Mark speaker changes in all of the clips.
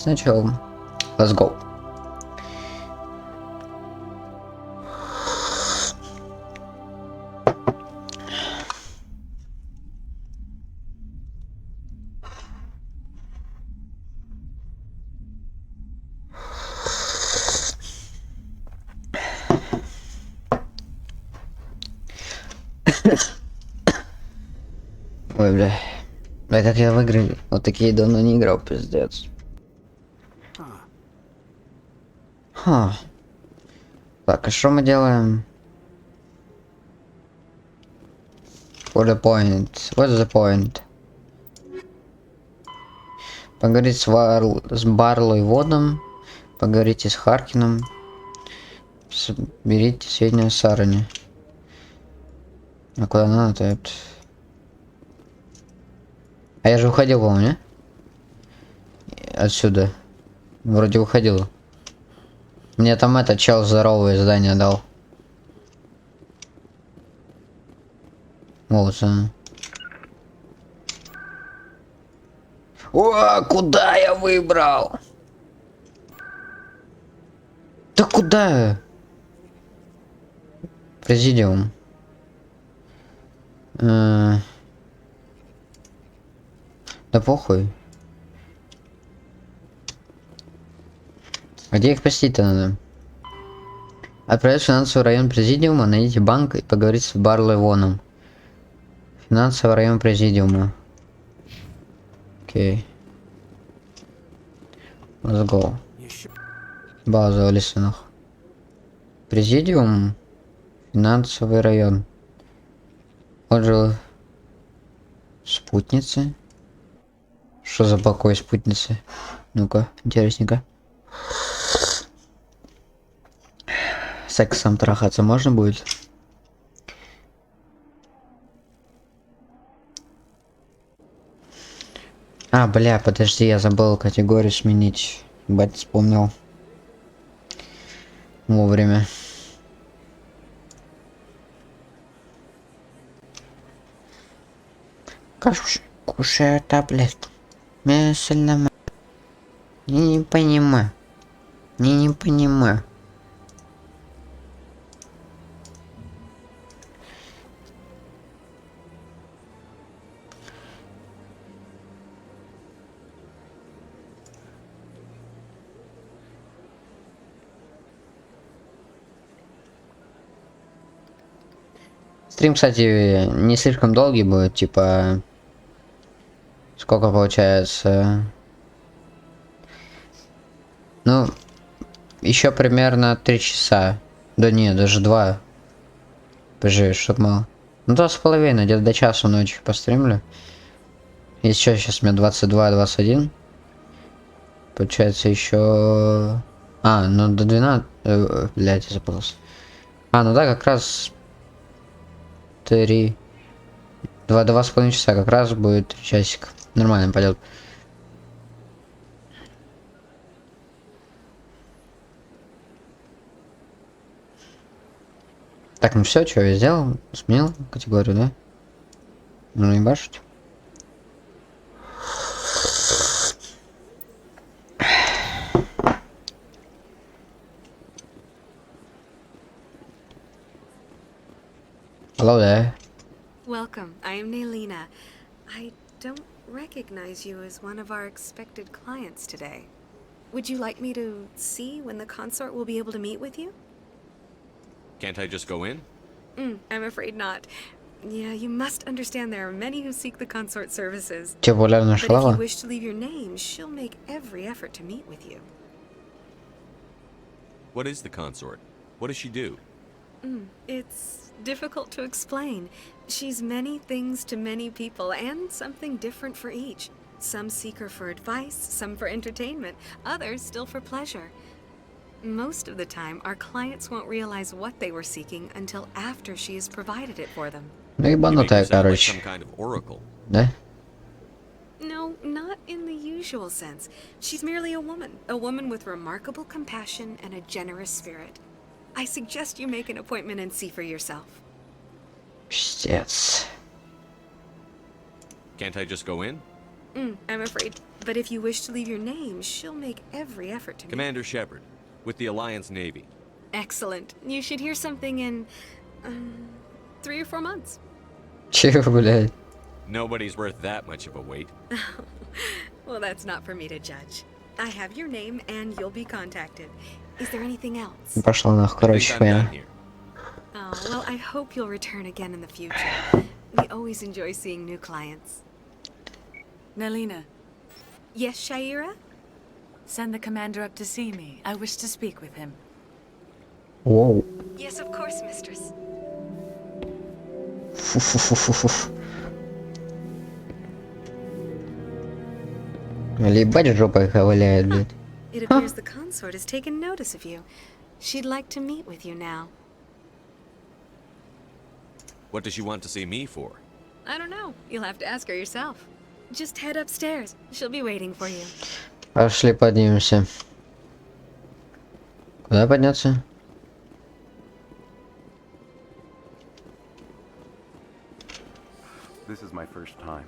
Speaker 1: Сначала let's go. Ой, бля. Бля, как я в игры вот такие давно не играл, пиздец. Ха. Так, а что мы делаем? What the point? What's the point? Поговорить с Барлой Водом. Поговорите с Харкином. Соберите сведения о Саране. А куда надо-то это? А я же уходил, по-моему, не? Отсюда. Вроде уходил. Мне там этот чел здоровое задание дал. Вот он. О, куда я выбрал? Да куда? Президиум. Да похуй. Где их посетить-то надо? Отправить в финансовый район президиума, найдите банк и поговорить с Барлой Воном. Финансовый район президиума. Окей. Let's go. База в лесах. Президиум. Финансовый район. Вот же спутницы. Что за покой спутницы? Ну-ка, интересненько. Сексом трахаться можно будет? А, бля, подожди, я забыл категорию сменить. Бать, вспомнил. Вовремя. Кушаю таблетку. Медленно. Не понимаю. Не понимаю. Стрим, кстати, не слишком долгий будет, типа... Сколько получается? Ну, еще примерно 3 часа. Да не, даже 2. Поживешь, чтоб мало. Ну, 2,5, где-то до часу ночи постримлю. Если что, сейчас у меня 22-21. Получается еще... А, ну до 12... блядь, я запутался. А, ну да, как раз... 3... 2,5 часа как раз будет 3 часика. Нормально пойдет. Так, ну все, что я сделал? Сменил категорию, да? Ну и башить. Hello there.
Speaker 2: Welcome, I am Nailina. I don't recognize you as one of our expected clients today. Would you like me to see when the consort will be able to meet with you?
Speaker 3: Can't I just go in?
Speaker 2: I'm afraid not. Yeah, you must understand there are many who seek the consort services.
Speaker 1: But if
Speaker 2: you wish to leave your name, she'll make every effort to meet with you.
Speaker 3: What is the consort? What does she do?
Speaker 2: It's difficult to explain. She's many things to many people, and something different for each. Some seek her for advice, some for entertainment, others still for pleasure. Most of the time, our clients won't realize what they were seeking until after she has provided it for them.
Speaker 1: Ну
Speaker 3: You make her
Speaker 1: ебанутая,
Speaker 3: sound like
Speaker 1: короче.
Speaker 3: some kind of oracle.
Speaker 1: Да?
Speaker 2: No, not in the usual sense. She's merely a woman with remarkable compassion and a generous spirit. I suggest you make an appointment and see for yourself.
Speaker 1: Пиздец.
Speaker 3: Can't I just go in?
Speaker 2: I'm afraid. But if you wish to leave your name, she'll make every effort to.
Speaker 3: Commander Shepard, with the Alliance Navy.
Speaker 2: Excellent. You should hear something in 3 or 4 months.
Speaker 1: Чего, блядь?
Speaker 3: Nobody's worth that much of a wait.
Speaker 2: Well, that's not for me to judge. I have your name and you'll be contacted. Is there anything else?
Speaker 1: Пошла нахуй,
Speaker 3: I
Speaker 1: короче,
Speaker 3: think I'm done
Speaker 1: хуя.
Speaker 3: here.
Speaker 2: Oh, well, I hope you'll return again in the future. We always enjoy seeing new clients.
Speaker 4: Nelina,
Speaker 2: Yes, Shaira?
Speaker 4: send the commander up to see me. I wish to speak with him.
Speaker 1: Воу.
Speaker 2: Yes, of course, mistress.
Speaker 1: Фу-фу-фу-фу-фу. Ебать жопой ковыляет, блядь.
Speaker 2: It appears the consort has taken notice of you. She'd like to meet with you now.
Speaker 3: What does she want to see me for?
Speaker 2: I don't know. You'll have to ask her yourself. Just head upstairs. She'll be waiting for you.
Speaker 1: Пошли поднимемся. Куда подняться?
Speaker 5: This is my first time.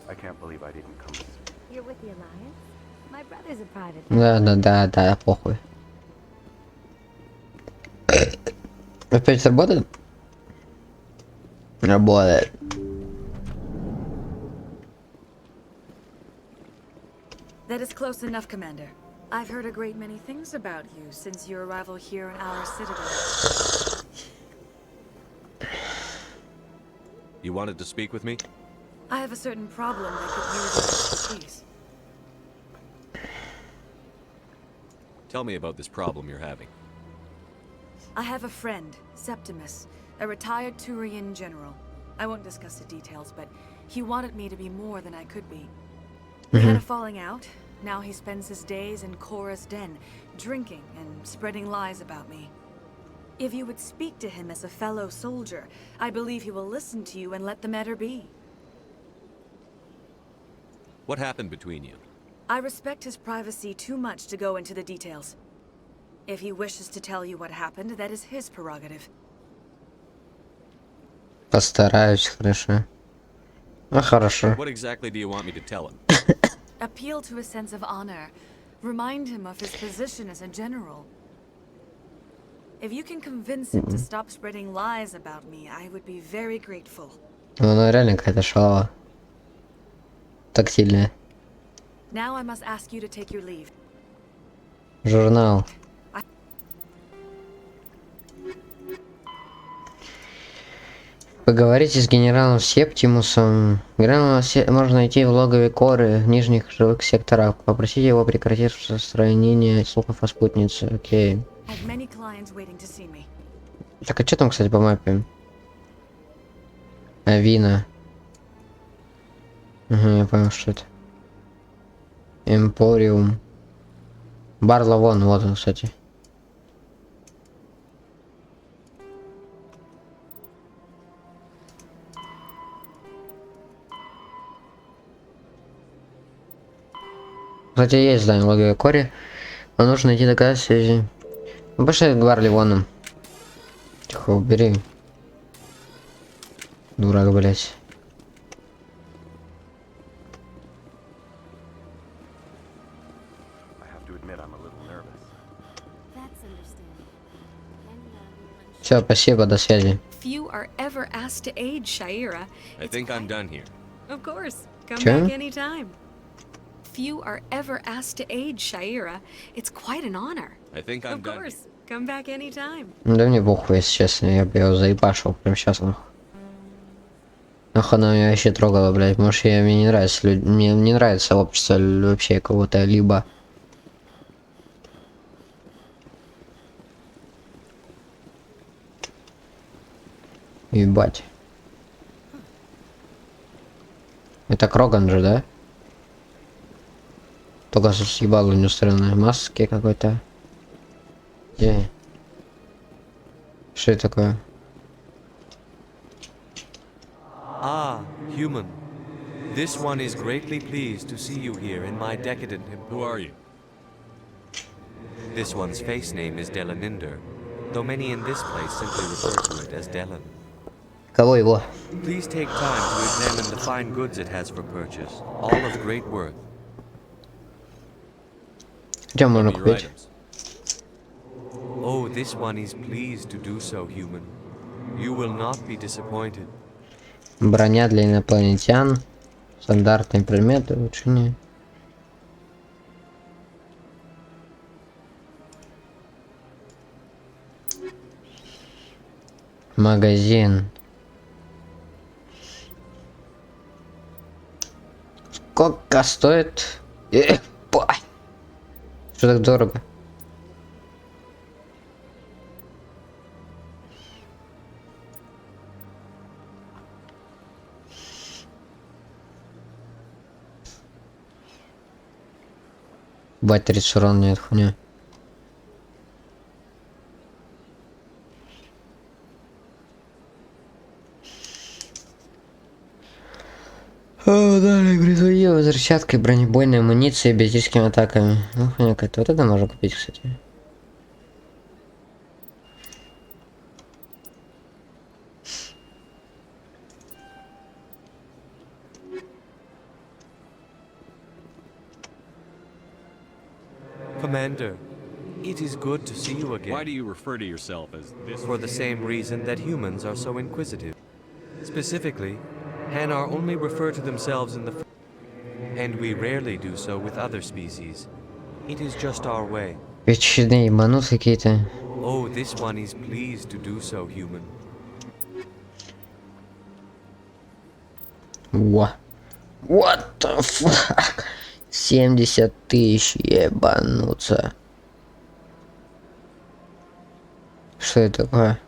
Speaker 5: I can't believe I didn't come.
Speaker 6: You're with the Alliance? My brother's a private.
Speaker 1: Да, похуй. Опять работает? Работает.
Speaker 4: That is close enough, Commander. I've heard a great many things about you since your arrival here in our citadel.
Speaker 3: You wanted to speak with me?
Speaker 4: I have a certain problem that could use your expertise.
Speaker 3: Tell me about this problem you're having.
Speaker 4: I have a friend, Septimus, a retired Turian general. I won't discuss the details, but he wanted me to be more than I could be. We had a falling out. Now he spends his days in Korra's den, drinking and spreading lies about me. If you would speak to him as a fellow soldier, I believe he will listen to you and let the matter be.
Speaker 3: What happened between you?
Speaker 4: I respect his privacy too much to go into the details. If he wishes to tell you what happened, that is his prerogative.
Speaker 1: Постараюсь, хорошо. Ну, хорошо.
Speaker 3: What exactly do you want me to tell him?
Speaker 4: Appeal to his sense of honor. Remind him of his position as a general. If you can convince him to stop spreading lies about me, I would be very grateful.
Speaker 1: Ну, она реально какая-то шалава. Тактильная.
Speaker 4: Now I must ask you to take your leave.
Speaker 1: Журнал. Поговорите с генералом Септимусом. Генерала можно найти в логове Коры в нижних жилых секторах. Попросите его прекратить распространение слухов о спутнице. Окей. Так, а что там, кстати, по мапе? Авина. Ага, я понял, что это. Эмпориум. Бар Лавон, вот он, кстати. Кстати, есть здание логовой Кори. Но нужно найти доказательства связи. Ну, пошли к Бар Ливону. Тихо, убери. Дурак, блять. Все, спасибо, до связи.
Speaker 2: Few are ever asked to aid Shaira.
Speaker 3: I think I'm done here.
Speaker 2: Of course. Come
Speaker 1: Sure.
Speaker 2: back anytime. Few are ever asked to aid Shaira. It's quite an honor.
Speaker 3: I think I'm
Speaker 2: Of
Speaker 3: done here.
Speaker 2: course. Come back anytime.
Speaker 1: Да мне похуй, если честно, я бы его заебашил прям сейчас, нахуй. Нахуй она меня вообще трогала, блядь. Может, мне не нравится, мне не нравится общество вообще кого-то либо. Ебать. Это Кроган же, да? Только с ебало не устроенной маски какой-то. Где? Что это такое?
Speaker 7: Ah, human. This one is greatly pleased to see you here in my decadent
Speaker 3: Who are you?
Speaker 7: This one's face name is Delaninder, though many in this place simply refer to it as Delan.
Speaker 1: Кого его?
Speaker 7: Please take time to examine the fine goods it has for purchase, all of great worth.
Speaker 1: Где
Speaker 3: Show
Speaker 1: можно
Speaker 3: me your
Speaker 1: купить?
Speaker 3: items.
Speaker 7: Oh, this one is pleased to do so, human. You will not be disappointed.
Speaker 1: Броня для инопланетян. Стандартные предметы, улучшения. Магазин. Сколько стоит? Что так дорого? Бать, 30 урон, нет, хуйня. Далее грязуе, взрывчаткой, бронебойной амуницией, биотическими атаками. Ну, хуйня какая-то. Вот это можно купить, кстати.
Speaker 7: Commander, it is good to see you again.
Speaker 3: Why do you refer to yourself as this?
Speaker 7: For the same reason that humans are so inquisitive. Specifically, Hanar only refer to themselves in the and we rarely do so with other species. It is just our way.
Speaker 1: Ветчины ебанут какие-то.
Speaker 7: Oh, this one is pleased to do so, human.
Speaker 1: What the fuck? 70 тысяч, ебануться. Что это такое?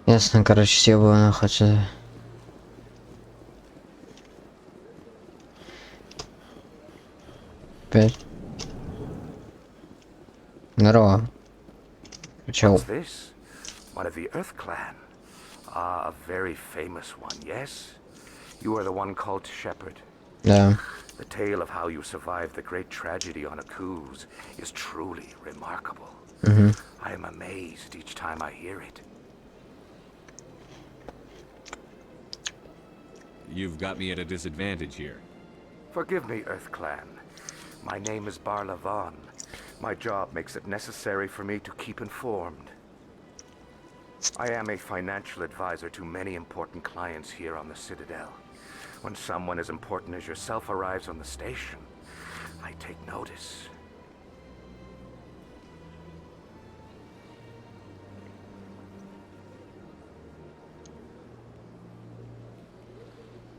Speaker 1: Ясно, короче, все было нахуй отсюда. Опять. Здорово. Чел.
Speaker 5: What's this? One of the Earth Clan. Ah, a very famous one, yes? You are the one called Shepherd.
Speaker 1: Да.
Speaker 5: The tale of how you survived the great tragedy on Akus is truly remarkable. I am amazed each time I hear it.
Speaker 3: You've got me at a disadvantage here.
Speaker 5: Forgive me, Earth Clan. My name is Barla Vaughn. My job makes it necessary for me to keep informed. I am a financial advisor to many important clients here on the Citadel. When someone as important as yourself arrives on the station, I take notice.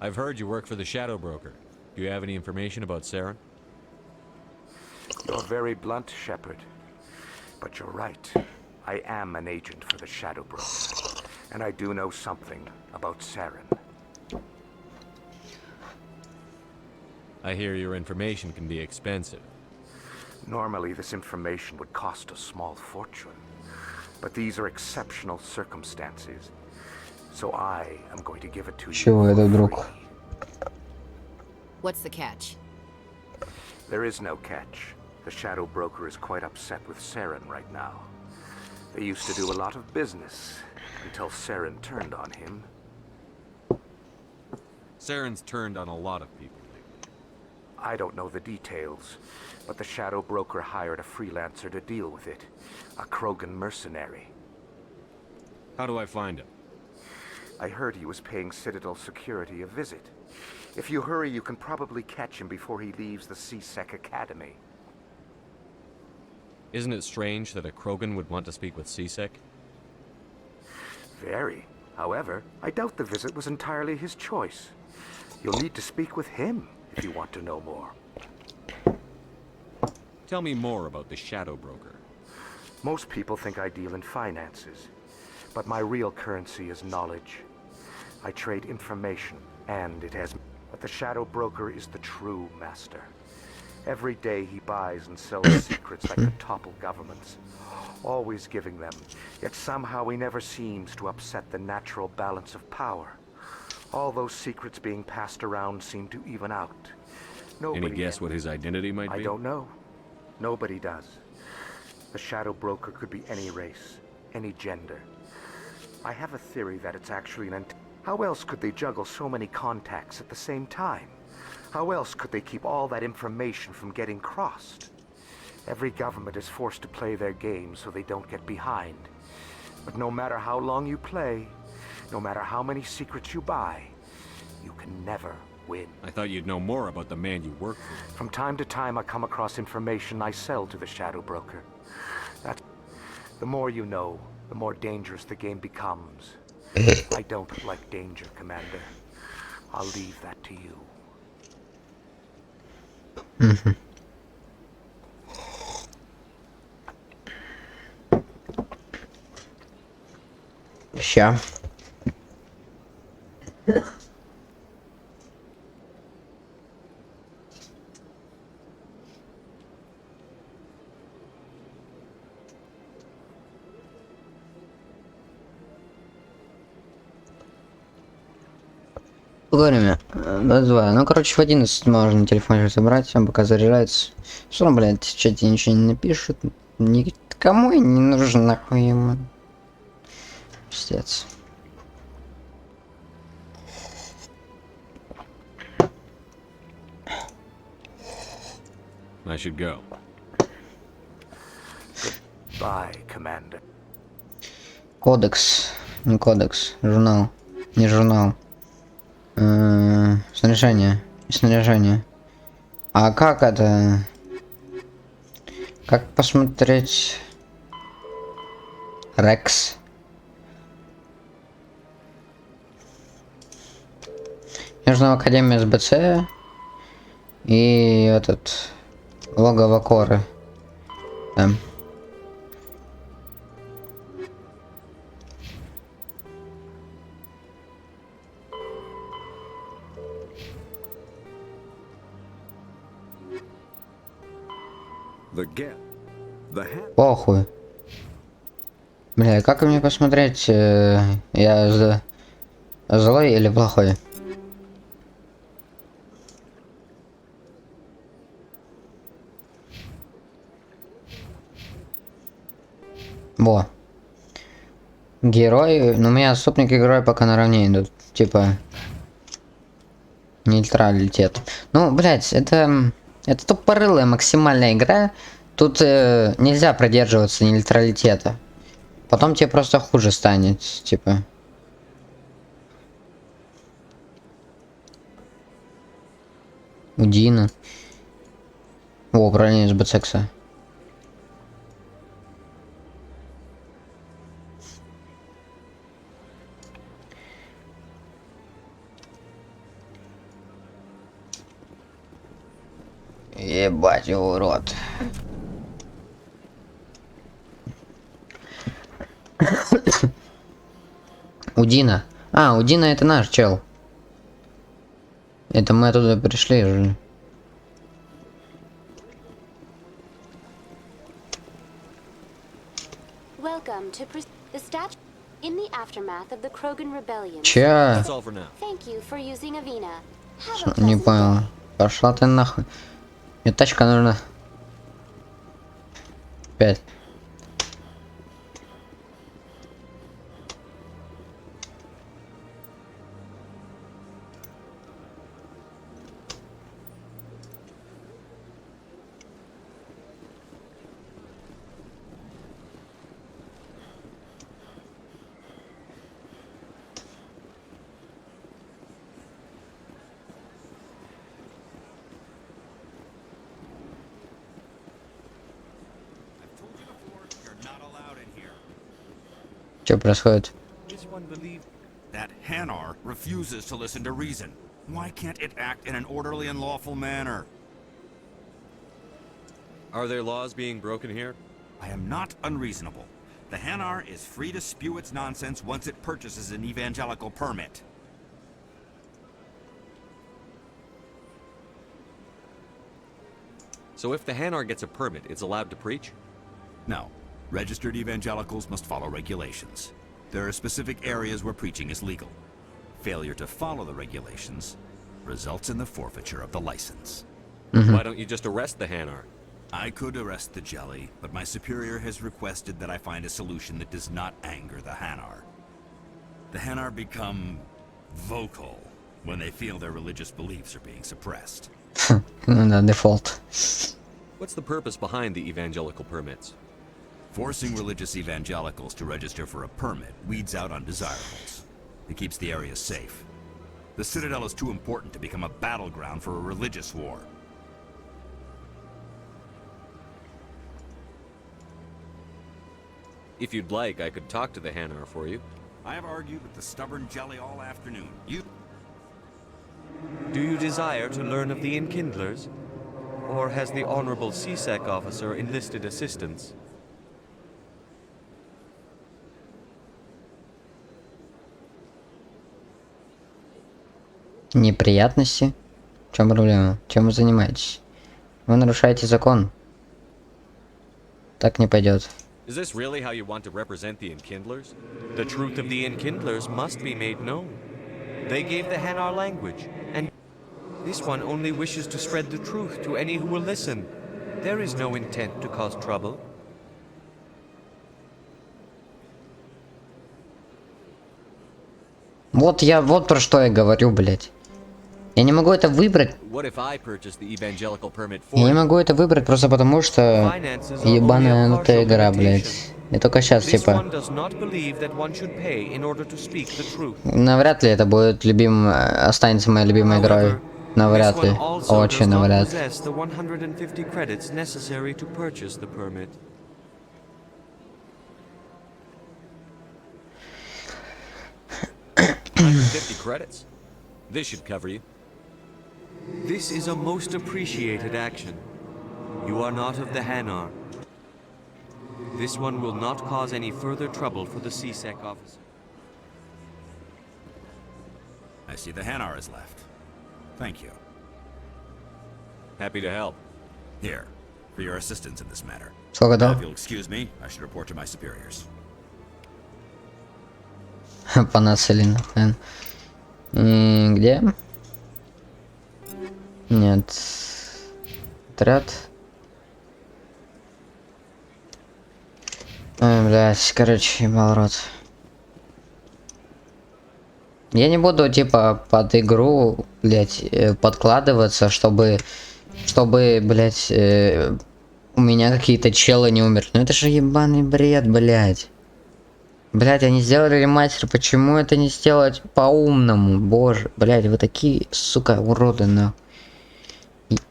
Speaker 3: I've heard you work for the Shadow Broker. Do you have any information about Saren?
Speaker 5: You're very blunt, Shepard. But you're right. I am an agent for the Shadow Broker. And I do know something about Saren.
Speaker 3: I hear your information can be expensive.
Speaker 5: Normally, this information would cost a small fortune. But these are exceptional circumstances. So I am going to give it to you
Speaker 1: Чего это,
Speaker 5: for
Speaker 1: друг?
Speaker 5: free.
Speaker 8: What's the catch?
Speaker 5: There is no catch. The Shadow Broker is quite upset with Saren right now. They used to do a lot of business until Saren turned on him.
Speaker 3: Saren's turned on a lot of people lately.
Speaker 5: I don't know the details, but the Shadow Broker hired a freelancer to deal with it. A Krogan mercenary.
Speaker 3: How do I find him?
Speaker 5: I heard he was paying Citadel security a visit. If you hurry, you can probably catch him before he leaves the C-Sec Academy.
Speaker 3: Isn't it strange that a Krogan would want to speak with C-Sec?
Speaker 5: Very. However, I doubt the visit was entirely his choice. You'll need to speak with him if you want to know more.
Speaker 3: Tell me more about the Shadow Broker.
Speaker 5: Most people think I deal in finances. But my real currency is knowledge. I trade information, and it has... But the Shadow Broker is the true master. Every day he buys and sells secrets that could topple governments, always giving them, yet somehow he never seems to upset the natural balance of power. All those secrets being passed around seem to even out. Nobody
Speaker 3: Any guess what his identity might be?
Speaker 5: I don't know. Nobody does. The Shadow Broker could be any race, any gender. I have a theory that it's actually an... How else could they juggle so many contacts at the same time? How else could they keep all that information from getting crossed? Every government is forced to play their game so they don't get behind. But no matter how long you play, no matter how many secrets you buy, you can never win.
Speaker 3: I thought you'd know more about the man you work for.
Speaker 5: From time to time I come across information I sell to the Shadow Broker. That's... The more you know, the more dangerous the game becomes. I don't like danger, Commander. I'll leave that to you.
Speaker 1: Ща. Время 22. Ну, короче, в 11 можно на телефоне забрать, он пока заряжается. Все равно, блядь, в чате ничего не напишут. Никому и не нужен нахуй ему. Пиздец.
Speaker 3: I should go.
Speaker 5: Bye, Commander.
Speaker 1: Кодекс. Не кодекс. Журнал. Не журнал. Снаряжение. Снаряжение. А как это? Как посмотреть? Рекс. Нужна Академия СБЦ. И этот... Логово коры. Да. Похуй. Бля, как мне посмотреть, я злой или плохой? Во. Герой, ну у меня отступник и герой пока наравне идут, типа нейтралитет. Ну, блять, это тупорылая максимальная игра. Тут нельзя продерживаться нейтралитета. Потом тебе просто хуже станет, типа. Удина. О, управление с бцекса. Ебать, урод. Удина. А, Удина это наш чел. Это мы оттуда пришли уже.
Speaker 9: Welcome to the statue in the aftermath of the Krogan rebellion.
Speaker 1: Че?
Speaker 3: That's all for now.
Speaker 9: Thank you for using Avina. Have a
Speaker 1: Не
Speaker 9: pleasant
Speaker 1: понял.
Speaker 9: day.
Speaker 1: Пошла ты нахуй. Мне тачка нужна. 5. Что происходит?
Speaker 10: That Hanar refuses to listen to reason. Why can't it act in an orderly and lawful manner?
Speaker 3: Are there laws being broken here?
Speaker 10: I am not unreasonable, The Hanar is free to spew its nonsense once it purchases an evangelical permit.
Speaker 3: So if the Hanar gets a permit, it's allowed to preach?
Speaker 10: No. Registered evangelicals must follow regulations. There are specific areas where preaching is legal. Failure to follow the regulations results in the forfeiture of the license.
Speaker 3: Why don't you just arrest the Hanar?
Speaker 10: I could arrest the jelly, but my superior has requested that I find a solution that does not anger the Hanar. The Hanar become vocal when they feel their religious beliefs are being suppressed.
Speaker 1: The default.
Speaker 3: What's the purpose behind the evangelical permits?
Speaker 10: Forcing religious evangelicals to register for a permit weeds out undesirables. It keeps the area safe. The Citadel is too important to become a battleground for a religious war.
Speaker 3: If you'd like, I could talk to the Hanar for you.
Speaker 10: I have argued with the stubborn jelly all afternoon.
Speaker 7: Do you desire to learn of the Enkindlers? Or has the Honorable CSEC officer enlisted assistance?
Speaker 1: Неприятности? В чем проблема? Чем вы занимаетесь? Вы нарушаете закон. Так не пойдет.
Speaker 3: Is this really how you want to represent the Enkindlers?
Speaker 7: The truth of the Enkindlers must be made known. They gave the Hanar language, and this one only wishes to spread the truth to any who will listen. There is no intent to cause trouble.
Speaker 1: Вот про что я говорю, блять. Я не могу это выбрать.
Speaker 3: What if I purchase the evangelical permit for
Speaker 1: Я не
Speaker 3: you?
Speaker 1: могу это выбрать просто потому, что ебаная эта игра, блять. Я только сейчас,
Speaker 7: This
Speaker 1: типа,
Speaker 7: one does not believe that one should pay in order to speak the truth.
Speaker 1: навряд ли это будет останется моей любимой игрой. Навряд
Speaker 7: This
Speaker 1: ли.
Speaker 7: one also
Speaker 1: Очень
Speaker 7: does not
Speaker 1: навряд.
Speaker 7: possess the 150 credits necessary to purchase the permit.
Speaker 3: 150 credits. This should cover you.
Speaker 7: This is a most appreciated action. You are not of the Hanar. This one will not cause any further trouble for the CSEC officer.
Speaker 10: I see the Hanar is left. Thank you.
Speaker 3: Happy to help.
Speaker 10: Here, for your assistance in this matter.
Speaker 1: Сколько
Speaker 10: Now,
Speaker 1: дал?
Speaker 10: if you'll excuse me, I should report to my superiors.
Speaker 1: Понацели нахуй. Где? Нет. Отряд. Ой, блядь, короче, ебал рот. Я не буду, типа, под игру, блядь, подкладываться, чтобы, блядь, у меня какие-то челы не умерли. Ну это же ебаный бред, блядь. Блядь, они сделали ремастер, почему это не сделать по-умному? Боже, блядь, вы такие, сука, уроды, нахуй.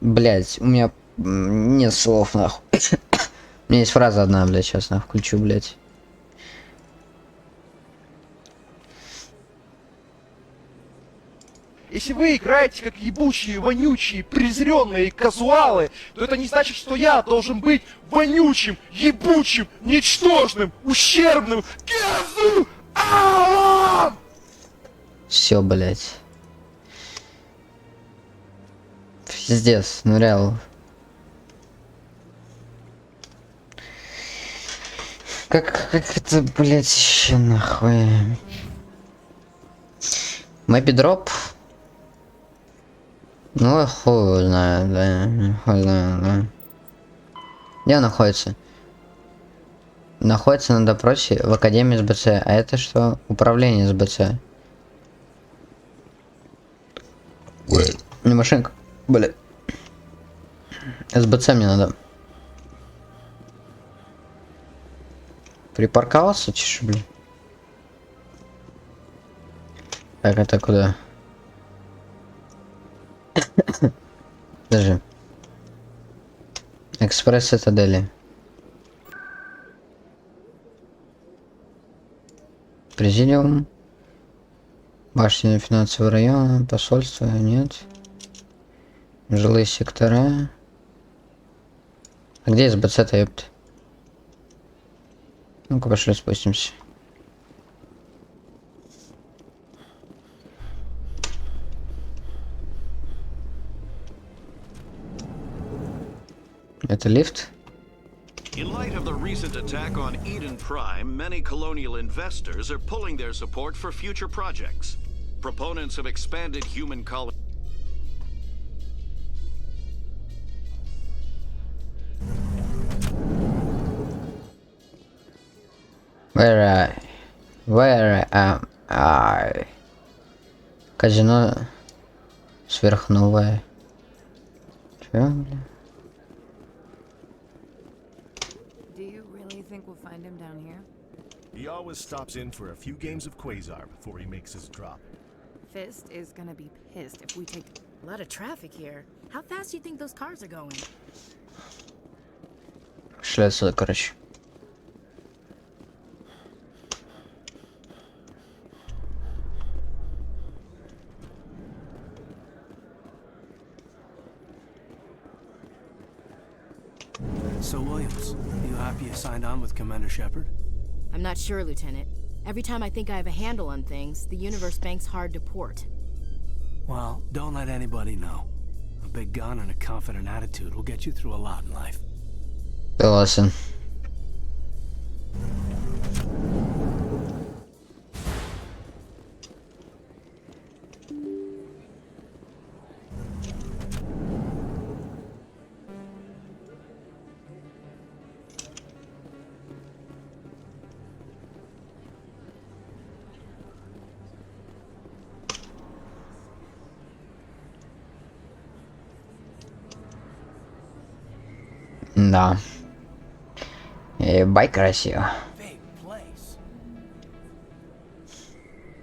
Speaker 1: Блядь, у меня нет слов, нахуй. У меня есть фраза одна, блядь, сейчас нахуй включу, блядь.
Speaker 11: Если вы играете как ебучие, вонючие, презренные казуалы, то это не значит, что я должен быть вонючим, ебучим, ничтожным, ущербным, казуалом!
Speaker 1: Все, блядь. Пиздец, ну реал. Как это, блядь, еще нахуй? Мэппи дроп? Ну, хуй знаю, да. Хуй знаю, да. Где он находится? Находится на допросе в Академии СБЦ. А это что? Управление СБЦ. Не машинка. Блядь. СБЦ мне надо. Припарковался, чеш, блин. Так, это куда? Даже. Экспресс Цитадели. Президиум. Башня финансового района. Посольство. Нет. Жилые сектора. А где СБЦ-то, ёпта? Ну-ка, пошли спустимся. Это лифт?
Speaker 12: In light of the recent attack on Eden Prime, many colonial investors are pulling their support for future projects. Proponents of expanded human colony.
Speaker 1: Where am I? Казино сверхновое. Чё, бля?
Speaker 4: Do you really think we'll find him down here?
Speaker 13: He always stops in for a few games of Quasar before he makes his drop.
Speaker 4: Fist is gonna be pissed if we take
Speaker 8: A lot of traffic here. How fast do you think those cars are going?
Speaker 1: Шли отсюда, короче.
Speaker 14: So, Williams, you happy you signed on with Commander Shepard?
Speaker 8: I'm not sure, Lieutenant. Every time I think I have a handle on things, the universe banks hard to port.
Speaker 14: Well, don't let anybody know. A big gun and a confident attitude will get you through a lot in life.
Speaker 1: Согласен. Да. Ебать красиво.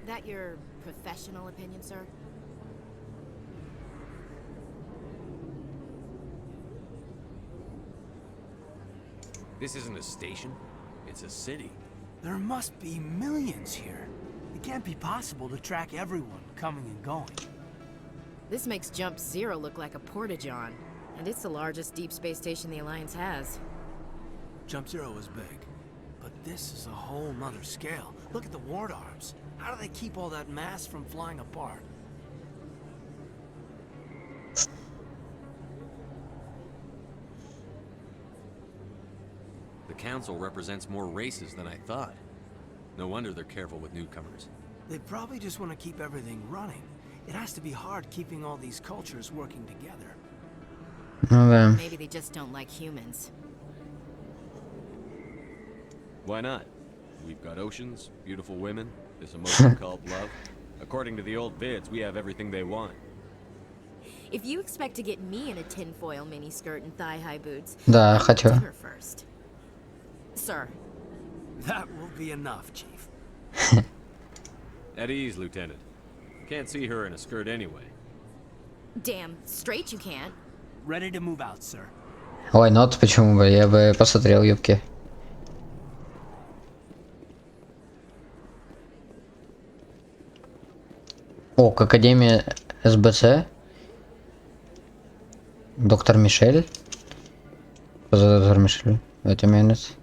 Speaker 8: That your professional opinion, sir?
Speaker 3: This isn't a station, it's a city.
Speaker 14: There must be millions here. It can't be possible to track everyone coming and going.
Speaker 8: This makes Jump Zero look like a porta-john, and it's the largest deep space station the Alliance has.
Speaker 14: Jump Zero is big, but this is a whole nother scale. Look at the ward arms. How do they keep all that mass from flying apart?
Speaker 3: The council represents more races than I thought. No wonder they're careful with newcomers.
Speaker 14: They probably just want to keep everything running. It has to be hard keeping all these cultures working together.
Speaker 8: Maybe they just don't like humans.
Speaker 3: Why not? We've got oceans, beautiful women, this emotion called love. According to the old vids, we have everything they want.
Speaker 8: If you expect to get me in a tinfoil miniskirt and thigh-high boots,
Speaker 1: Да, хочу.
Speaker 8: dinner first. Sir.
Speaker 14: That will be enough, Chief.
Speaker 3: At ease, Lieutenant. Can't see her in a skirt anyway.
Speaker 8: Damn straight you can't.
Speaker 14: Ready to move out, sir.
Speaker 1: Why not? Почему бы? Я бы посмотрел юбки. О, к Академии СБЦ. Доктор Мишель. Поза доктор Мишель. Wait a minute.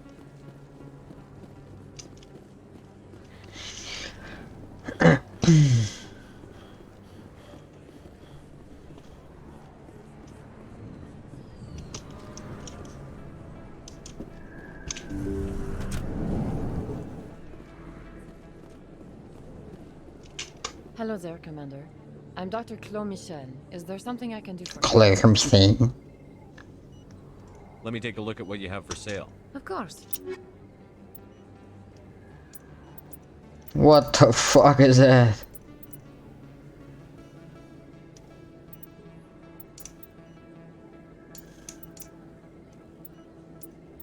Speaker 15: Hello there, Commander. I'm Dr. Claude Michel. Is there something I can do for you?
Speaker 1: Claire Michel.
Speaker 3: Let me take a look at what you have for sale.
Speaker 15: Of course.
Speaker 1: What the fuck is that?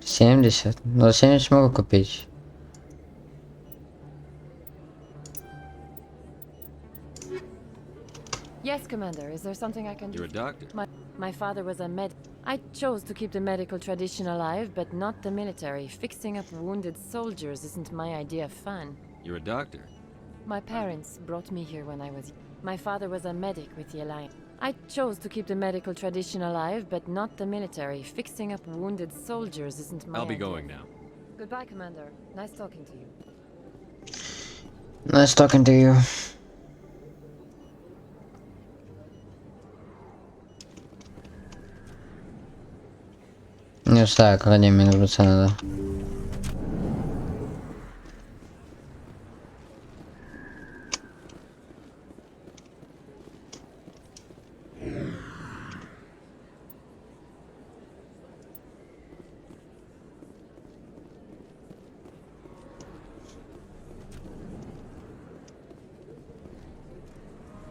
Speaker 1: $70. Но за 70 могу купить.
Speaker 15: Yes, Commander. Is there something I can do?
Speaker 3: You're a doctor.
Speaker 15: My father was a med. I chose to keep the medical tradition alive, but not the military. Fixing up wounded soldiers isn't my idea of fun.
Speaker 3: You're a doctor.
Speaker 15: My parents brought me here when I was. My father was a medic with the Alliance. I chose to keep the medical tradition alive, but not the military. Fixing up wounded soldiers isn't my
Speaker 3: I'll be
Speaker 15: idea.
Speaker 3: going now.
Speaker 15: Goodbye, Commander. Nice talking to you.
Speaker 1: Nice talking to you. Не знаю, Академия революция надо.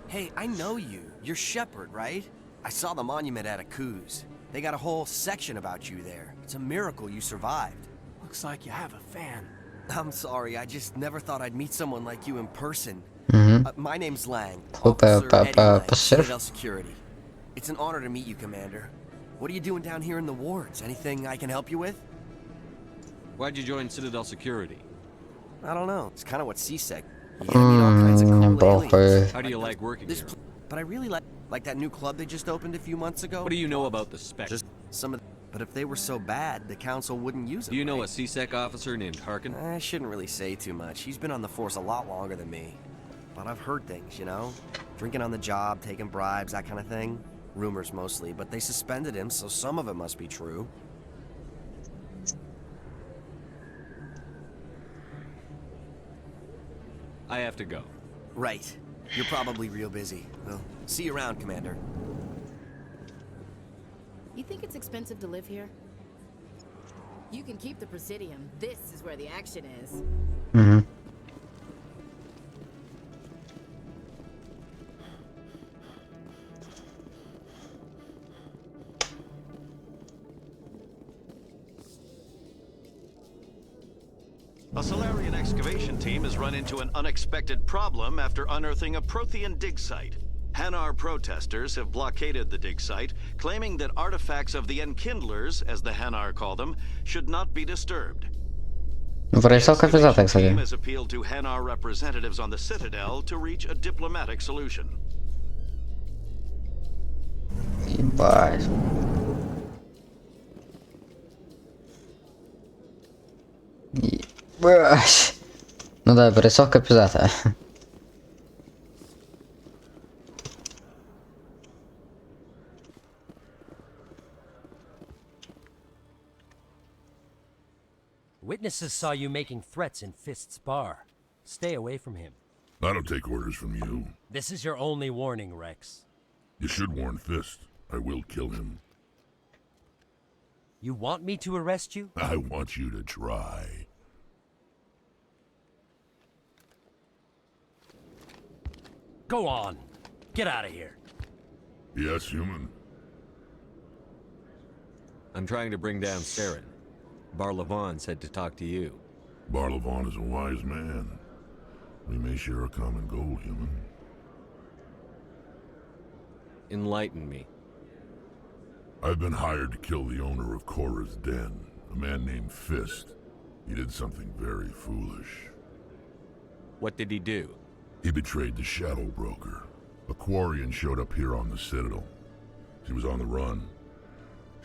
Speaker 16: Hey, I know you. You're Shepard, right? I saw the monument at asus. They got a whole section about you there. It's a miracle you survived.
Speaker 14: Looks like you have a fan.
Speaker 16: I'm sorry, I just never thought I'd meet someone like you in person. My name's Lang.
Speaker 1: Officer
Speaker 16: Eddie Lang, Citadel Security. It's an honor to meet you, Commander. What are you doing down here in the wards? Anything I can help you with?
Speaker 3: Why'd you join Citadel Security?
Speaker 16: I don't know. It's kind of what C-Sec. You gotta meet all kinds of cool aliens.
Speaker 3: How do you like working here?
Speaker 16: But I really like that new club they just opened a few months ago.
Speaker 3: What do you know about the specs?
Speaker 16: Just some of. But if they were so bad, the council wouldn't use them.
Speaker 3: Do you know a C-Sec officer named Harkin?
Speaker 16: I shouldn't really say too much. He's been on the force a lot longer than me. But I've heard things, you know? Drinking on the job, taking bribes, that kind of thing. Rumors mostly, but they suspended him, so some of it must be true.
Speaker 3: I have to go.
Speaker 16: Right. You're probably real busy. Well, see you around, Commander.
Speaker 8: You think it's expensive to live here? You can keep the Presidium. This is where the action is.
Speaker 12: A Solarian excavation team has run into an unexpected problem after unearthing a Prothean dig site. Hanar protesters have blockaded the dig site, claiming that artifacts of the Enkindlers, as the Hanar call them, should not be disturbed. The team has appealed to Hanar representatives on the Citadel to reach a diplomatic solution.
Speaker 1: Ебать. Ну да, пересовка пиздата.
Speaker 17: Witnesses saw you making threats in Fist's bar. Stay away from him.
Speaker 18: I don't take orders from you.
Speaker 17: This is your only warning, Rex.
Speaker 18: You should warn Fist. I will kill him.
Speaker 17: You want me to arrest you?
Speaker 18: I want you to try.
Speaker 17: Go on. Get out of here.
Speaker 18: Yes, human.
Speaker 3: I'm trying to bring down Saren. Barlavon said to talk to you.
Speaker 18: Barlavon is a wise man. We may share a common goal, human.
Speaker 3: Enlighten me.
Speaker 18: I've been hired to kill the owner of Korra's Den, a man named Fist. He did something very foolish.
Speaker 3: What did he do?
Speaker 18: He betrayed the Shadow Broker. A Quarian showed up here on the Citadel. She was on the run.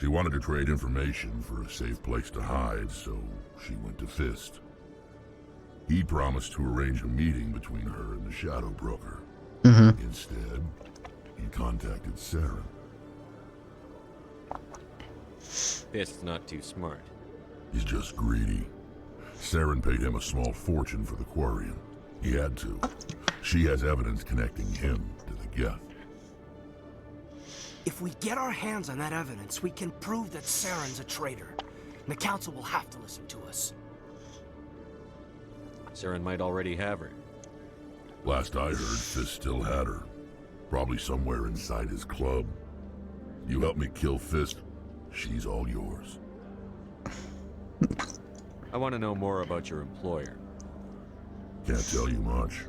Speaker 18: She wanted to trade information for a safe place to hide, so she went to Fist. He promised to arrange a meeting between her and the Shadow Broker. Instead, he contacted Saren.
Speaker 3: Fist's not too smart.
Speaker 18: He's just greedy. Saren paid him a small fortune for the Quarian. He had to. She has evidence connecting him to the Geth.
Speaker 14: If we get our hands on that evidence, we can prove that Saren's a traitor. And the Council will have to listen to us.
Speaker 3: Saren might already have her.
Speaker 18: Last I heard, Fist still had her. Probably somewhere inside his club. You help me kill Fist, she's all yours.
Speaker 3: I want to know more about your employer.
Speaker 18: Can't tell you much.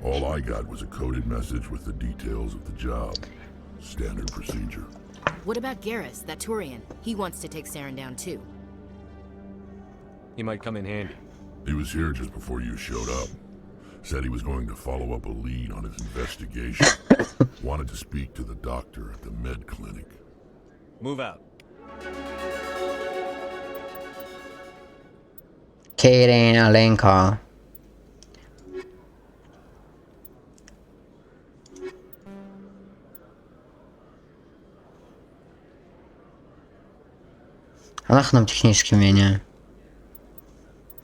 Speaker 18: All I got was a coded message with the details of the job. Standard procedure.
Speaker 8: What about Garrus, that Turian? He wants to take Saren down too.
Speaker 3: He might come in handy.
Speaker 18: He was here just before you showed up. Said he was going to follow up a lead on his investigation. Wanted to speak to the doctor at the med clinic.
Speaker 3: Move out.
Speaker 1: Катерин Оленко. А нахуй нам технические умения?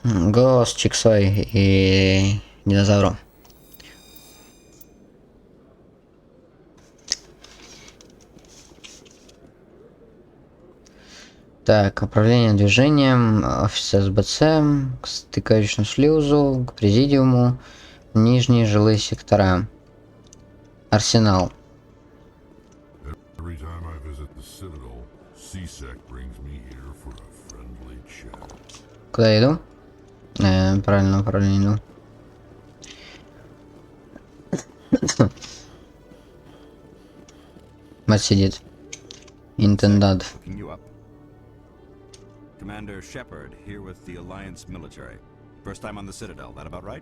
Speaker 1: Голос, чиксой и динозавру. Так, управление движением, офис СБЦ, к стыковочному шлюзу, к президиуму, нижние жилые сектора. Арсенал. Куда я иду? Правильно, направление иду. Мать сидит. Интендант.
Speaker 10: Commander Shepard, here with the Alliance military. First time on the Citadel, that about right?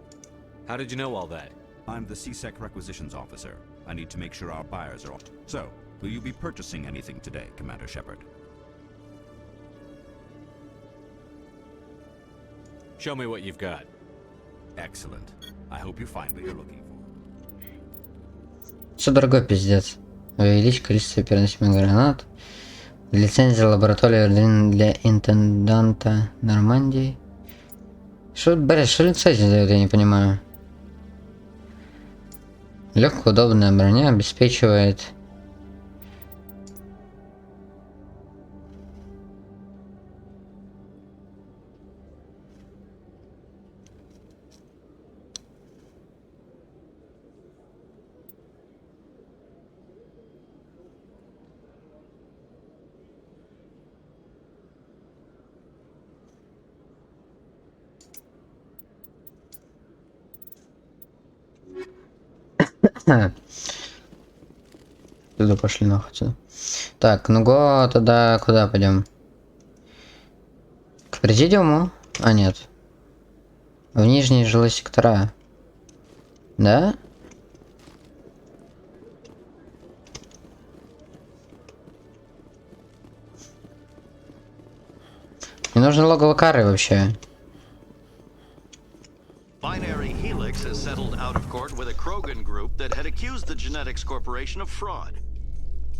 Speaker 3: How did you know all that?
Speaker 10: I'm the CSEC requisitions officer. I need to make sure our buyers are all... So, will you be purchasing anything today, Commander Shepard?
Speaker 3: Show me what you've got.
Speaker 10: Excellent. I hope you find what you're looking for.
Speaker 1: Все дорогой, пиздец. Увеличь количество переносимых гранат. Лицензия лаборатории для интенданта Нормандии. Что, блядь, что лицензия дает, я не понимаю. Легкая, удобная броня обеспечивает... Туда пошли нахуй отсюда. Так, ну го тогда куда пойдем? К президиуму? А нет. В нижние жилые сектора. Да? Мне нужно логово кары вообще.
Speaker 12: Binary Helix has settled out of court with a Krogan group that had accused the Genetics Corporation of fraud.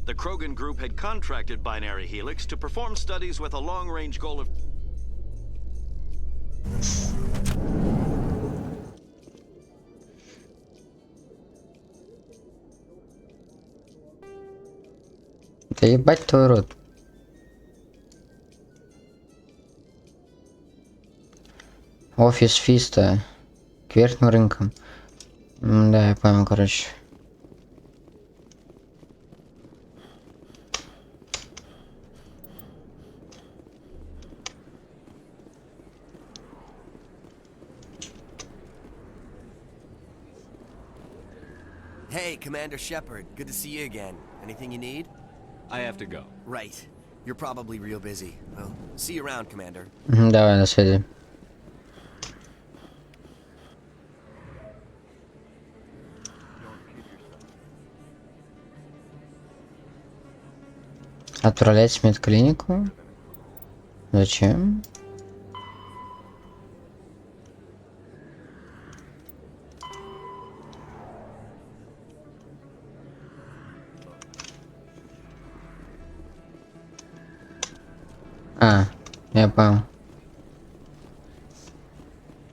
Speaker 12: The Krogan group had contracted Binary Helix to perform studies with a long-range goal of...
Speaker 1: Да ебать твой рот. Офис Фиста. К верхним рынкам. Да, я понял, короче.
Speaker 16: Hey, Commander Shepard. Good to see you again. Anything you need?
Speaker 3: I have to go.
Speaker 16: Right. You're probably real busy. Well, see you around, Commander.
Speaker 1: Давай, на связи. Отправлять в медклинику? Зачем? А, я понял.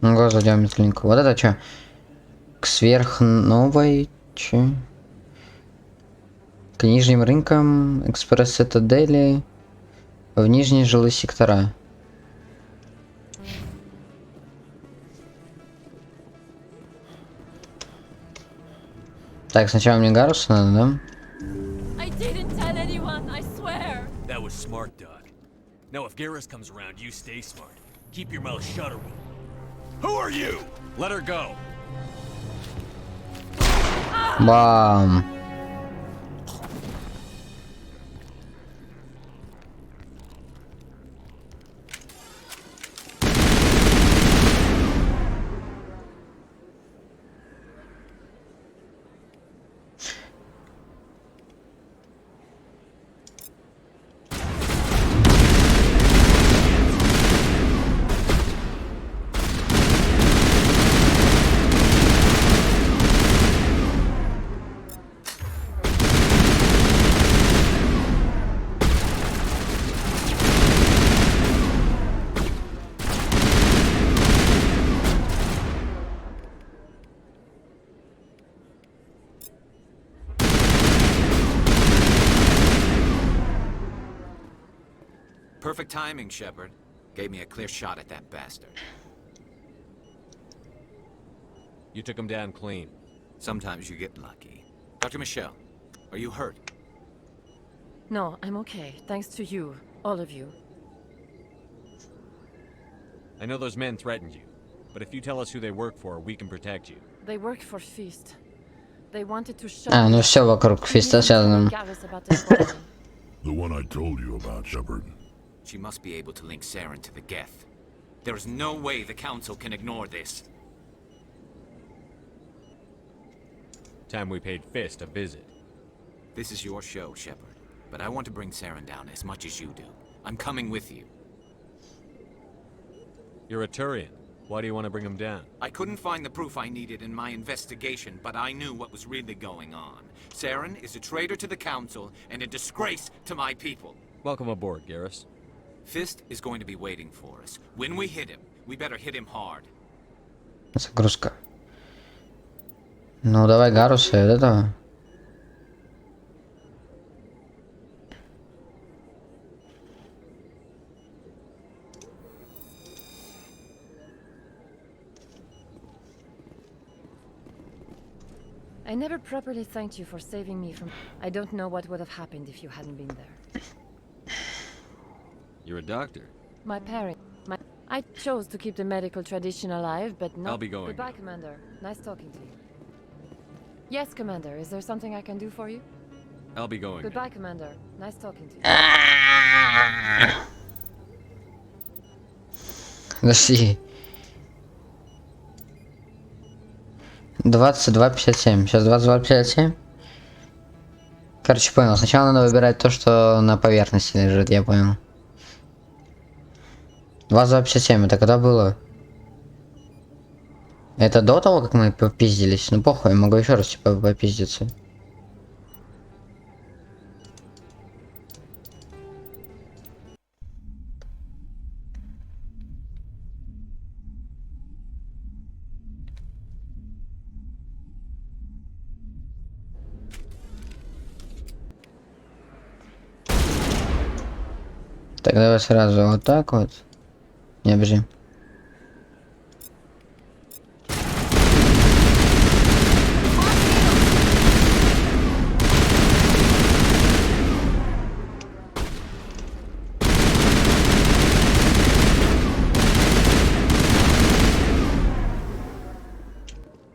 Speaker 1: Ну, зайдем в медклинику. Вот это что? К сверхновой, че? К нижним рынкам, экспресс-цитадели, в нижние жилые сектора. Так, сначала мне Гарусу надо, да?
Speaker 15: I didn't tell anyone, I swear.
Speaker 14: That was smart, Doc. Now if Garrus comes around, you stay smart. Keep your mouth shut or we'll... Who are you? Let her go.
Speaker 1: Бам!
Speaker 19: Perfect timing, Shepard. Gave me a clear shot at that bastard.
Speaker 3: You took him down clean.
Speaker 19: Sometimes you get lucky. Dr. Michelle, are you hurt?
Speaker 15: No, I'm okay. Thanks to you. All of you.
Speaker 3: I know those men threatened you, but if you tell us who they work for, we can protect you.
Speaker 15: They work for Feast. They wanted to shut
Speaker 1: ну все вокруг Фиста связано.
Speaker 18: The one I told you about, Shepard.
Speaker 19: She must be able to link Saren to the Geth. There is no way the Council can ignore this.
Speaker 3: Time we paid Fist a visit.
Speaker 19: This is your show, Shepard. But I want to bring Saren down as much as you do. I'm coming with you.
Speaker 3: You're a Turian. Why do you want to bring him down?
Speaker 19: I couldn't find the proof I needed in my investigation, but I knew what was really going on. Saren is a traitor to the Council and a disgrace to my people.
Speaker 3: Welcome aboard, Garrus.
Speaker 19: Fist is going to be waiting for us. When we hit him, we better hit him hard.
Speaker 1: Загрузка. Ну давай Гаруса и вот этого.
Speaker 15: I never properly thanked you for saving me from... I don't know what would have happened if you hadn't been there.
Speaker 3: You're a doctor.
Speaker 15: My parents... I chose to keep the medical tradition alive, but not...
Speaker 3: I'll be going.
Speaker 15: Goodbye, Commander. Nice talking to you. Yes, Commander. Is there something I can do for you?
Speaker 3: I'll be going.
Speaker 15: Goodbye, Commander. Nice talking to you.
Speaker 1: Подожди. 22:57. Сейчас 22:57. Короче, понял. Сначала надо выбирать то, что на поверхности лежит, я понял. 22:57. Это когда было? Это до того, как мы попиздились? Ну похуй, я могу еще раз типа попиздиться. Так, давай сразу вот так вот. Не бежи.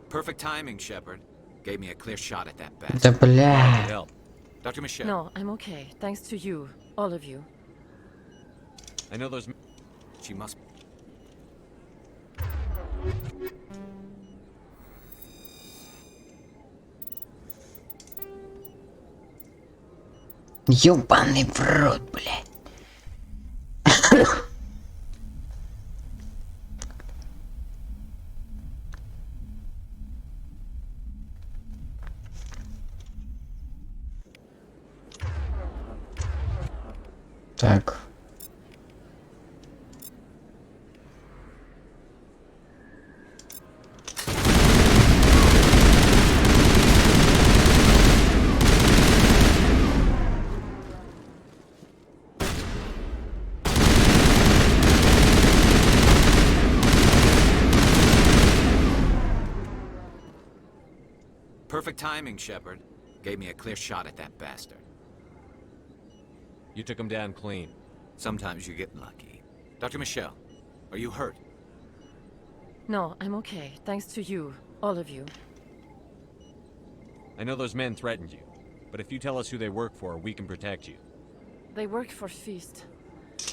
Speaker 19: Perfect timing, Shepard. Gave me a clear shot at that bastard.
Speaker 1: Да бля.
Speaker 19: Dr. Michelle.
Speaker 15: No, I'm okay. Thanks to you. All of you.
Speaker 3: I know those...
Speaker 19: She must...
Speaker 1: Ёбаный в рот, блядь. Так.
Speaker 19: Perfect timing, Shepard. Gave me a clear shot at that bastard.
Speaker 3: You took him down clean.
Speaker 19: Sometimes you get lucky. Dr. Michelle, are you hurt?
Speaker 15: No, I'm okay. Thanks to you. All of you.
Speaker 3: I know those men threatened you, but if you tell us who they work for, we can protect you.
Speaker 15: They work for Feast.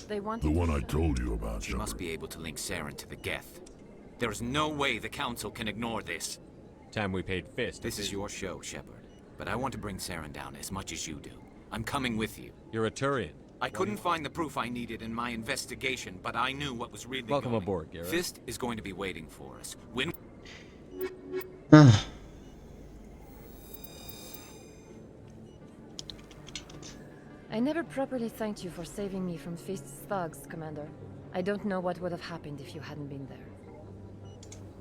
Speaker 15: They wanted
Speaker 18: The one
Speaker 15: to
Speaker 18: I told you about,
Speaker 19: She
Speaker 18: Shepard.
Speaker 19: must be able to link Saren to the Geth. There is no way the Council can ignore this.
Speaker 3: Time we paid Fist.
Speaker 19: This is your show, Shepard. But I want to bring Saren down as much as you do. I'm coming with you.
Speaker 3: You're a Turian.
Speaker 19: I couldn't find the proof I needed in my investigation, but I knew what was really
Speaker 3: Welcome
Speaker 19: going.
Speaker 3: aboard, Garrus.
Speaker 19: Fist is going to be waiting for us. When...
Speaker 15: I never properly thanked you for saving me from Feast's thugs, Commander. I don't know what would have happened if you hadn't been there.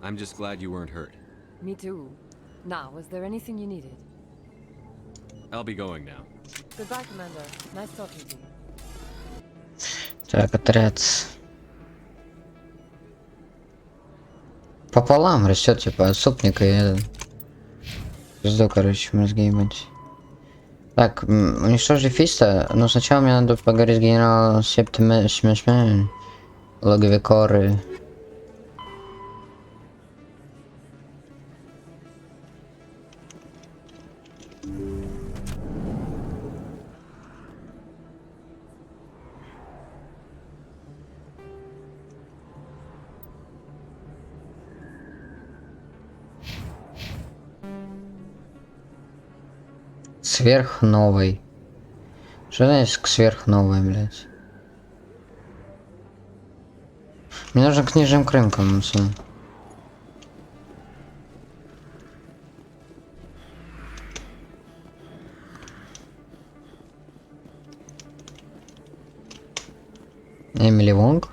Speaker 3: I'm just glad you weren't hurt.
Speaker 15: Me too. Now, was there anything you needed?
Speaker 3: I'll be going now.
Speaker 15: Goodbye, Commander. Nice talking to you.
Speaker 1: Так, отряд. Пополам растет, типа, отступника и... Пизду, короче, мозги ебать. Так, уничтожить Фиста, но сначала мне надо поговорить с генералом Септимесом, логове Коры. Сверхновой. Что значит к сверхновой, блядь? Мне нужно к нижним рынкам, пацаны. Эмили Вонг?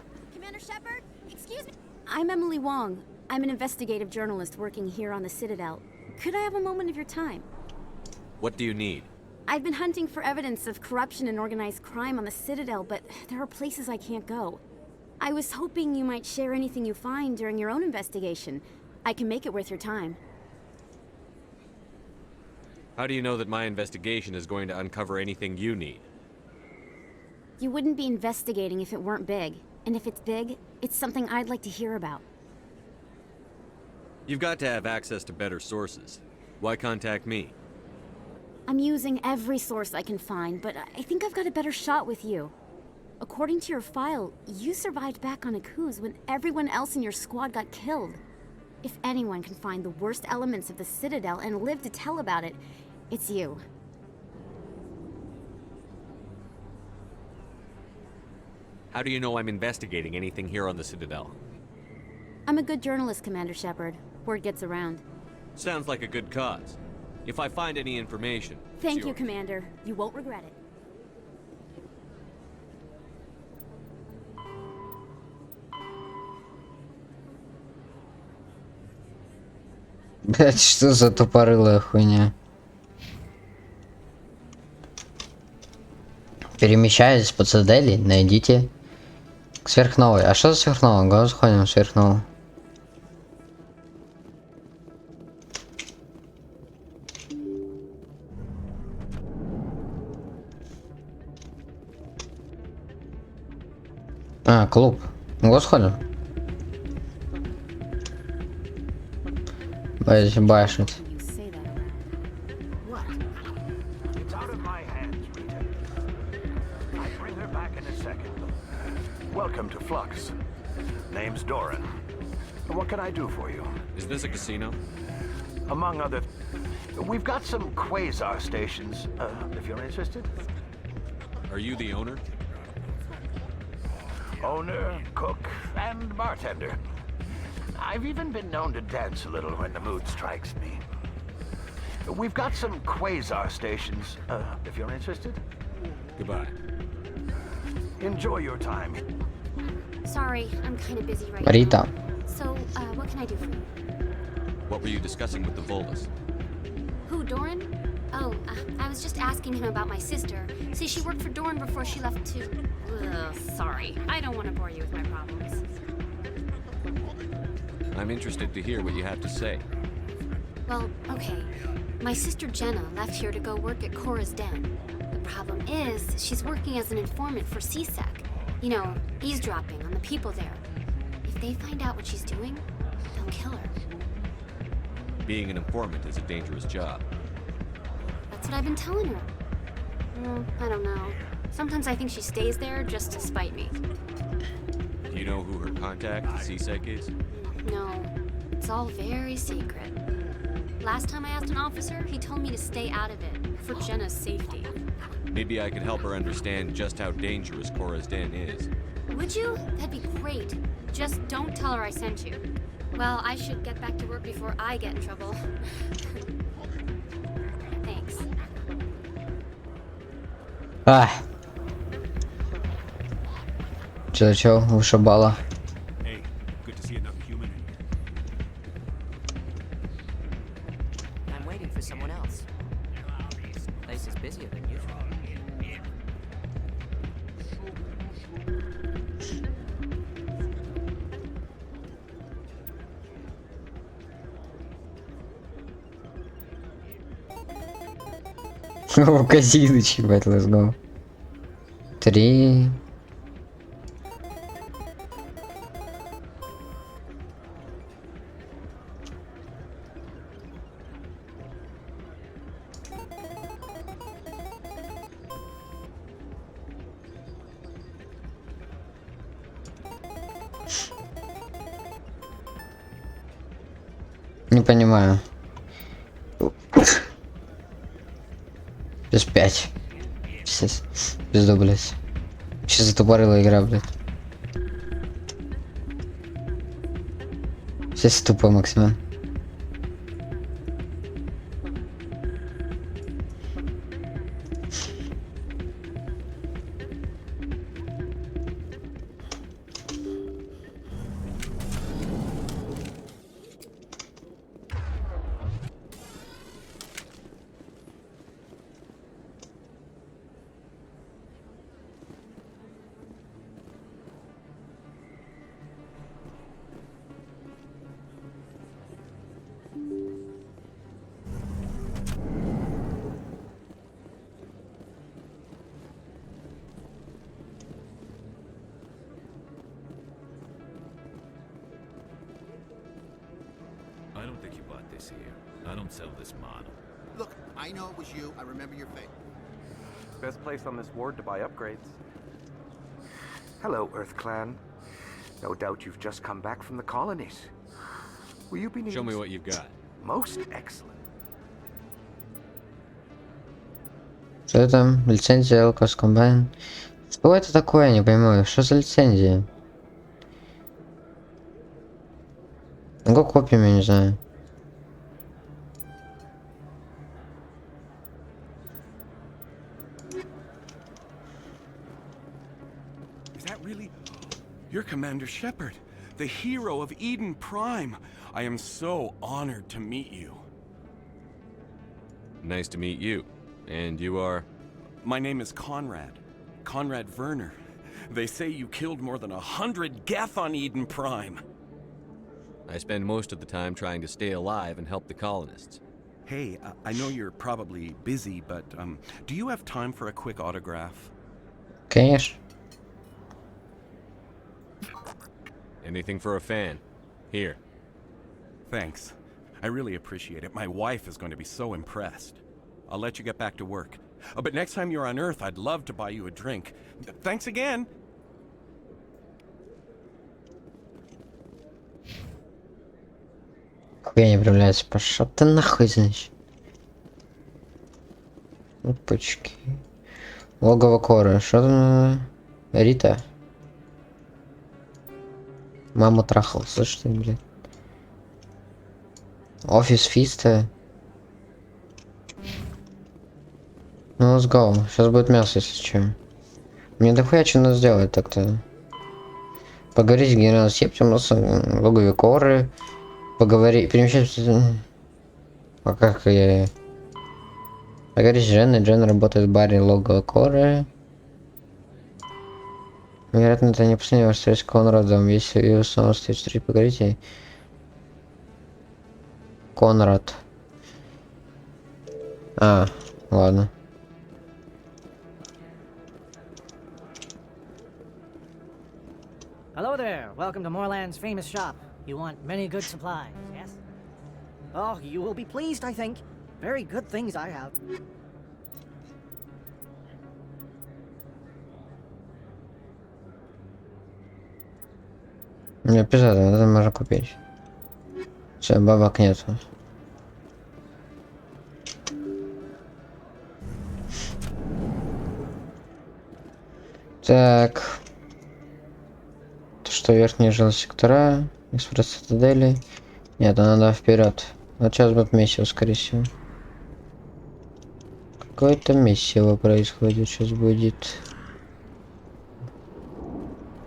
Speaker 6: I'm Emily Wong. I'm an investigative journalist working here on the Citadel. Could I have a moment of your time?
Speaker 3: What do you need?
Speaker 6: I've been hunting for evidence of corruption and organized crime on the Citadel, but there are places I can't go. I was hoping you might share anything you find during your own investigation. I can make it worth your time.
Speaker 3: How do you know that my investigation is going to uncover anything you need?
Speaker 6: You wouldn't be investigating if it weren't big. And if it's big, it's something I'd like to hear about.
Speaker 3: You've got to have access to better sources. Why contact me?
Speaker 6: I'm using every source I can find, but I think I've got a better shot with you. According to your file, you survived back on Akuz when everyone else in your squad got killed. If anyone can find the worst elements of the Citadel and live to tell about it, it's you.
Speaker 3: How do you know I'm investigating anything here on the Citadel?
Speaker 6: I'm a good journalist, Commander Shepard. Word gets around.
Speaker 3: Sounds like a good cause. If I find any information...
Speaker 6: Thank you, Commander. You won't regret it.
Speaker 1: Блять, что за тупорылая хуйня? Перемещаясь по цитадели, найдите к сверхновой. А что за сверхновая? Го заходим в сверхновую. А, клуб. Го сходим. Блять, башит.
Speaker 5: Welcome to Flux. Name's Doran. What can I do for you?
Speaker 3: Is this a casino?
Speaker 5: Among other... We've got some quasar stations, if you're interested.
Speaker 3: Are you the owner?
Speaker 5: Owner, cook, and bartender. I've even been known to dance a little when the mood strikes me. We've got some quasar stations, if you're interested.
Speaker 3: Goodbye.
Speaker 5: Enjoy your time.
Speaker 6: Sorry, I'm kind of busy right
Speaker 1: Rita.
Speaker 6: now. So, what can I do for you?
Speaker 3: What were you discussing with the Volvas?
Speaker 6: Who, Doran? Oh, I was just asking him about my sister. See, she worked for Doran before she left to... Ugh, sorry. I don't want to bore you with my problems.
Speaker 3: I'm interested to hear what you have to say.
Speaker 6: Well, okay. My sister Jenna left here to go work at Cora's Den. The problem is, she's working as an informant for CSEC. You know, eavesdropping on the people there. If they find out what she's doing, they'll kill her.
Speaker 3: Being an informant is a dangerous job.
Speaker 6: That's what I've been telling her. Well, I don't know. Sometimes I think she stays there just to spite me.
Speaker 3: Do you know who her contact at CSEC is?
Speaker 6: No, it's all very secret. Last time I asked an officer, he told me to stay out of it, for Jenna's safety.
Speaker 3: Maybe I could help her understand just how dangerous Cora's Den is.
Speaker 6: Would you? That'd be great. Just don't tell her I sent you. Well, I should get back to work before I get in trouble. Thanks.
Speaker 1: Ах. Чё, вышибала.
Speaker 13: Hey, good to see another human in here.
Speaker 20: I'm waiting for someone else. Place is busier than usual.
Speaker 1: О, Казиныч, ебать, let's go. 3. Не понимаю. Плюс 5. Пизду, блядь. Сейчас затупорила игра, блядь. Сейчас тупо максимум.
Speaker 20: I don't think you bought this here. I don't sell this model.
Speaker 21: Look, I know it was you. I remember your face.
Speaker 5: Best place on this ward to buy upgrades. Hello, Earth Clan. No doubt you've just come back from the colonies. Will you be needing...
Speaker 3: Show me what you've got.
Speaker 5: Most excellent.
Speaker 1: Что это? Лицензия Элкос Комбайн. Что это такое, я не пойму. Что за лицензия? Го копиями, не знаю.
Speaker 22: Is that really? You're Commander Shepard, the hero of Eden Prime. I am so honored to meet you.
Speaker 3: Nice to meet you. And you are?
Speaker 22: My name is Conrad. Conrad Werner. They say you killed more than 100 Geth on Eden Prime.
Speaker 3: I spend most of the time trying to stay alive and help the colonists.
Speaker 22: Hey, I know you're probably busy, but do you have time for a quick autograph?
Speaker 1: Конечно.
Speaker 3: Anything for a fan. Here.
Speaker 22: Thanks. I really appreciate it. My wife is going to be so impressed. I'll let you get back to work. But next time you're on Earth, I'd love to buy you a drink. Thanks again!
Speaker 1: Хуя не проявляется. Пошел ты нахуй, значит. Опачки. Логово Коры. Что там? Рита. Маму трахал. Слышь ты, блин. Офис Фиста. Ну, let's go. Сейчас будет мясо, если что. Мне дохуя что надо сделать так-то. Поговорить с генералом Септимусом, в логове Коры. Поговорить, перемещаться. А как я... Поговорить с Дженной. Джен работает в баре логово Коры. Вероятно, это не последняя ваша встреча с Конрадом. Если вы снова встретитесь, поговорите. Конрад. А, ладно.
Speaker 23: Hello there. Welcome to Moorland's famous shop. You want many good supplies, yes? Oh, you will be pleased, I think. Very good things I have.
Speaker 1: Не пизда, это можно купить. Все, бабок нету. Так. То, что верхние жилые сектора, экспресс-цитадели. Нет, надо вперед. Вот сейчас будет месиво, скорее всего. Какое-то месиво происходит, сейчас будет.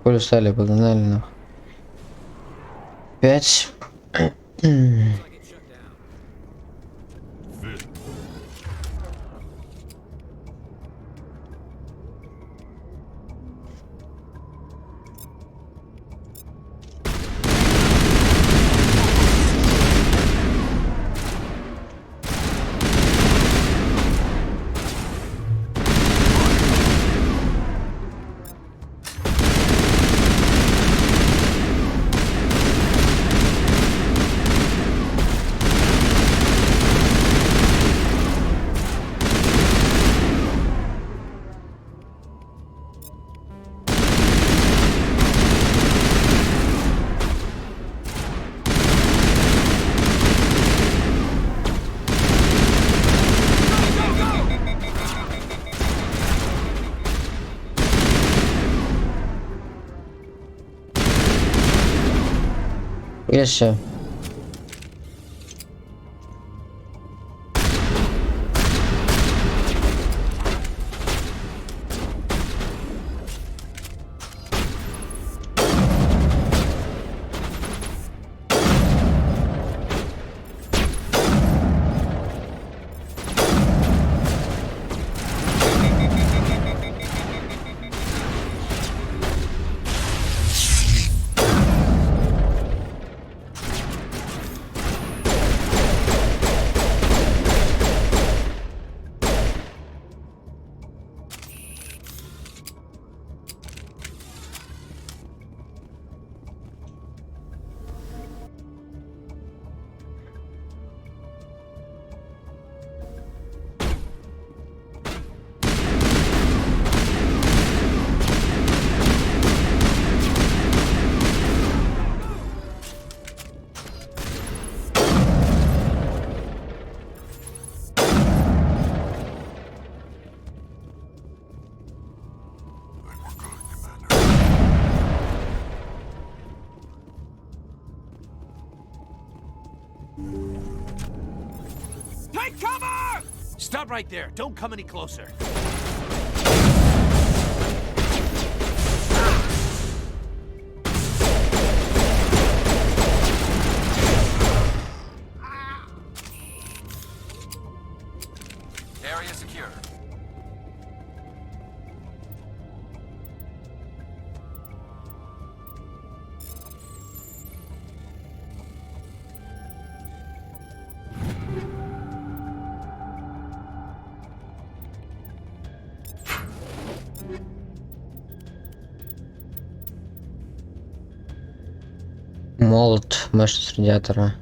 Speaker 1: Поле стали, погнали нахуй. 5. Если...
Speaker 19: Take cover! Stop right there. Don't come any closer.
Speaker 2: Area secure.
Speaker 1: Молот, мышь с радиатора.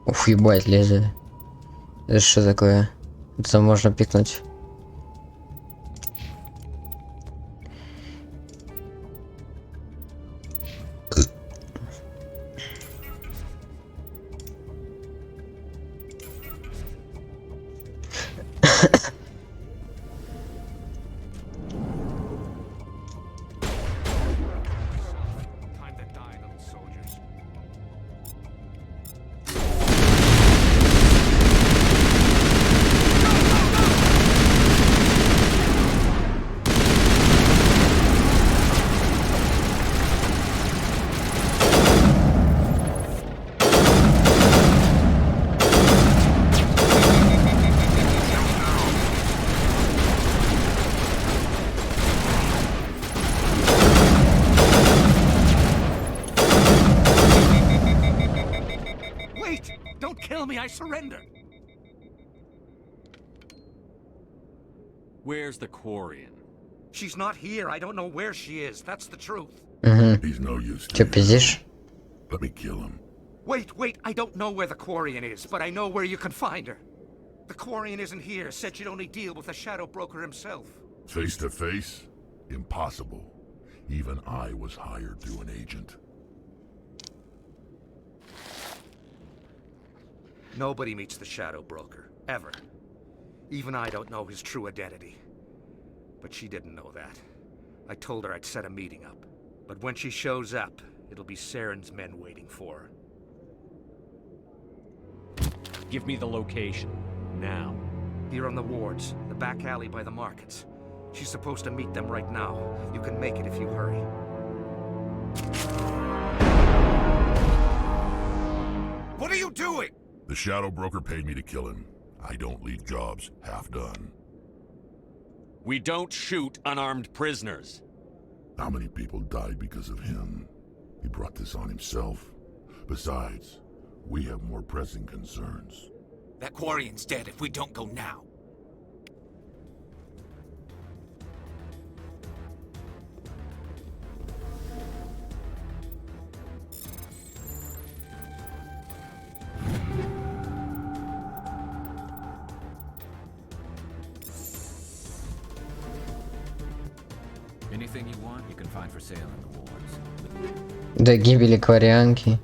Speaker 1: Уф, ебать, лезет. Это что такое? Это можно пикнуть.
Speaker 19: I surrender.
Speaker 22: Where's the Quarian?
Speaker 2: She's not here. I don't know where she is. That's the truth.
Speaker 18: He's no use to
Speaker 1: Чё пиздишь?
Speaker 18: Let me kill him.
Speaker 2: Wait. I don't know where the Quarian is, but I know where you can find her. The Quarian isn't here. Said she'd only deal with the Shadow Broker himself.
Speaker 18: Face to face? Impossible. Even I was hired through an agent.
Speaker 2: Nobody meets the Shadow Broker, ever. Even I don't know his true identity. But she didn't know that. I told her I'd set a meeting up. But when she shows up, it'll be Saren's men waiting for her.
Speaker 22: Give me the location. Now.
Speaker 2: Here on the wards, the back alley by the markets. She's supposed to meet them right now. You can make it if you hurry.
Speaker 19: What are you doing?
Speaker 18: The Shadow Broker paid me to kill him. I don't leave jobs half done.
Speaker 22: We don't shoot unarmed prisoners.
Speaker 18: How many people died because of him? He brought this on himself. Besides, we have more pressing concerns.
Speaker 19: That Quarian's dead if we don't go now.
Speaker 20: Anything you want, you can find for sale in the wars.
Speaker 1: До гибели кварианки.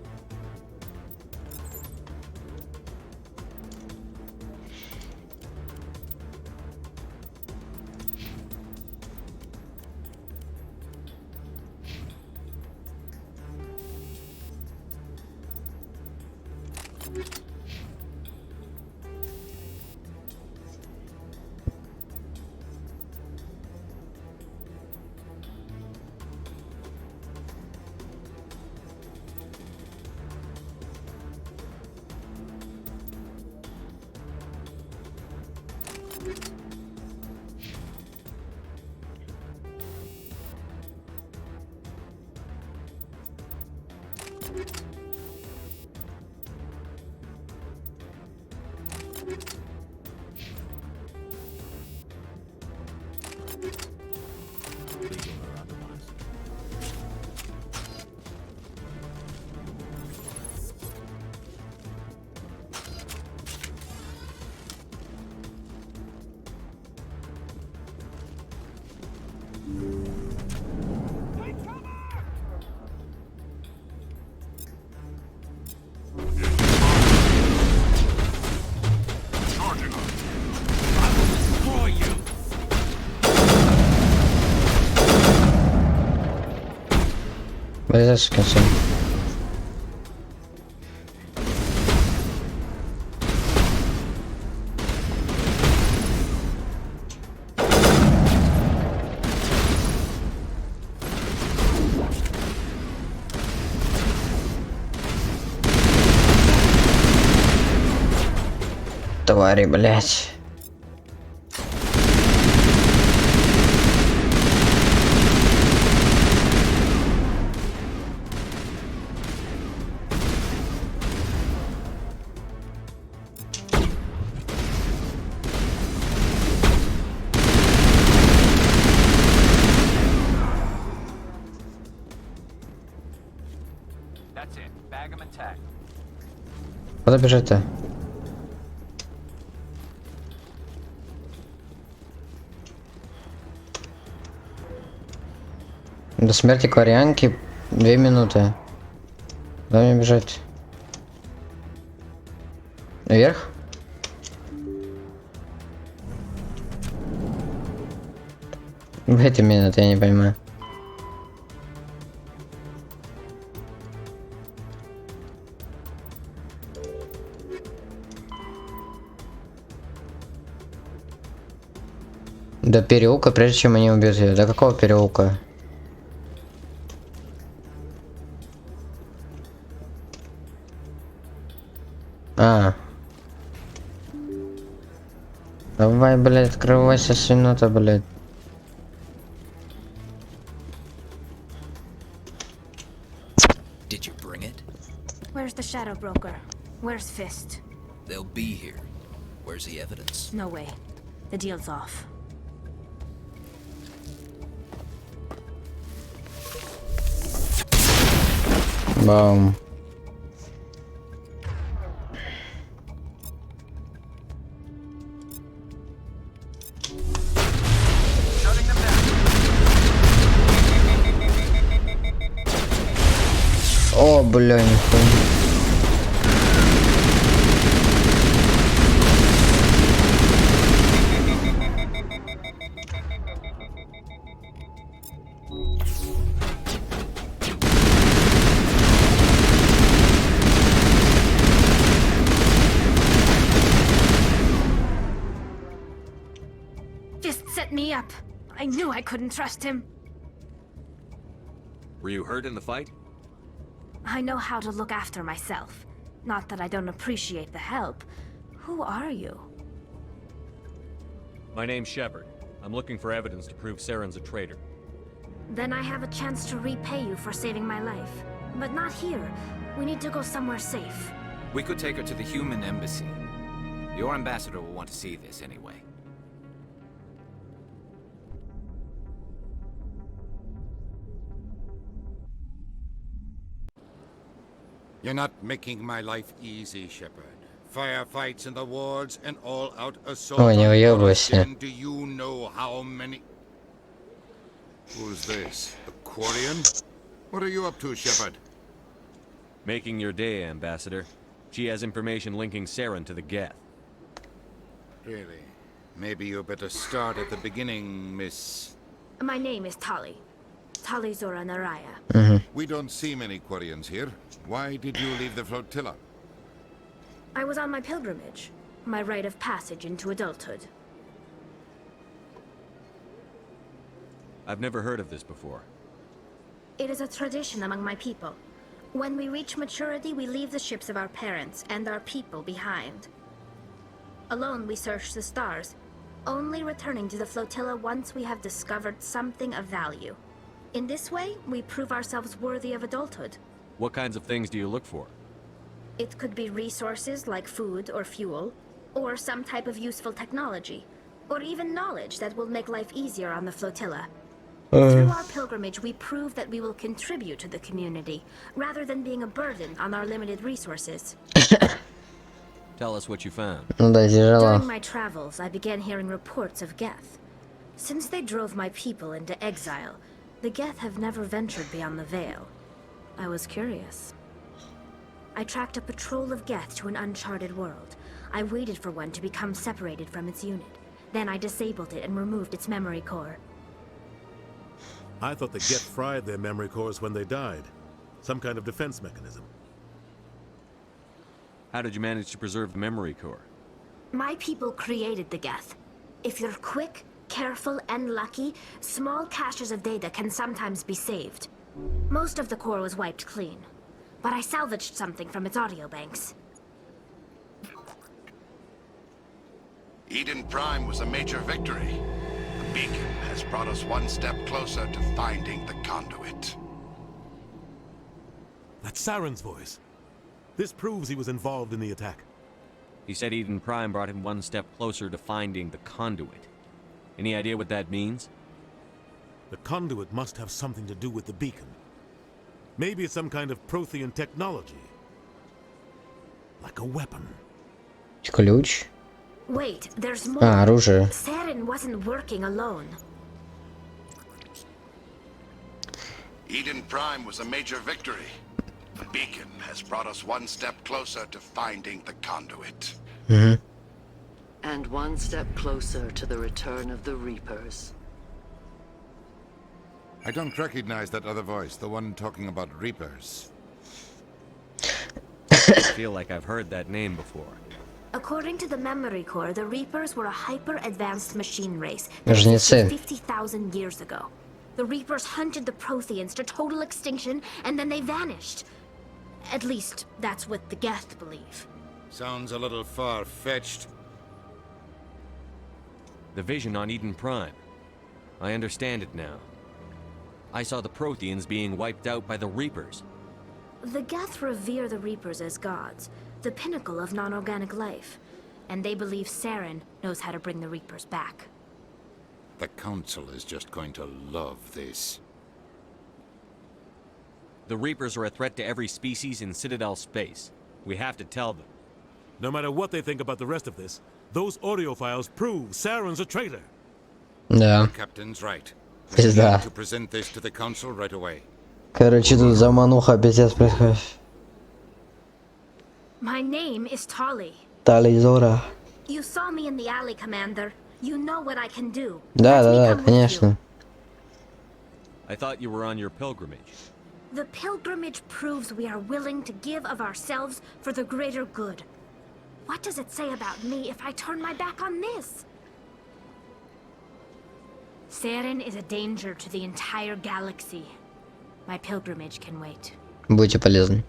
Speaker 1: Вылезай, сукин сын. Твари, блять. Куда бежать-то? До смерти кварианки 2 минуты. Куда мне бежать? Наверх? В эти минуты я не понимаю. До переулка, прежде чем они убьют ее. До какого переулка? А. Давай, блядь, открывайся, свинота, блядь.
Speaker 7: Did you bring it?
Speaker 6: Where's the shadow broker? Where's Fist?
Speaker 7: They'll be here. Where's the evidence?
Speaker 6: No way. The deal's off.
Speaker 1: Бам. О, бля, нихуя.
Speaker 6: Fist set me up. I knew I couldn't trust him.
Speaker 3: Were you hurt in the fight?
Speaker 6: I know how to look after myself. Not that I don't appreciate the help. Who are you?
Speaker 3: My name's Shepard. I'm looking for evidence to prove Saren's a traitor.
Speaker 6: Then I have a chance to repay you for saving my life. But not here. We need to go somewhere safe.
Speaker 19: We could take her to the human embassy. Your ambassador will want to see this anyway.
Speaker 9: You're not making my life easy, Shepard. Firefights in the wards and all-out assault.
Speaker 1: Ой, не выебывайся.
Speaker 9: Do you know how many? Who's this? A Quarian? What are you up to, Shepard?
Speaker 3: Making your day, Ambassador. She has information linking Saren to the Geth.
Speaker 9: Really? Maybe you better start at the beginning, Miss...
Speaker 4: My name is Tali. Tali Zora Naraya.
Speaker 9: We don't see many Quarians here. Why did you leave the flotilla?
Speaker 4: I was on my pilgrimage. My rite of passage into adulthood.
Speaker 3: I've never heard of this before.
Speaker 4: It is a tradition among my people. When we reach maturity, we leave the ships of our parents and our people behind. Alone, we search the stars, only returning to the flotilla once we have discovered something of value. In this way, we prove ourselves worthy of adulthood.
Speaker 3: What kinds of things do you look for?
Speaker 4: It could be resources like food or fuel, or some type of useful technology, or even knowledge that will make life easier on the flotilla. Through our pilgrimage, we prove that we will contribute to the community, rather than being a burden on our limited resources.
Speaker 3: Tell us what you found.
Speaker 4: During my travels, I began hearing reports of Geth. Since they drove my people into exile, the Geth have never ventured beyond the Veil. I was curious. I tracked a patrol of Geth to an uncharted world. I waited for one to become separated from its unit. Then I disabled it and removed its memory core.
Speaker 13: I thought the Geth fried their memory cores when they died. Some kind of defense mechanism.
Speaker 3: How did you manage to preserve the memory core?
Speaker 4: My people created the Geth. If you're quick, careful, and lucky, small caches of data can sometimes be saved. Most of the core was wiped clean, but I salvaged something from its audio banks.
Speaker 11: Eden Prime was a major victory. The beacon has brought us one step closer to finding the conduit.
Speaker 13: That's Saren's voice. This proves he was involved in the attack.
Speaker 3: He said Eden Prime brought him one step closer to finding the conduit. Any idea what that means?
Speaker 13: The conduit must have something to do with the beacon. Maybe it's some kind of Prothean technology. Like a weapon.
Speaker 1: Ключ.
Speaker 4: Wait, there's more.
Speaker 1: Оружие.
Speaker 4: Saren wasn't working alone.
Speaker 11: Eden Prime was a major victory. The beacon has brought us one step closer to finding the conduit.
Speaker 17: And one step closer to the return of the Reapers.
Speaker 9: I don't recognize that other voice, the one talking about Reapers.
Speaker 3: I feel like I've heard that name before.
Speaker 4: According to the memory core, the Reapers were a hyper-advanced machine race
Speaker 1: Жнецы.
Speaker 4: 50,000 years ago. The Reapers hunted the Protheans to total extinction, and then they vanished. At least, that's what the Geth believe.
Speaker 9: Sounds a little far-fetched.
Speaker 3: The vision on Eden Prime. I understand it now. I saw the Protheans being wiped out by the Reapers.
Speaker 4: The Geth revere the Reapers as gods, the pinnacle of non-organic life. And they believe Saren knows how to bring the Reapers back.
Speaker 9: The Council is just going to love this.
Speaker 3: The Reapers are a threat to every species in Citadel space. We have to tell them.
Speaker 13: No matter what they think about the rest of this, those audio files prove Saren's a traitor.
Speaker 1: Да.
Speaker 9: The captain's right. We
Speaker 1: Пизда.
Speaker 9: need to present this to the Council right away.
Speaker 1: Короче, тут замануха пиздец происходит.
Speaker 4: My name is Tali.
Speaker 1: Тали Зора.
Speaker 4: You saw me in the alley, Commander. You know what I can do.
Speaker 1: Да,
Speaker 4: Let me
Speaker 1: да,
Speaker 4: come
Speaker 1: да,
Speaker 4: with
Speaker 1: конечно.
Speaker 3: I thought you were on your pilgrimage.
Speaker 4: The pilgrimage proves we are willing to give of ourselves for the greater good. What does it say about me if I turn my back on this? Saren is a danger to the entire galaxy. My pilgrimage can wait.
Speaker 1: Будьте полезны.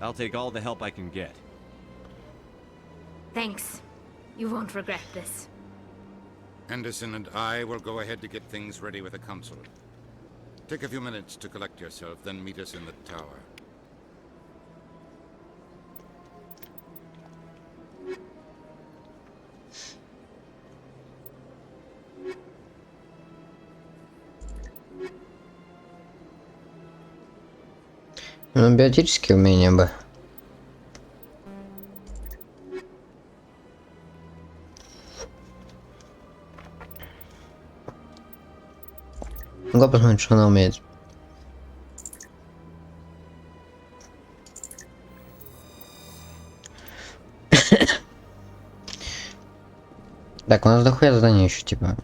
Speaker 3: I'll take all the help I can get.
Speaker 4: Thanks. You won't regret this.
Speaker 9: Anderson and I will go ahead to get things ready with the Council. Take a few minutes to collect yourself, then meet us in the tower.
Speaker 1: Ну, биотические умения бы. Ну-ка посмотрим, что она умеет. Так, у нас дохуя задание еще, типа.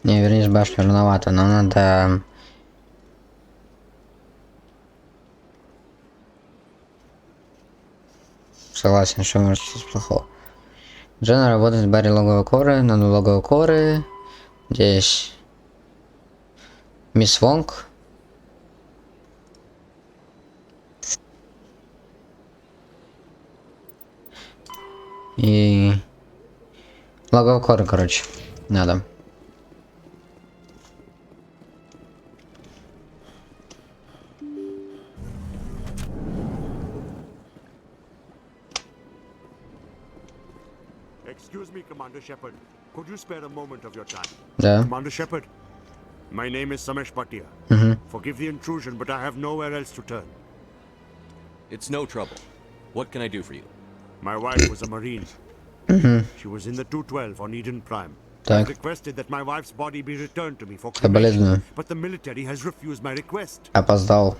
Speaker 1: Не, вернись, башню рановато, но надо... Согласен, что может быть плохого. Джена работает в баре логовой коры, надо логовой коры. Здесь... Мисс Вонг. И... Логовой коры, короче, надо.
Speaker 8: Excuse me, Commander Shepard. Could you spare a moment of your time?
Speaker 1: Да.
Speaker 8: Commander Shepard, my name is Samesh Bhatia. Forgive the intrusion, but I have nowhere else to turn.
Speaker 3: It's no trouble. What can I do for you?
Speaker 8: My wife was a Marine. She was in the 212 on Eden Prime. I requested that my wife's body be returned to me for cremation, but the military has refused my request.
Speaker 1: Опоздал.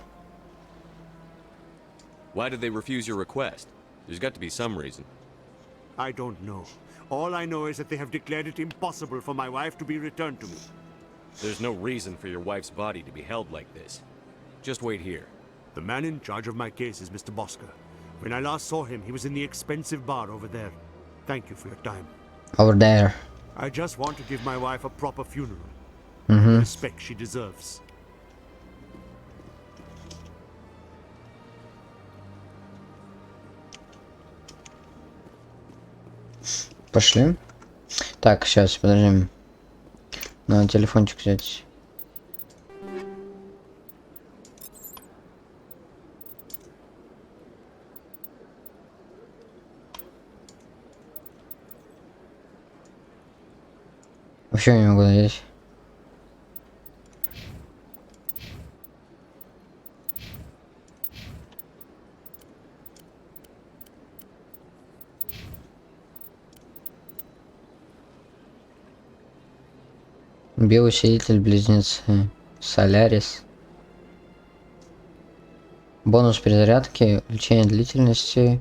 Speaker 3: Why did they refuse your request? There's got to be some reason.
Speaker 8: I don't know. All I know is that they have declared it impossible for my wife to be returned to me.
Speaker 3: There's no reason for your wife's body to be held like this. Just wait here.
Speaker 8: The man in charge of my case is Mr. Bosker. When I last saw him, he was in the expensive bar over there. Thank you for your time.
Speaker 1: Over there.
Speaker 8: I just want to give my wife a proper funeral. The respect she deserves.
Speaker 1: Пошли. Так, сейчас, подожди. Надо телефончик взять. Вообще не могу надеть. Биоусилитель близнецы. Солярис. Бонус перезарядки. Увеличение длительности.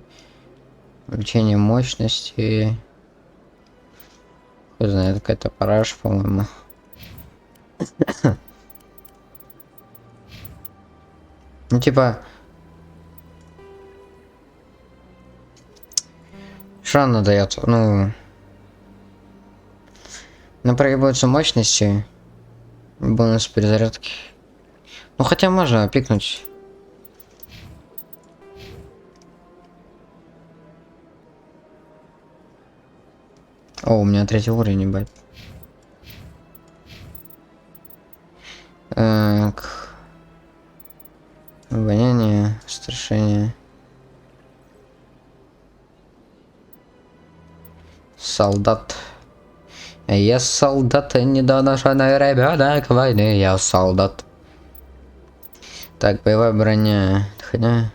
Speaker 1: Увеличение мощности. Кто знает, какая-то параш, по-моему. Ну, типа... Что она дает? Ну... Проебываются мощности. Бонус перезарядки. Ну, хотя можно пикнуть. О, у меня 3-й уровень, ебать. Так. Обоняние, страшение. Солдат. Я солдат, недоношенный ребенок войны, я солдат. Так, боевая броня. Хотя...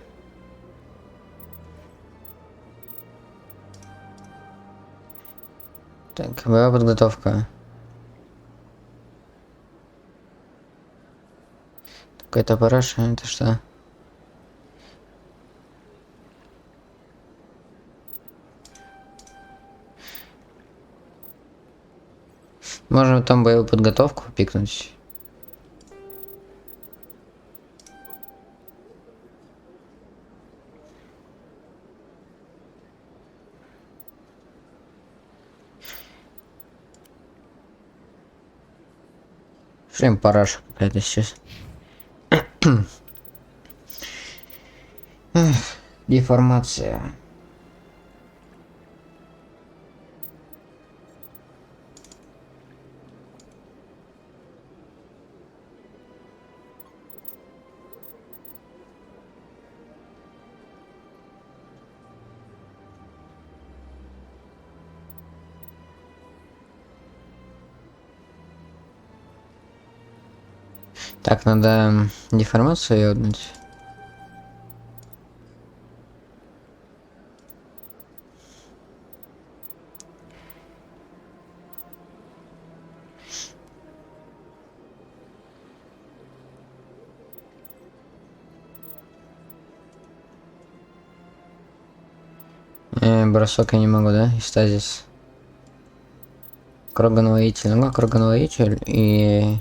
Speaker 1: Так, боевая подготовка. Какая-то параша, это что? Можно там боевую подготовку пикнуть. Шлем параша какая-то сейчас. Деформация. Так, надо деформацию ёбнуть. Бросок я не могу, да? И стазис. Кругонвоитель. Ну как кругонвоитель и...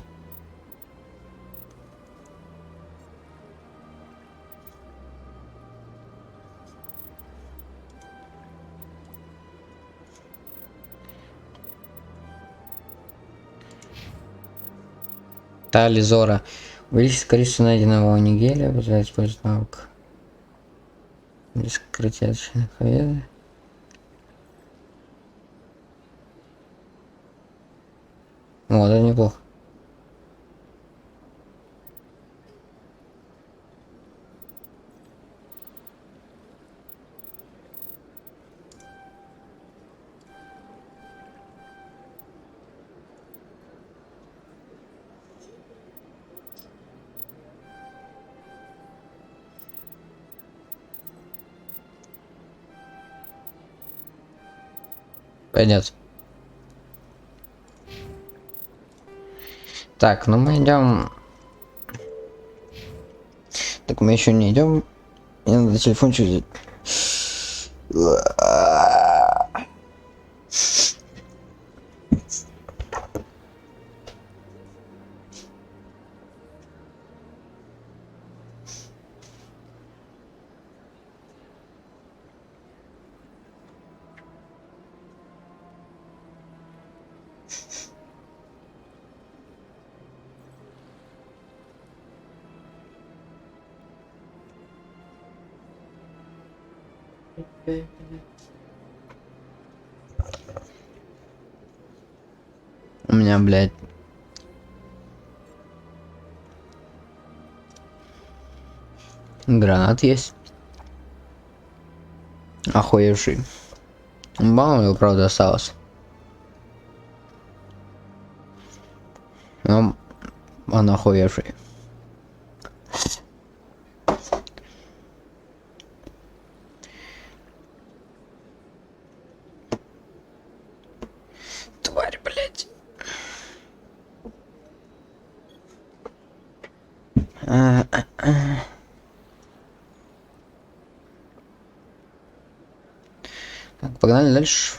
Speaker 1: Тали Зора. Увеличить количество найденного нигеля, позволяет использовать навык. Без скрытия отчинных победы. О, это неплохо. Пойдет. Так, ну мы идем. Так мы еще не идем. Мне надо телефончик взять. У меня, блядь, гранат есть. Охуевший. Мало его, правда, осталось. Но он охуевший. Тварь, блядь. Так, погнали дальше.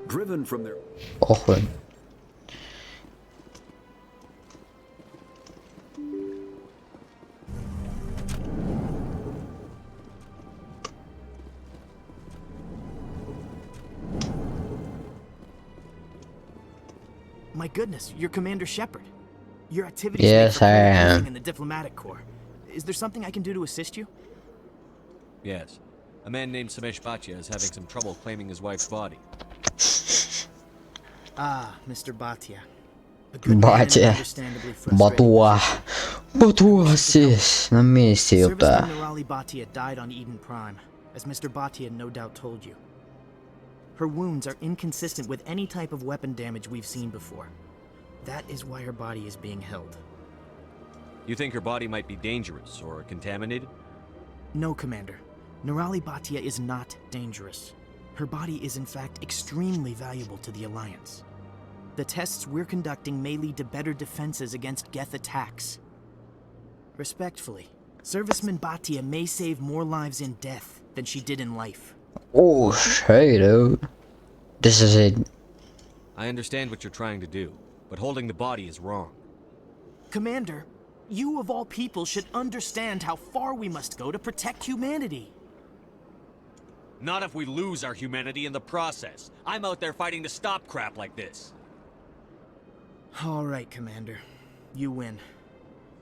Speaker 10: Driven from their...
Speaker 1: Похуй.
Speaker 14: My goodness, you're Commander Shepard. Your activities
Speaker 1: Yes, I am.
Speaker 14: in the diplomatic corps. Is there something I can do to assist you?
Speaker 3: Yes. A man named Samesh Bhatia is having some trouble claiming his wife's body.
Speaker 14: Ah, Mr. Bhatia.
Speaker 1: Батя. Батуа. Батуа здесь, на месте, ёпта.
Speaker 14: Serviceman Nirali Bhatia died on Eden Prime, as Mr. Bhatia no doubt told you. Her wounds are inconsistent with any type of weapon damage we've seen before. That is why her body is being held.
Speaker 3: You think her body might be dangerous or contaminated?
Speaker 14: No, Commander. Nirali Bhatia is not dangerous. Her body is in fact extremely valuable to the Alliance. The tests we're conducting may lead to better defenses against Geth attacks. Respectfully, Serviceman Bhatia may save more lives in death than she did in life.
Speaker 1: Oh, shit, dude. This is it.
Speaker 3: I understand what you're trying to do, but holding the body is wrong.
Speaker 14: Commander, you of all people should understand how far we must go to protect humanity.
Speaker 3: Not if we lose our humanity in the process. I'm out there fighting to stop crap like this.
Speaker 14: All right, Commander. You win.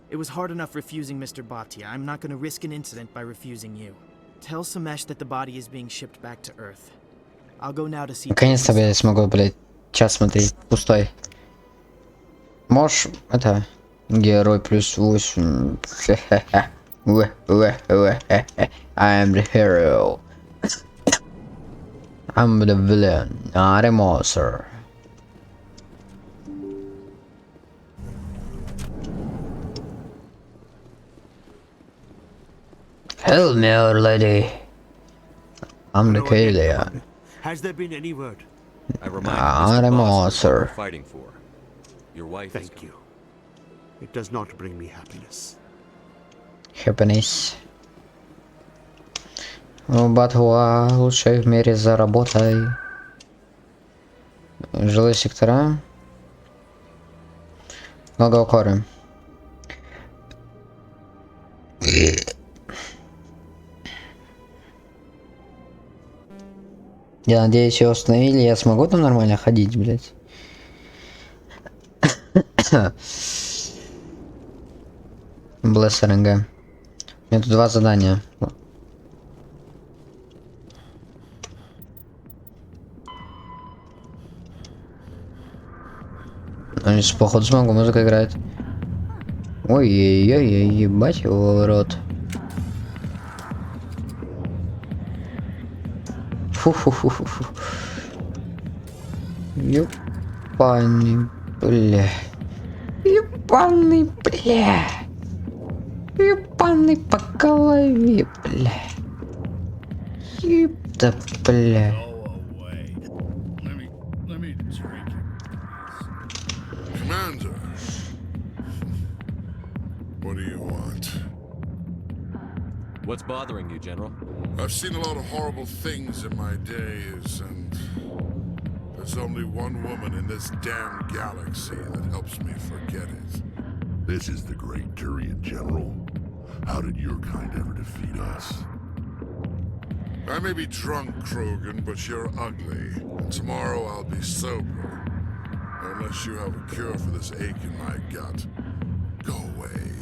Speaker 14: It was hard enough refusing Mr. Bhatia. I'm not going to risk an incident by refusing you. Tell Samesh that the body is being shipped back to Earth. I'll go now to see...
Speaker 1: Наконец-то я смогу, блядь, час смотреть пустой. Можешь, это, герой плюс 8. I am the hero. I'm the villain, not a monster. Hello, my lady. I'm the alien.
Speaker 8: Has there been any word?
Speaker 3: I remind
Speaker 1: I'm
Speaker 3: Mr.
Speaker 1: a
Speaker 3: Boss what we're
Speaker 1: monster.
Speaker 3: fighting for. Your wife is
Speaker 8: Thank you. It does not bring me happiness.
Speaker 1: Happiness. Батва лучшая в мире, заработай. Жилые сектора. Много укоры. Я надеюсь, ее установили, я смогу там нормально ходить, блять. Блэс РНГ. У меня тут 2 задания. Они походу смогу, музыка играет. Ой-ой-ой, ебать его в рот. Фу-фу-фу-фу-фу. Ебаный, бля. Ебаный, бля. Ебаный по голове, бля. Ебта, бля.
Speaker 18: Commander, what do you want?
Speaker 3: What's bothering you, General?
Speaker 18: I've seen a lot of horrible things in my days, and there's only one woman in this damn galaxy that helps me forget it. This is the great Turian General. How did your kind ever defeat us? I may be drunk, Krogan, but you're ugly. And tomorrow I'll be sober. Unless you have a cure for this ache in my gut. Go away.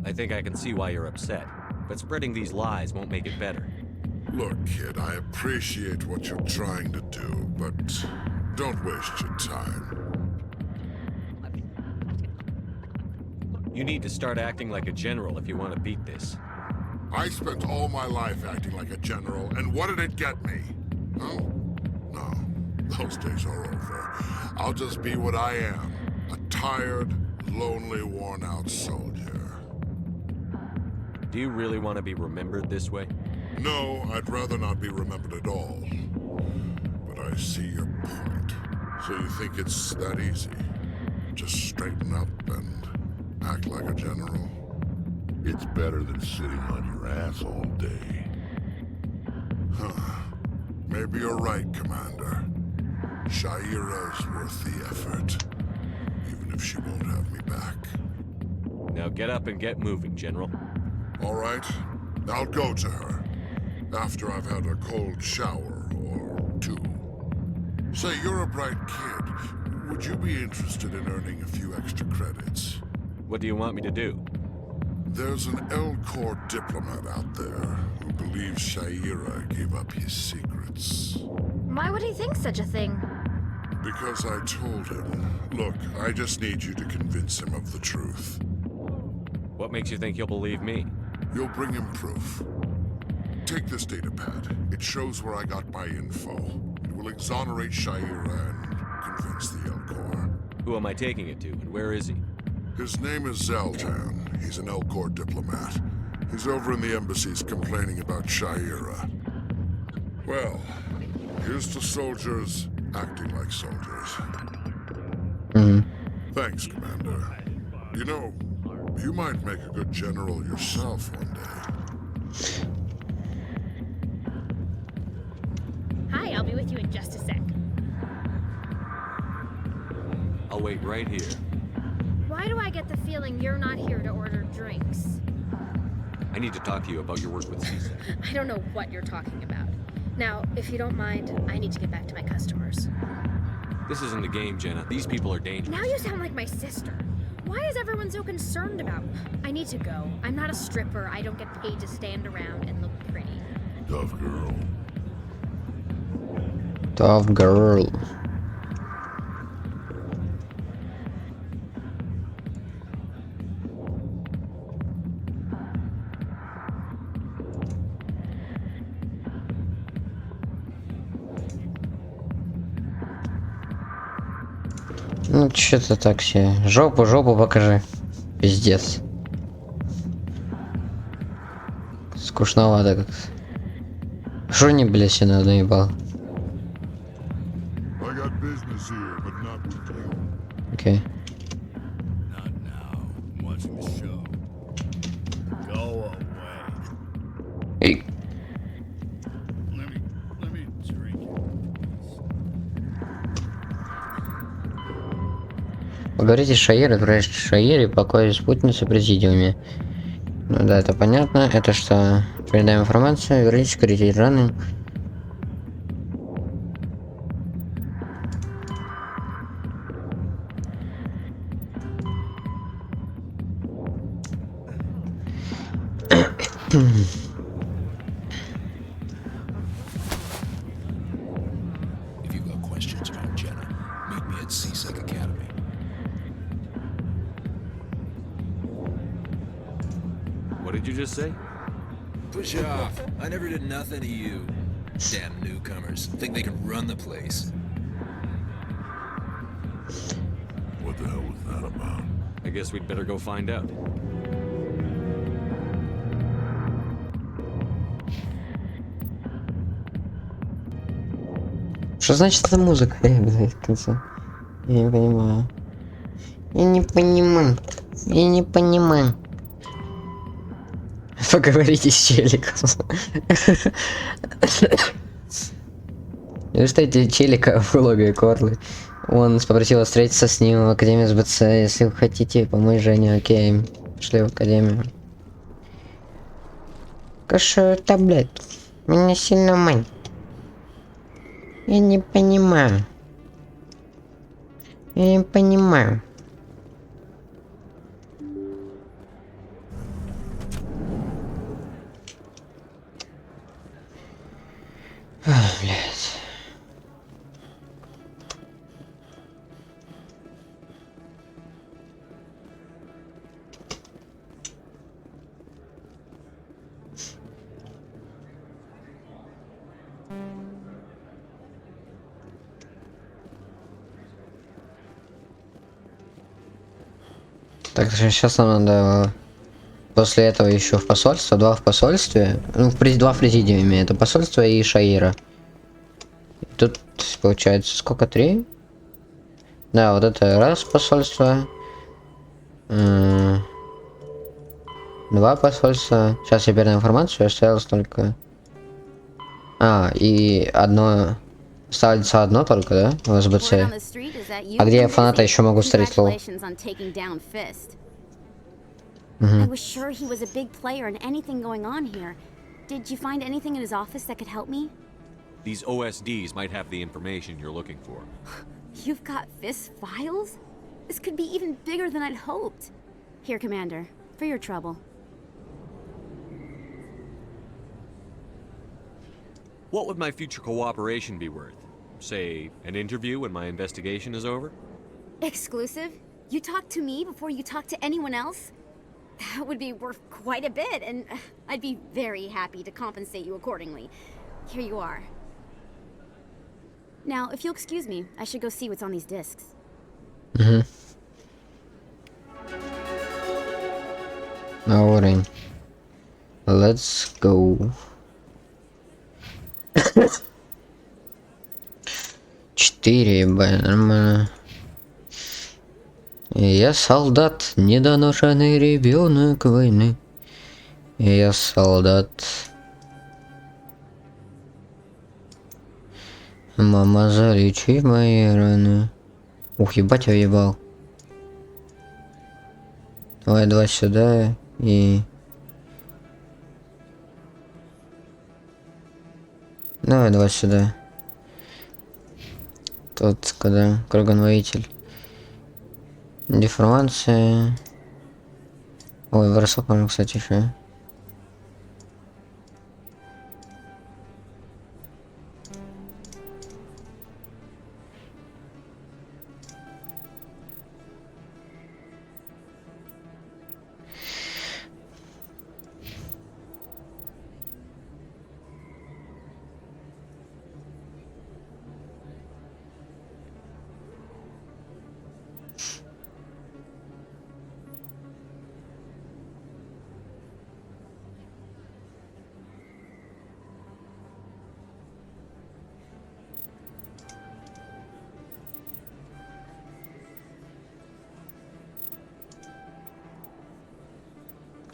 Speaker 3: I think I can see why you're upset, but spreading these lies won't make it better.
Speaker 18: Look, kid, I appreciate what you're trying to do, but don't waste your time.
Speaker 3: You need to start acting like a general if you want to beat this.
Speaker 18: I spent all my life acting like a general, and what did it get me? Oh, no. Those days are over. I'll just be what I am. A tired, lonely, worn-out soldier.
Speaker 3: Do you really want to be remembered this way?
Speaker 18: No, I'd rather not be remembered at all. But I see your point. So you think it's that easy? Just straighten up and act like a general? It's better than sitting on your ass all day. Huh. Maybe you're right, Commander. Shaira's worth the effort. Even if she won't have me back.
Speaker 3: Now get up and get moving, General.
Speaker 18: All right. I'll go to her. After I've had a cold shower or two. Say, you're a bright kid. Would you be interested in earning a few extra credits?
Speaker 3: What do you want me to do?
Speaker 18: There's an L-Corps diplomat out there who believes Shaira gave up his secrets.
Speaker 4: Why would he think such a thing?
Speaker 18: Because I told him. Look, I just need you to convince him of the truth.
Speaker 3: What makes you think he'll believe me?
Speaker 18: You'll bring him proof. Take this datapad. It shows where I got my info. It will exonerate Shaira and convince the L-Corps.
Speaker 3: Who am I taking it to, and where is he?
Speaker 18: His name is Zoltan. He's an L-Corps diplomat. He's over in the embassies complaining about Shaira. Well, here's to soldiers acting like soldiers. Thanks, Commander. You know, you might make a good general yourself one day.
Speaker 10: Hi, I'll be with you in just a sec.
Speaker 3: I'll wait right here.
Speaker 4: Why do I get the feeling you're not here to order drinks?
Speaker 3: I need to talk to you about your work with CISA.
Speaker 10: I don't know what you're talking about. Now, if you don't mind, I need to get back to my customers.
Speaker 3: This isn't a game, Jenna. These people are dangerous.
Speaker 10: Now you sound like my sister. Why is everyone so concerned about me? I need to go. I'm not a stripper. I don't get paid to stand around and look pretty.
Speaker 18: Tough girl.
Speaker 1: Tough girl. Ну, что-то так себе. Жопу покажи. Пиздец. скучновато как-то. Что не, блядь, себе надо ебал? Окей. Эй. Поговорите с Шаирой, отправьте Шаире, покой спутницы в президиуме. Ну да, это понятно. Это что? Передаем информацию, вернитесь к раны.
Speaker 7: If you've got questions about Jenna, meet me at CSEC Academy.
Speaker 3: What did you just say?
Speaker 7: Push off. I never did nothing to you. Damn newcomers. Think they can run the place.
Speaker 18: What the hell was that about?
Speaker 3: I guess we'd better go find out.
Speaker 1: Что значит эта музыка? Блядь, в конце. Я не понимаю. Я не понимаю. Я не понимаю. Поговорите с челиком. Вы кстати, челика в логове Корлы. Он попросил вас встретиться с ним в Академии СБЦ. Если вы хотите помочь Жене, окей. Пошли в Академию. Что это, блядь? Меня сильно мать. Я не понимаю. Я не понимаю. Ах, блядь. Так, сейчас нам надо после этого еще в посольство, 2 в посольстве, ну, 2 в президиуме, это посольство и Шаира. Тут получается сколько, 3? Да, вот это раз посольство, 2 посольства. Сейчас я передаю информацию, осталось только... и одно... Ставится одно только, да? В СБЦ. А где я фаната еще могу встретить лол?
Speaker 6: I was sure he was a big player in anything going on here. Did you find anything in his office that could help me?
Speaker 3: These OSDs might have the information you're looking for.
Speaker 6: You've got Fist files? This could be even bigger than I'd hoped. Here, Commander, for your trouble.
Speaker 3: What would my future cooperation be worth? Say, an interview when my investigation is over?
Speaker 6: Exclusive? You talk to me before you talk to anyone else? That would be worth quite a bit, and I'd be very happy to compensate you accordingly. Here you are. Now, if you'll excuse me, I should go see what's on these discs.
Speaker 1: Alright. Let's go. 4, ебать, нормально. Я солдат, недоношенный ребенок войны. Я солдат. Мама, залечи мои раны. Ух, ебать, я ебал. Давай 2 сюда и... Давай 2 сюда. Тут, когда кругонвоитель. Деформация. Ой, бросок можно, кстати, еще.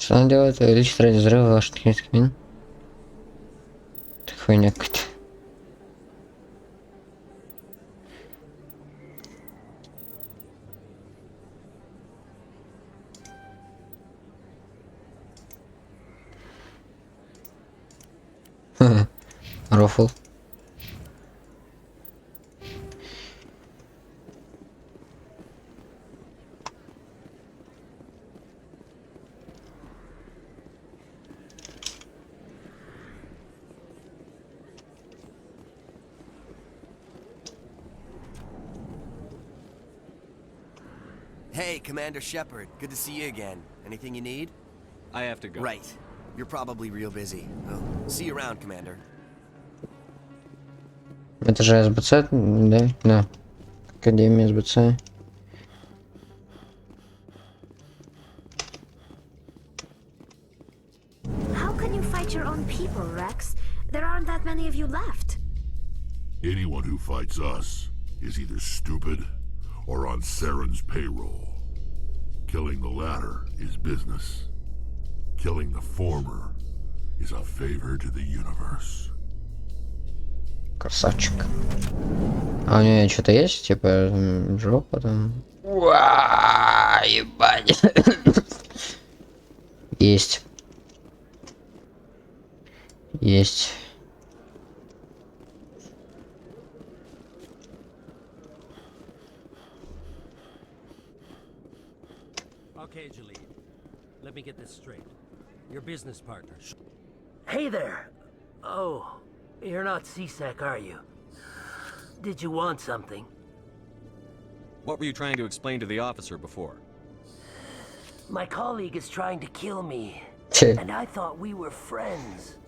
Speaker 1: Что она делает? Увеличить радиус взрыва ваших технических мин. Хуйня какая-то. Рофл.
Speaker 12: Hey, Commander Shepard. Good to see you again. Anything you need?
Speaker 3: I have to go.
Speaker 12: Right. You're probably real busy. Well, see you around, Commander.
Speaker 1: Это же СБЦ, да? Да. Академия СБЦ.
Speaker 4: How can you fight your own people, Rex? There aren't that many of you left.
Speaker 18: Anyone who fights us is either stupid or on Saren's payroll. Killing the latter is business. Killing the former is a favor to the universe.
Speaker 1: Красавчик. А у нее что-то есть? Типа жопа там? Уа, ебать. Есть. Есть.
Speaker 15: Okay, Jalid. Let me get this straight. Your business partner.
Speaker 16: Hey there. Oh, you're not CSEC, are you? Did you want something?
Speaker 3: What were you trying to explain to the officer before?
Speaker 16: My colleague is trying to kill me. And I thought we were friends.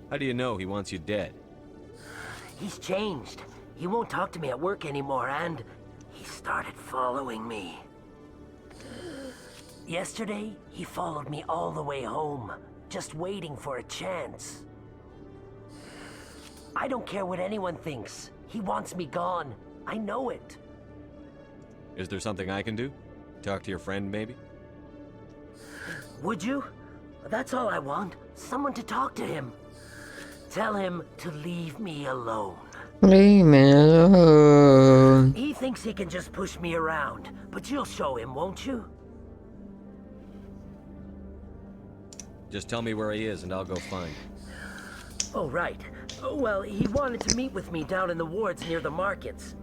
Speaker 3: How do you know he wants you dead?
Speaker 16: He's changed. He won't talk to me at work anymore, and he started following me. Yesterday, he followed me all the way home, just waiting for a chance. I don't care what anyone thinks. He wants me gone. I know it.
Speaker 3: Is there something I can do? Talk to your friend, maybe?
Speaker 16: Would you? That's all I want. Someone to talk to him. Tell him to leave me alone.
Speaker 1: Leave me alone.
Speaker 16: He thinks he can just push me around, but you'll show him, won't you?
Speaker 3: Just tell me where he is and I'll go find him.
Speaker 16: Oh, right. Well, he wanted to meet with me down in the wards near the markets.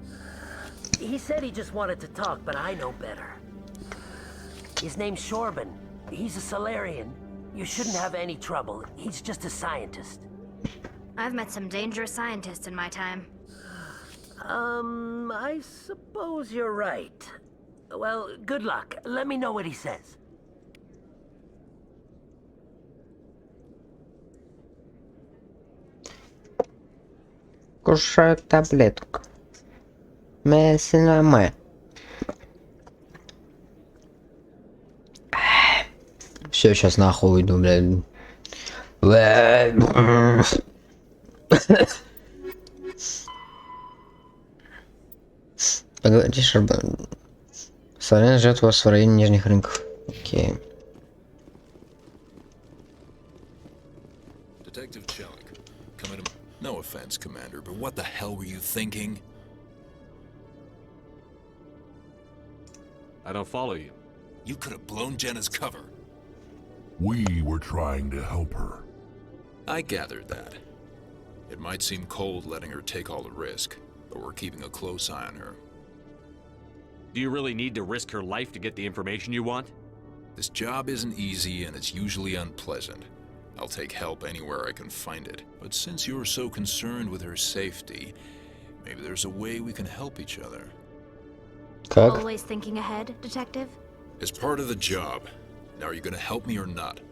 Speaker 16: He said he just wanted to talk, but I know better. His name's Shorban. He's a Solarian. You shouldn't have any trouble. He's just a scientist.
Speaker 4: I've met some dangerous scientists in my time.
Speaker 16: I suppose you're right. Well, good luck. Let me know what he says.
Speaker 1: Кушаю таблетку. Месте. Все, сейчас нахуй уйду, блядь. Поговоришь, чтобы... Славян ждет вас в районе нижних рынков. Окей.
Speaker 7: Detective Chelik, come in. No offense, Commander, but what the hell were you thinking?
Speaker 3: I don't follow you.
Speaker 7: You could have blown Jenna's cover.
Speaker 18: We were trying to help her.
Speaker 7: I gathered that. It might seem cold letting her take all the risk, but we're keeping a close eye on her.
Speaker 3: Do you really need to risk her life to get the information you want?
Speaker 7: This job isn't easy and it's usually unpleasant. I'll take help anywhere I can find it. But since you're so concerned with her safety, maybe there's a way we can help each other.
Speaker 1: Как?
Speaker 4: Always thinking ahead, Detective?
Speaker 7: It's part of the job. Now, are you gonna help me or not?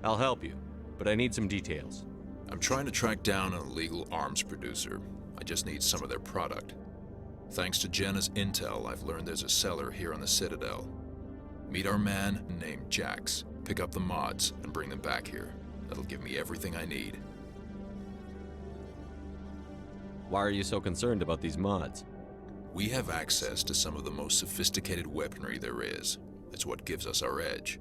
Speaker 3: I'll help you, but I need some details.
Speaker 7: I'm trying to track down an illegal arms producer. I just need some of their product. Thanks to Jenna's intel, I've learned there's a seller here on the Citadel. Meet our man named Jax, pick up the mods, and bring them back here. That'll give me everything I need.
Speaker 3: Why are you so concerned about these mods?
Speaker 7: We have access to some of the most sophisticated weaponry there is. It's what gives us our edge.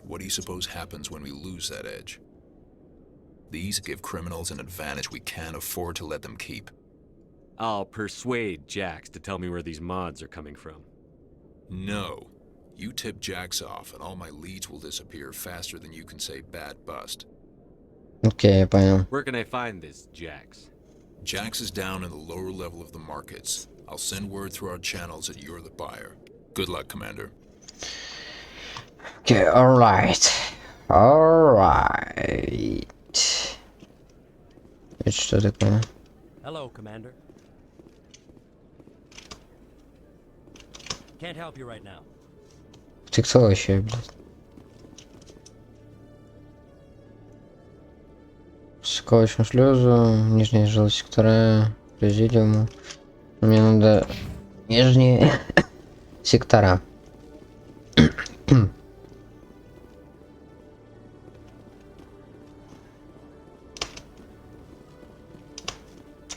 Speaker 7: What do you suppose happens when we lose that edge? These give criminals an advantage we can't afford to let them keep.
Speaker 3: I'll persuade Jax to tell me where these mods are coming from.
Speaker 7: No. You tip Jax off and all my leads will disappear faster than you can say bad bust.
Speaker 1: Окей, я понял.
Speaker 3: Where can I find this Jax?
Speaker 7: Jax is down in the lower level of the markets. I'll send word through our channels that you're the buyer. Good luck, Commander.
Speaker 1: Okay, alright. Alright. Это что такое?
Speaker 15: Hello, Commander. Can't help you right now.
Speaker 1: Ты кто вообще, блядь? Соковочную слезу, нижняя желтая сектора, президиуму. Мне надо нижние сектора.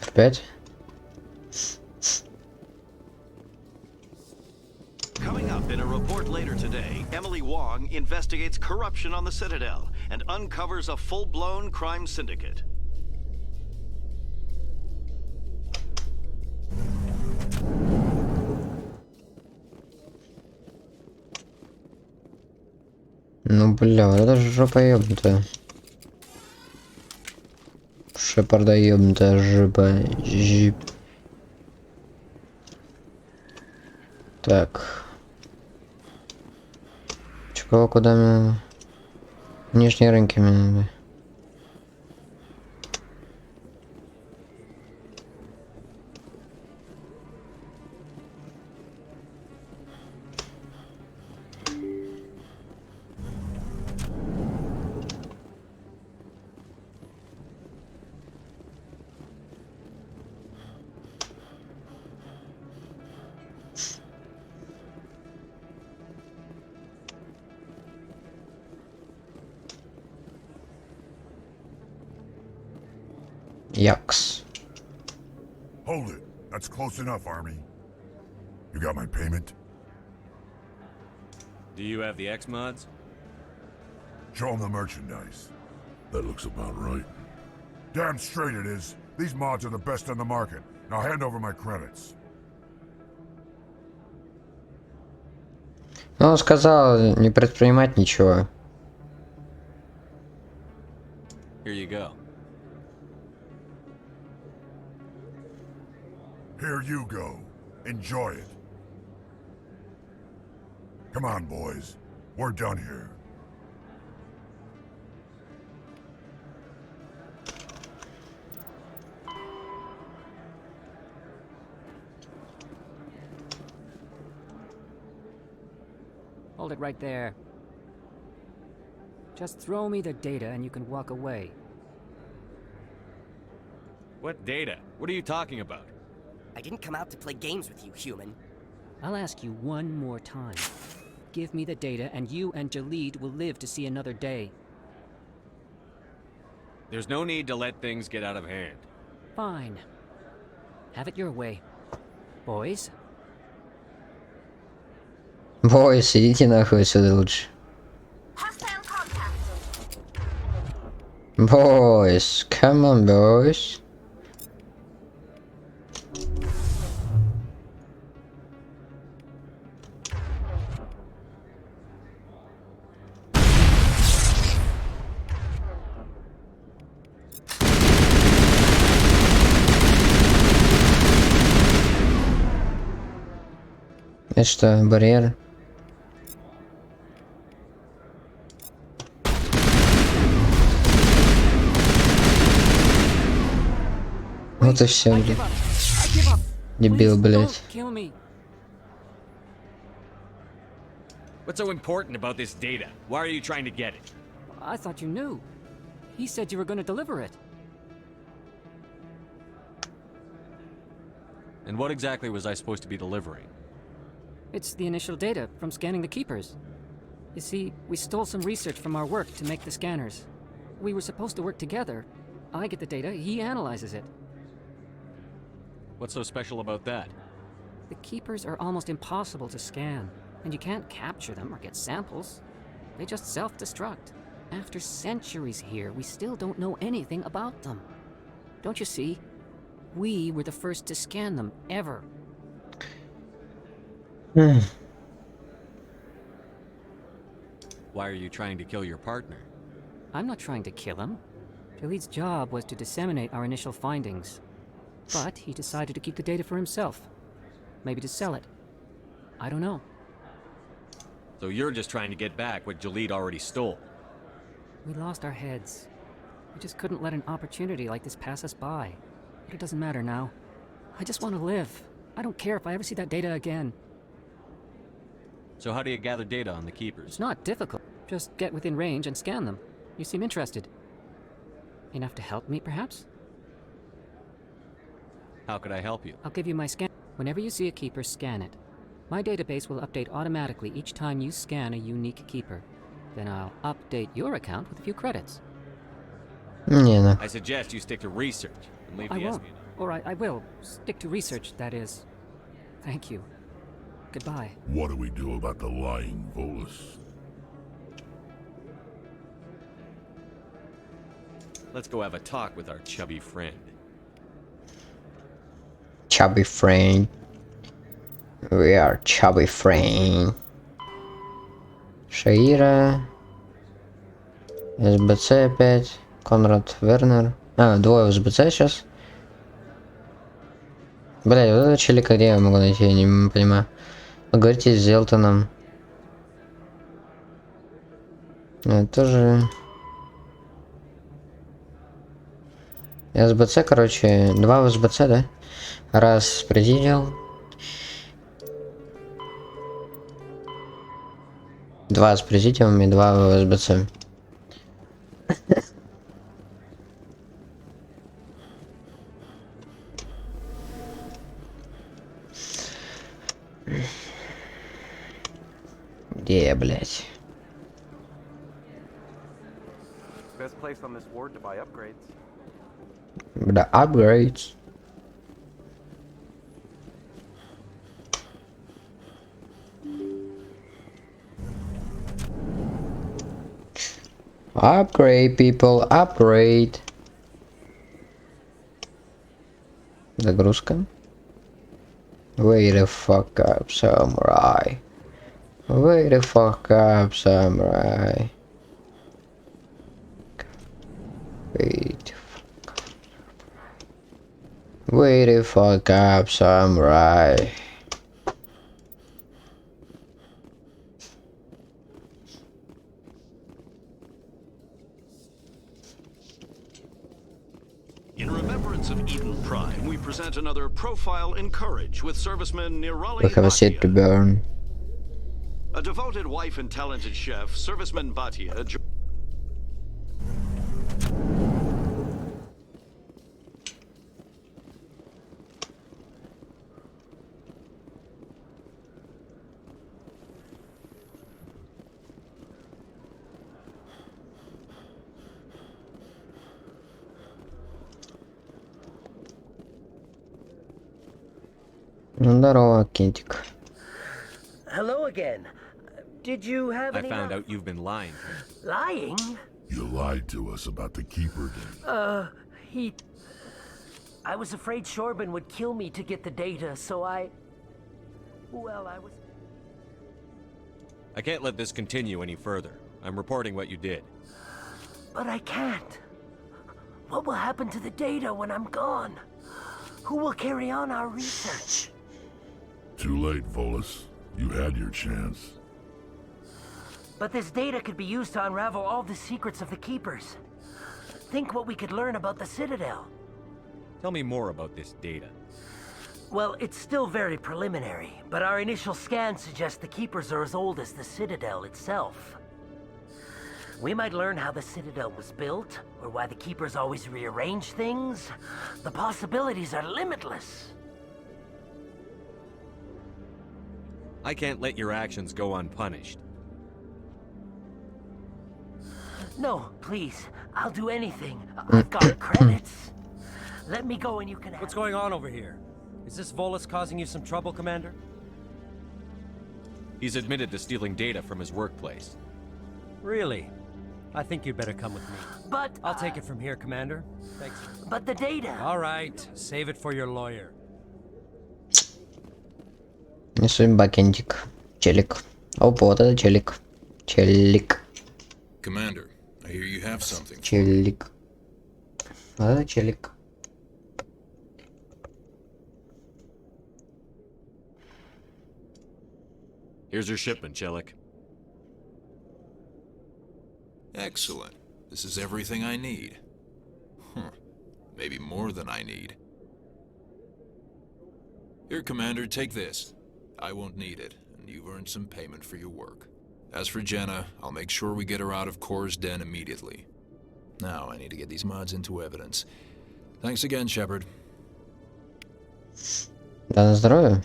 Speaker 1: F5.
Speaker 5: Coming up in a report later today, Emily Wong investigates corruption on the Citadel and uncovers a full-blown crime syndicate.
Speaker 1: Ну бля, вот это же жопа ёбнутая. Шепарда ёбнутая жопа. Жип. Так. Чего, куда мне надо? Нижние рынки мне надо. Yucks.
Speaker 18: Hold it. That's close enough, Army. You got my payment?
Speaker 3: Do you have the X mods?
Speaker 18: Show them the merchandise. That looks about right. Damn straight it is. These mods are the best on the market. Now hand over my credits.
Speaker 1: Ну, он сказал не предпринимать ничего.
Speaker 3: Here you go.
Speaker 18: Here you go. Enjoy it. Come on, boys. We're done here.
Speaker 21: Hold it right there. Just throw me the data and you can walk away.
Speaker 3: What data? What are you talking about?
Speaker 12: I didn't come out to play games with you, human.
Speaker 21: I'll ask you one more time. Give me the data and you and Jalid will live to see another day.
Speaker 3: There's no need to let things get out of hand.
Speaker 21: Fine. Have it your way. Boys?
Speaker 1: Boys, идите нахуй отсюда лучше. Boys, come on, boys. Это что, барьер? Вот и все, блядь. Дебил, блядь.
Speaker 3: What's so important about this data? Why are you trying to get it?
Speaker 21: I thought you knew. He said you were going to deliver it.
Speaker 3: And what exactly was I supposed to be delivering?
Speaker 21: It's the initial data from scanning the keepers. You see, we stole some research from our work to make the scanners. We were supposed to work together. I get the data, he analyzes it.
Speaker 3: What's so special about that?
Speaker 21: The keepers are almost impossible to scan, and you can't capture them or get samples. They just self-destruct. After centuries here, we still don't know anything about them. Don't you see? We were the first to scan them, ever.
Speaker 3: Why are you trying to kill your partner?
Speaker 21: I'm not trying to kill him. Jalid's job was to disseminate our initial findings. But he decided to keep the data for himself. Maybe to sell it. I don't know.
Speaker 3: So you're just trying to get back what Jalid already stole?
Speaker 21: We lost our heads. We just couldn't let an opportunity like this pass us by. But it doesn't matter now. I just want to live. I don't care if I ever see that data again.
Speaker 3: So how do you gather data on the keepers?
Speaker 21: It's not difficult. Just get within range and scan them. You seem interested. Enough to help me, perhaps?
Speaker 3: How could I help you?
Speaker 21: I'll give you my scan. Whenever you see a keeper, scan it. My database will update automatically each time you scan a unique keeper. Then I'll update your account with a few credits.
Speaker 1: Yeah.
Speaker 3: I suggest you stick to research and leave the
Speaker 21: won't.
Speaker 3: espionage.
Speaker 21: Or I will. Stick to research, that is. Thank you. Goodbye.
Speaker 18: What do we do about the lying Volus?
Speaker 3: Let's go have a talk with our chubby friend.
Speaker 1: Chubby friend. We are chubby friend. Шаира. СБЦ опять. Конрад Вернер. А, двое в СБЦ сейчас. Блядь, вот это челика где я могу найти, я не понимаю. Поговорите с Зелтоном. Это тоже... СБЦ, короче, два в СБЦ, да? Раз предел. Два с президиумом и два в СБЦ. Где, блять?
Speaker 2: Best place on this ward to buy upgrades.
Speaker 1: The upgrades. Upgrade, people, upgrade. Загрузка. Wait the fuck up, samurai. Wait the fuck up, samurai. Wait the fuck up, samurai.
Speaker 5: In remembrance of Eden Prime, we present another profile in courage with serviceman Nirali
Speaker 1: We have a seat to burn.
Speaker 5: A devoted wife and talented chef, serviceman Bhatia.
Speaker 1: Здорово, Кентик.
Speaker 16: Hello again. Did you have
Speaker 3: I
Speaker 16: any...
Speaker 3: found out you've been lying.
Speaker 16: Lying?
Speaker 18: You lied to us about the Keeper, then.
Speaker 16: I was afraid Shorban would kill me to get the data, so I... Well, I was...
Speaker 3: I can't let this continue any further. I'm reporting what you did.
Speaker 16: But I can't. What will happen to the data when I'm gone? Who will carry on our research?
Speaker 18: Too late, Volus. You had your chance.
Speaker 16: But this data could be used to unravel all the secrets of the Keepers. Think what we could learn about the Citadel.
Speaker 3: Tell me more about this data.
Speaker 16: Well, it's still very preliminary, but our initial scans suggest the Keepers are as old as the Citadel itself. We might learn how the Citadel was built, or why the Keepers always rearrange things. The possibilities are limitless.
Speaker 3: I can't let your actions go unpunished.
Speaker 16: No, please. I'll do anything. I've got credits. Let me go and you can have...
Speaker 15: What's going on over here? Is this Volus causing you some trouble, Commander?
Speaker 3: He's admitted to stealing data from his workplace.
Speaker 15: Really? I think you'd better come with me.
Speaker 16: But
Speaker 15: I'll take it from here, Commander. Thanks.
Speaker 16: But the data.
Speaker 15: All right, save it for your lawyer.
Speaker 1: Несу им бакендик. Челик. Опа, вот это челик. Челик.
Speaker 7: Commander, I hear you have something.
Speaker 1: Челик. Вот это челик.
Speaker 3: Here's your shipment, Chelik.
Speaker 7: Excellent. This is everything I need. Maybe more than I need. Here, Commander, take this. I won't need it, and you've earned some payment for your work. As for Jenna, I'll make sure we get her out of Core's den immediately. Now, I need to get these mods into evidence. Thanks again, Shepard.
Speaker 1: Да на здоровье.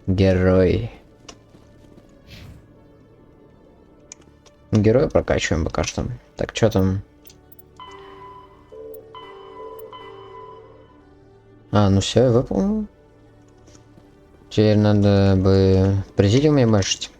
Speaker 1: Герой. Героя прокачиваем пока что. Так, что там? А, ну все, я выполнил. Теперь надо бы президиум ебашить.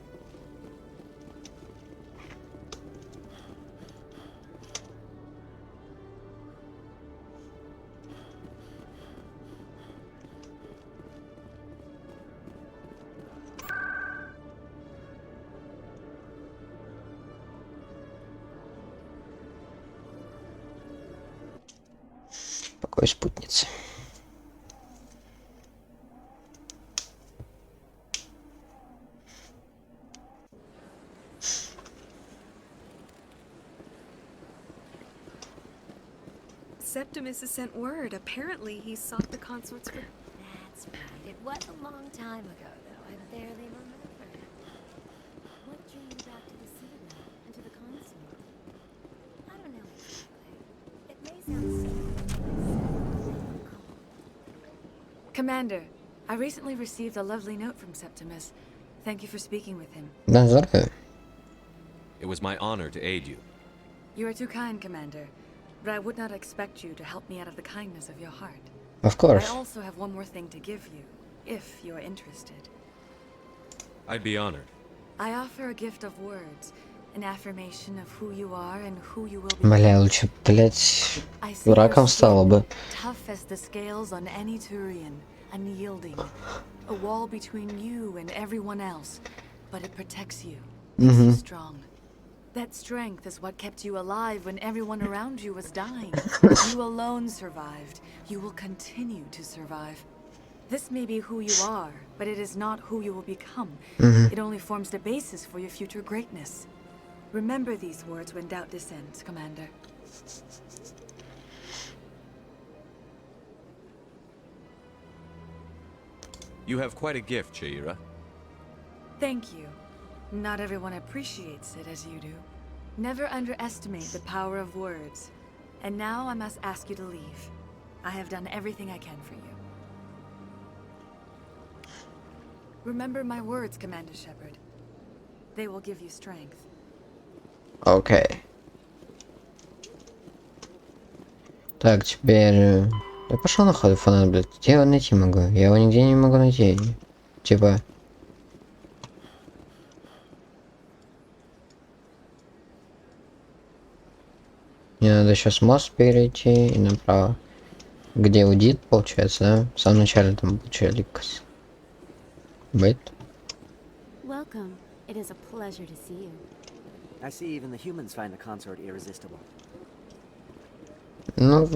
Speaker 1: Покой спутницы.
Speaker 20: Septimus has sent word. Apparently, he sought the consorts for...
Speaker 4: That's right. It was a long time ago, though. I barely remember. What drew you back to the Citadel and to the consort? I don't know exactly. It may sound silly.
Speaker 20: Commander, I recently received a lovely note from Septimus. Thank you for speaking with him.
Speaker 1: Да, здорово.
Speaker 3: It was my honor to aid you.
Speaker 20: You are too kind, Commander. But I would not expect you to help me out of the kindness of your heart.
Speaker 1: Of course.
Speaker 20: I also have one more thing to give you, if you are interested.
Speaker 3: I'd be honored.
Speaker 20: I offer a gift of words, an affirmation of who you are and who you will be.
Speaker 1: Бля, лучше, блять, дураком стало бы.
Speaker 20: Tough as the scales on any Turian, unyielding, a wall between you and everyone else, but it protects you, makes you strong. That strength is what kept you alive when everyone around you was dying. You alone survived. You will continue to survive. This may be who you are, but it is not who you will become. It only forms the basis for your future greatness. Remember these words when doubt descends, Commander.
Speaker 3: You have quite a gift, Cheira.
Speaker 20: Thank you. Not everyone appreciates it as you do. Never underestimate the power of words. And now I must ask you to leave. I have done everything I can for you. Remember my words, Commander Shepard. They will give you strength.
Speaker 1: Окей. Так, теперь... Я пошел на ходу фанат, блядь. Где я его найти могу? Я его нигде не могу найти. Типа... Мне надо сейчас мост перейти и направо. Где аудит, получается, да? В самом начале там получали ликос. Бит.
Speaker 6: Welcome. It is a pleasure to see you.
Speaker 22: I see even the humans find the consort irresistible.
Speaker 1: Ну...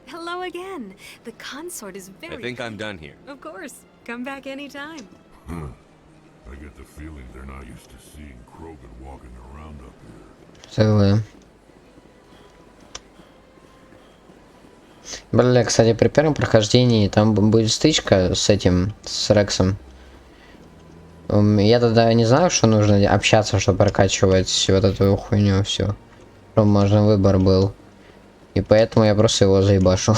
Speaker 20: Hello again. The consort is very...
Speaker 3: I think I'm done here.
Speaker 20: Of course. Come back anytime.
Speaker 18: I get the feeling they're not used to seeing Krogan walking around up here.
Speaker 1: Целое. Бля, кстати, при первом прохождении там будет стычка с этим, с Рексом. Я тогда не знаю, что нужно общаться, чтобы прокачивать вот эту хуйню всю. Чтобы можно выбор был. И поэтому я просто его заебашил.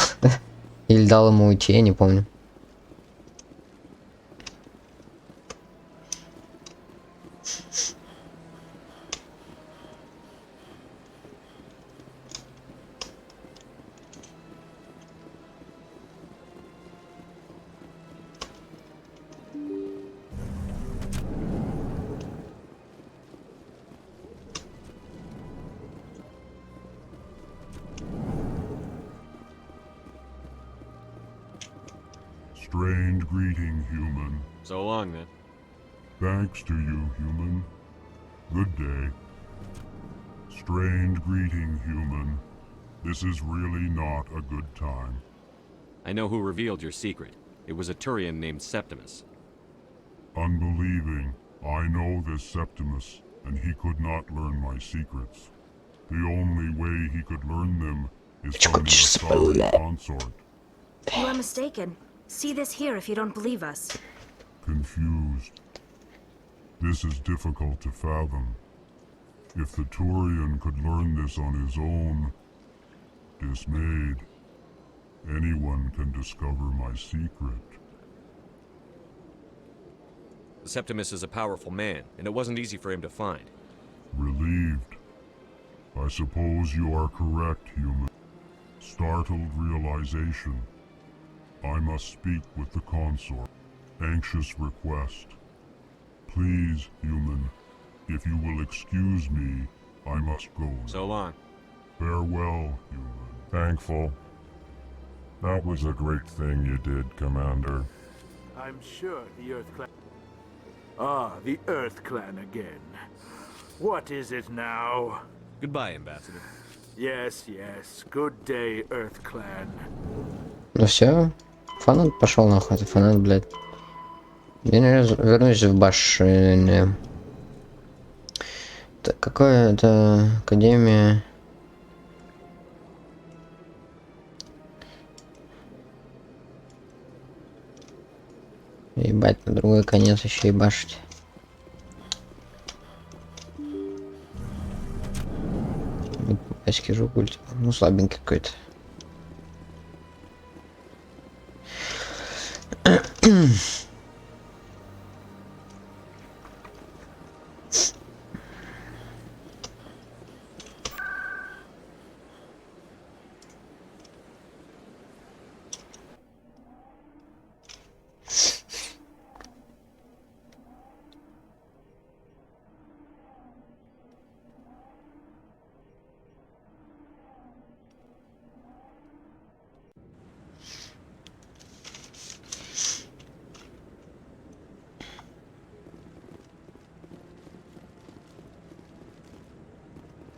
Speaker 1: Или дал ему уйти, я не помню.
Speaker 18: Strange greeting, human.
Speaker 3: So long, then.
Speaker 18: Thanks to you, human. Good day. Strange greeting, human. This is really not a good time.
Speaker 3: I know who revealed your secret. It was a Turian named Septimus.
Speaker 18: Unbelieving. I know this Septimus, and he could not learn my secrets. The only way he could learn them is finding a solid consort.
Speaker 4: You are mistaken. See this here if you don't believe us.
Speaker 18: Confused. This is difficult to fathom. If the Turian could learn this on his own, dismayed, anyone can discover my secret.
Speaker 3: Septimus is a powerful man, and it wasn't easy for him to find.
Speaker 18: Relieved. I suppose you are correct, human. Startled realization. I must speak with the consort. Anxious request. Please, human, if you will excuse me, I must go.
Speaker 3: So long.
Speaker 18: Farewell, human. Thankful. That was a great thing you did, Commander.
Speaker 11: I'm sure the Earth Clan... Ah, the Earth Clan again. What is it now?
Speaker 3: Goodbye, Ambassador.
Speaker 11: Yes, yes. Good day, Earth Clan.
Speaker 1: Ну все, фанат пошел нахуй, это фанат, блядь. Я вернусь в башню. Так, какое это академия? Ебать, на другой конец еще ебашить. Скажу культ. Ну, слабенький какой-то.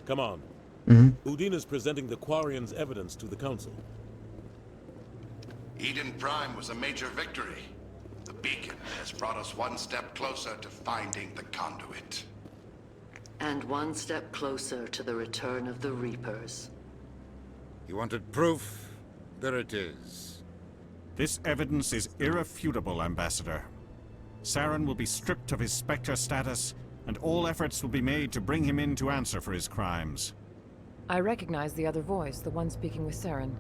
Speaker 13: Come on. Udin is presenting the Quarian's evidence to the Council.
Speaker 9: Eden Prime was a major victory. The beacon has brought us one step closer to finding the conduit.
Speaker 17: And one step closer to the return of the Reapers.
Speaker 9: You wanted proof? There it is.
Speaker 19: This evidence is irrefutable, Ambassador. Saren will be stripped of his Spectre status, and all efforts will be made to bring him in to answer for his crimes.
Speaker 23: I recognize the other voice, the one speaking with Saren.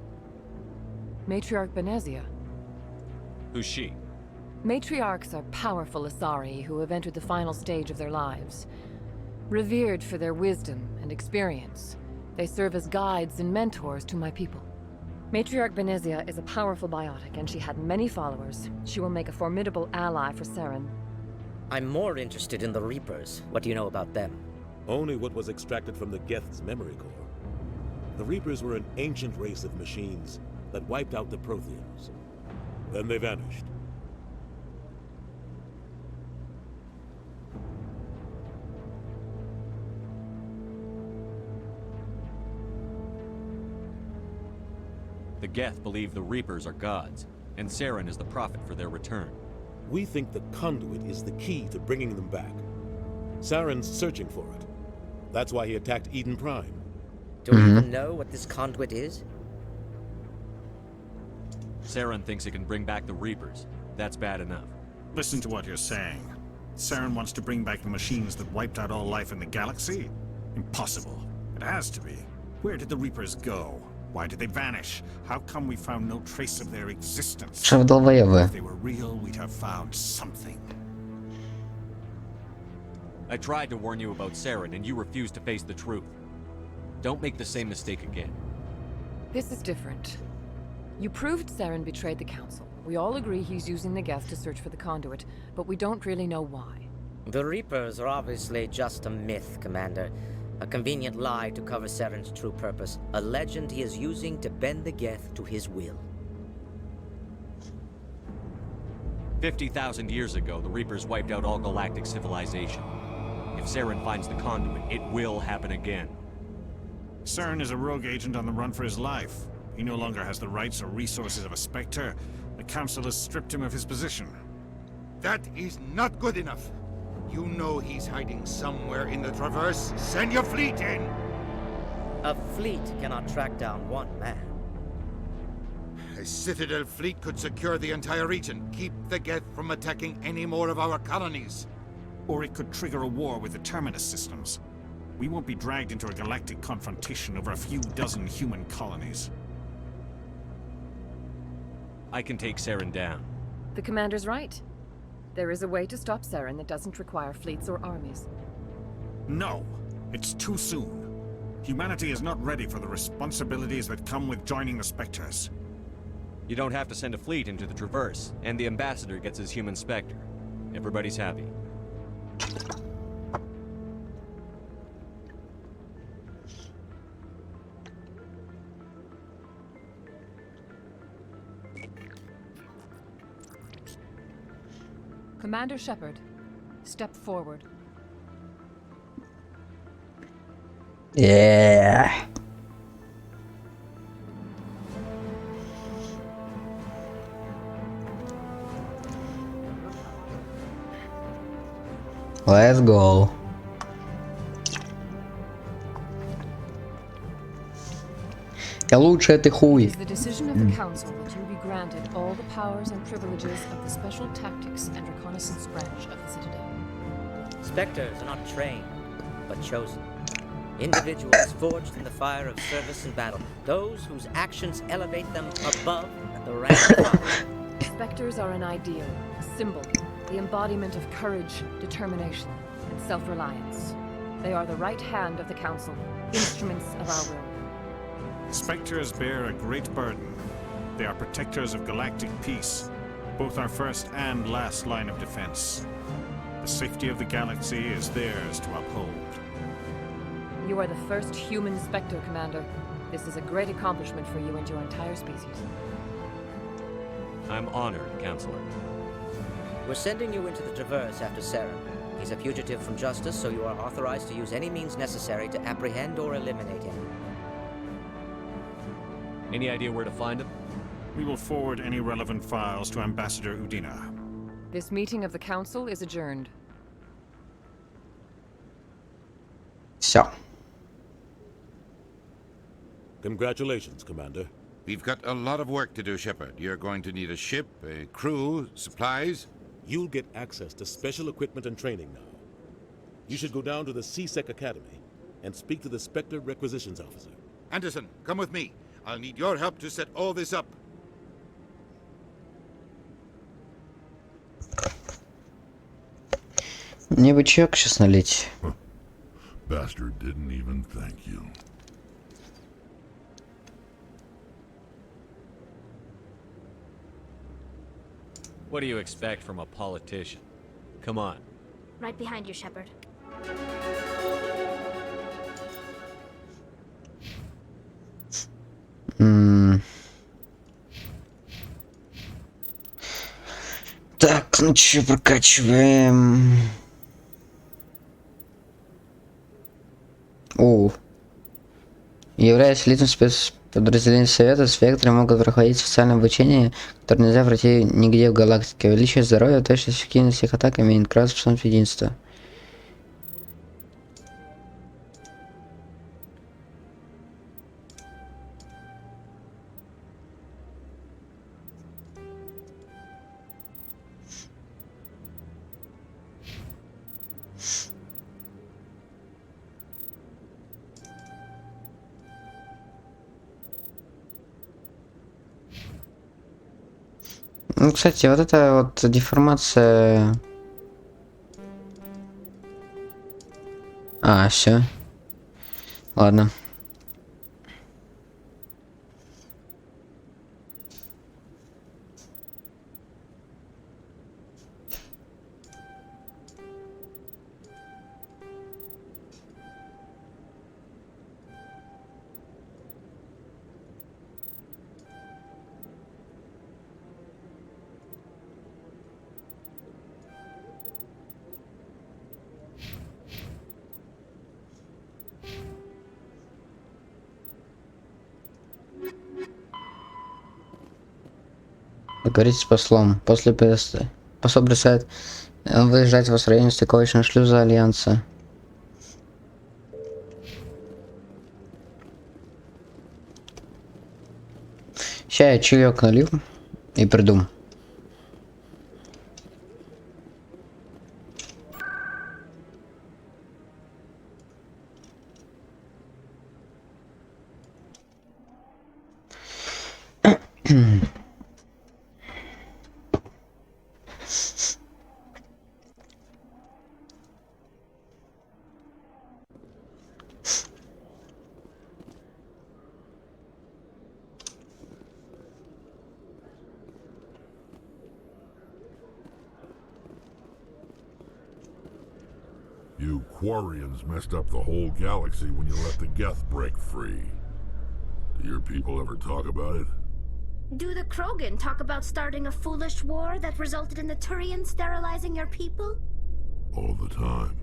Speaker 23: Matriarch Benezia.
Speaker 3: Who's she?
Speaker 23: Matriarchs are powerful Asari who have entered the final stage of their lives. Revered for their wisdom and experience, they serve as guides and mentors to my people. Matriarch Benezia is a powerful biotic, and she had many followers. She will make a formidable ally for Saren.
Speaker 24: I'm more interested in the Reapers. What do you know about them?
Speaker 13: Only what was extracted from the Geth's memory core. The Reapers were an ancient race of machines that wiped out the Protheans. Then they vanished.
Speaker 3: The Geth believe the Reapers are gods, and Saren is the prophet for their return.
Speaker 13: We think the conduit is the key to bringing them back. Saren's searching for it. That's why he attacked Eden Prime.
Speaker 24: Do we even know what this conduit is?
Speaker 3: Saren thinks it can bring back the Reapers. That's bad enough.
Speaker 19: Listen to what you're saying. Saren wants to bring back the machines that wiped out all life in the galaxy? Impossible. It has to be. Where did the Reapers go? Why did they vanish? How come we found no trace of their existence? If they were real, we'd have found something.
Speaker 3: I tried to warn you about Saren, and you refused to face the truth. Don't make the same mistake again.
Speaker 23: This is different. You proved Saren betrayed the Council. We all agree he's using the Geth to search for the conduit, but we don't really know why.
Speaker 24: The Reapers are obviously just a myth, Commander. A convenient lie to cover Saren's true purpose. A legend he is using to bend the Geth to his will.
Speaker 3: 50,000 years ago, the Reapers wiped out all galactic civilization. If Saren finds the conduit, it will happen again.
Speaker 19: Saren is a rogue agent on the run for his life. He no longer has the rights or resources of a Spectre. The Council has stripped him of his position.
Speaker 9: That is not good enough. You know he's hiding somewhere in the Traverse. Send your fleet in!
Speaker 24: A fleet cannot track down one man.
Speaker 9: A Citadel fleet could secure the entire region, keep the Geth from attacking any more of our colonies.
Speaker 19: Or it could trigger a war with the Terminus systems. We won't be dragged into a galactic confrontation over a few dozen human colonies.
Speaker 3: I can take Saren down.
Speaker 23: The commander's right. There is a way to stop Saren that doesn't require fleets or armies.
Speaker 19: No, it's too soon. Humanity is not ready for the responsibilities that come with joining the Spectres.
Speaker 3: You don't have to send a fleet into the Traverse, and the ambassador gets his human Spectre. Everybody's happy.
Speaker 23: Commander Shepard, step forward.
Speaker 1: Yeah. Let's go. Я лучше этой хуй.
Speaker 23: It is the decision of the Council that you be granted all the powers and privileges of the Special Tactics and Reconnaissance branch of the Citadel.
Speaker 24: Spectres are not trained, but chosen. Individuals forged in the fire of service and battle. Those whose actions elevate them above the rank of others.
Speaker 23: Spectres are an ideal, a symbol, the embodiment of courage, determination, and self-reliance. They are the right hand of the Council, instruments of our will.
Speaker 19: Spectres bear a great burden. They are protectors of galactic peace, both our first and last line of defense. The safety of the galaxy is theirs to uphold.
Speaker 23: You are the first human Spectre, Commander. This is a great accomplishment for you and your entire species.
Speaker 3: I'm honored, Counselor.
Speaker 24: We're sending you into the Traverse after Saren. He's a fugitive from justice, so you are authorized to use any means necessary to apprehend or eliminate him.
Speaker 3: Any idea where to find him?
Speaker 19: We will forward any relevant files to Ambassador Udina.
Speaker 23: This meeting of the Council is adjourned.
Speaker 1: Всё.
Speaker 13: Congratulations, Commander.
Speaker 9: We've got a lot of work to do, Shepard. You're going to need a ship, a crew, supplies.
Speaker 13: You'll get access to special equipment and training now. You should go down to the C-Sec Academy and speak to the Spectre Requisitions Officer.
Speaker 9: Anderson, come with me. I'll need your help to set all this up.
Speaker 1: Мне бы чаек сейчас налить.
Speaker 18: Bastard didn't even thank you.
Speaker 3: What do you expect from a politician? Come on.
Speaker 4: Right behind you, Shepard.
Speaker 1: Так, ну чё, прокачиваем. Являясь лицом спецподразделения Совета, спектры могут проходить специальное обучение, которое нельзя пройти нигде в галактике. Увеличивает здоровье, точность, эффективность их атак, имеет красную способность единства. Ну, кстати, вот эта вот деформация... Все. Ладно. Договоритесь с послом. После посол бросает выезжать в районе стыковочного шлюза Альянса. Ща я чаек налил и приду.
Speaker 18: You Quarians messed up the whole galaxy when you let the Geth break free. Do your people ever talk about it?
Speaker 4: Do the Krogan talk about starting a foolish war that resulted in the Turians sterilizing your people?
Speaker 18: All the time.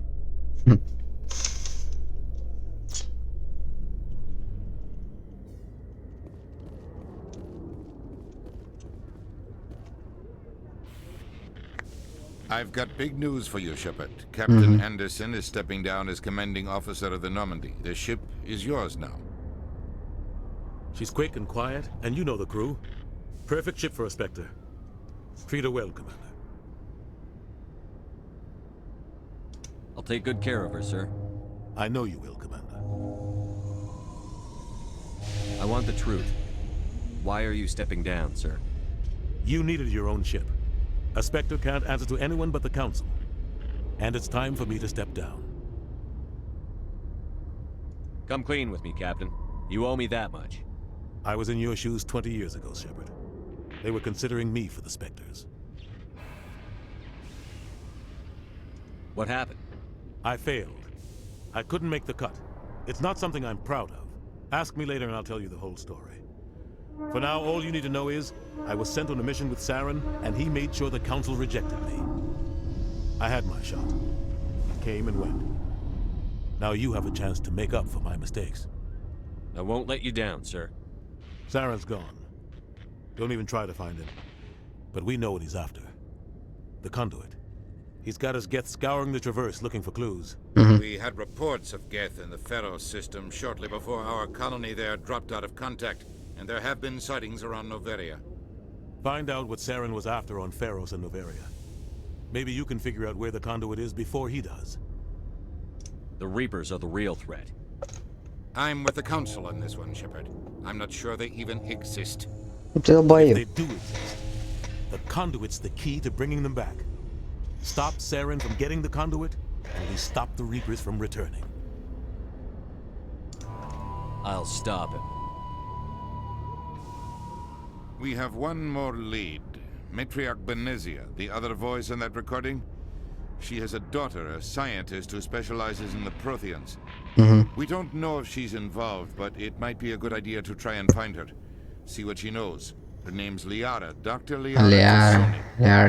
Speaker 9: I've got big news for you, Shepard. Captain Anderson is stepping down as commanding officer of the Normandy. The ship is yours now.
Speaker 13: She's quick and quiet, and you know the crew. Perfect ship for a Spectre. Treat her well, Commander.
Speaker 3: I'll take good care of her, sir.
Speaker 13: I know you will, Commander.
Speaker 3: I want the truth. Why are you stepping down, sir?
Speaker 13: You needed your own ship. A Spectre can't answer to anyone but the Council. And it's time for me to step down.
Speaker 3: Come clean with me, Captain. You owe me that much.
Speaker 13: I was in your shoes 20 years ago, Shepard. They were considering me for the Spectres.
Speaker 3: What happened?
Speaker 13: I failed. I couldn't make the cut. It's not something I'm proud of. Ask me later and I'll tell you the whole story. For now, all you need to know is, I was sent on a mission with Saren, and he made sure the Council rejected me. I had my shot. Came and went. Now you have a chance to make up for my mistakes.
Speaker 3: I won't let you down, sir.
Speaker 13: Saren's gone. Don't even try to find him. But we know what he's after. The conduit. He's got his Geth scouring the Traverse looking for clues.
Speaker 9: We had reports of Geth in the Pharaoh system shortly before our colony there dropped out of contact. And there have been sightings around Noveria.
Speaker 13: Find out what Saren was after on Pharos and Noveria. Maybe you can figure out where the conduit is before he does.
Speaker 3: The Reapers are the real threat.
Speaker 9: I'm with the Council on this one, Shepard. I'm not sure they even exist.
Speaker 13: If they do exist, the conduit's the key to bringing them back. Stop Saren from getting the conduit, and we stop the Reapers from returning.
Speaker 3: I'll stop him.
Speaker 9: We have one more lead. Matriarch Benezia, the other voice in that recording. She has a daughter, a scientist who specializes in the Protheans. We don't know if she's involved, but it might be a good idea to try and find her. See what she knows. Her name's Liara, Dr. Liara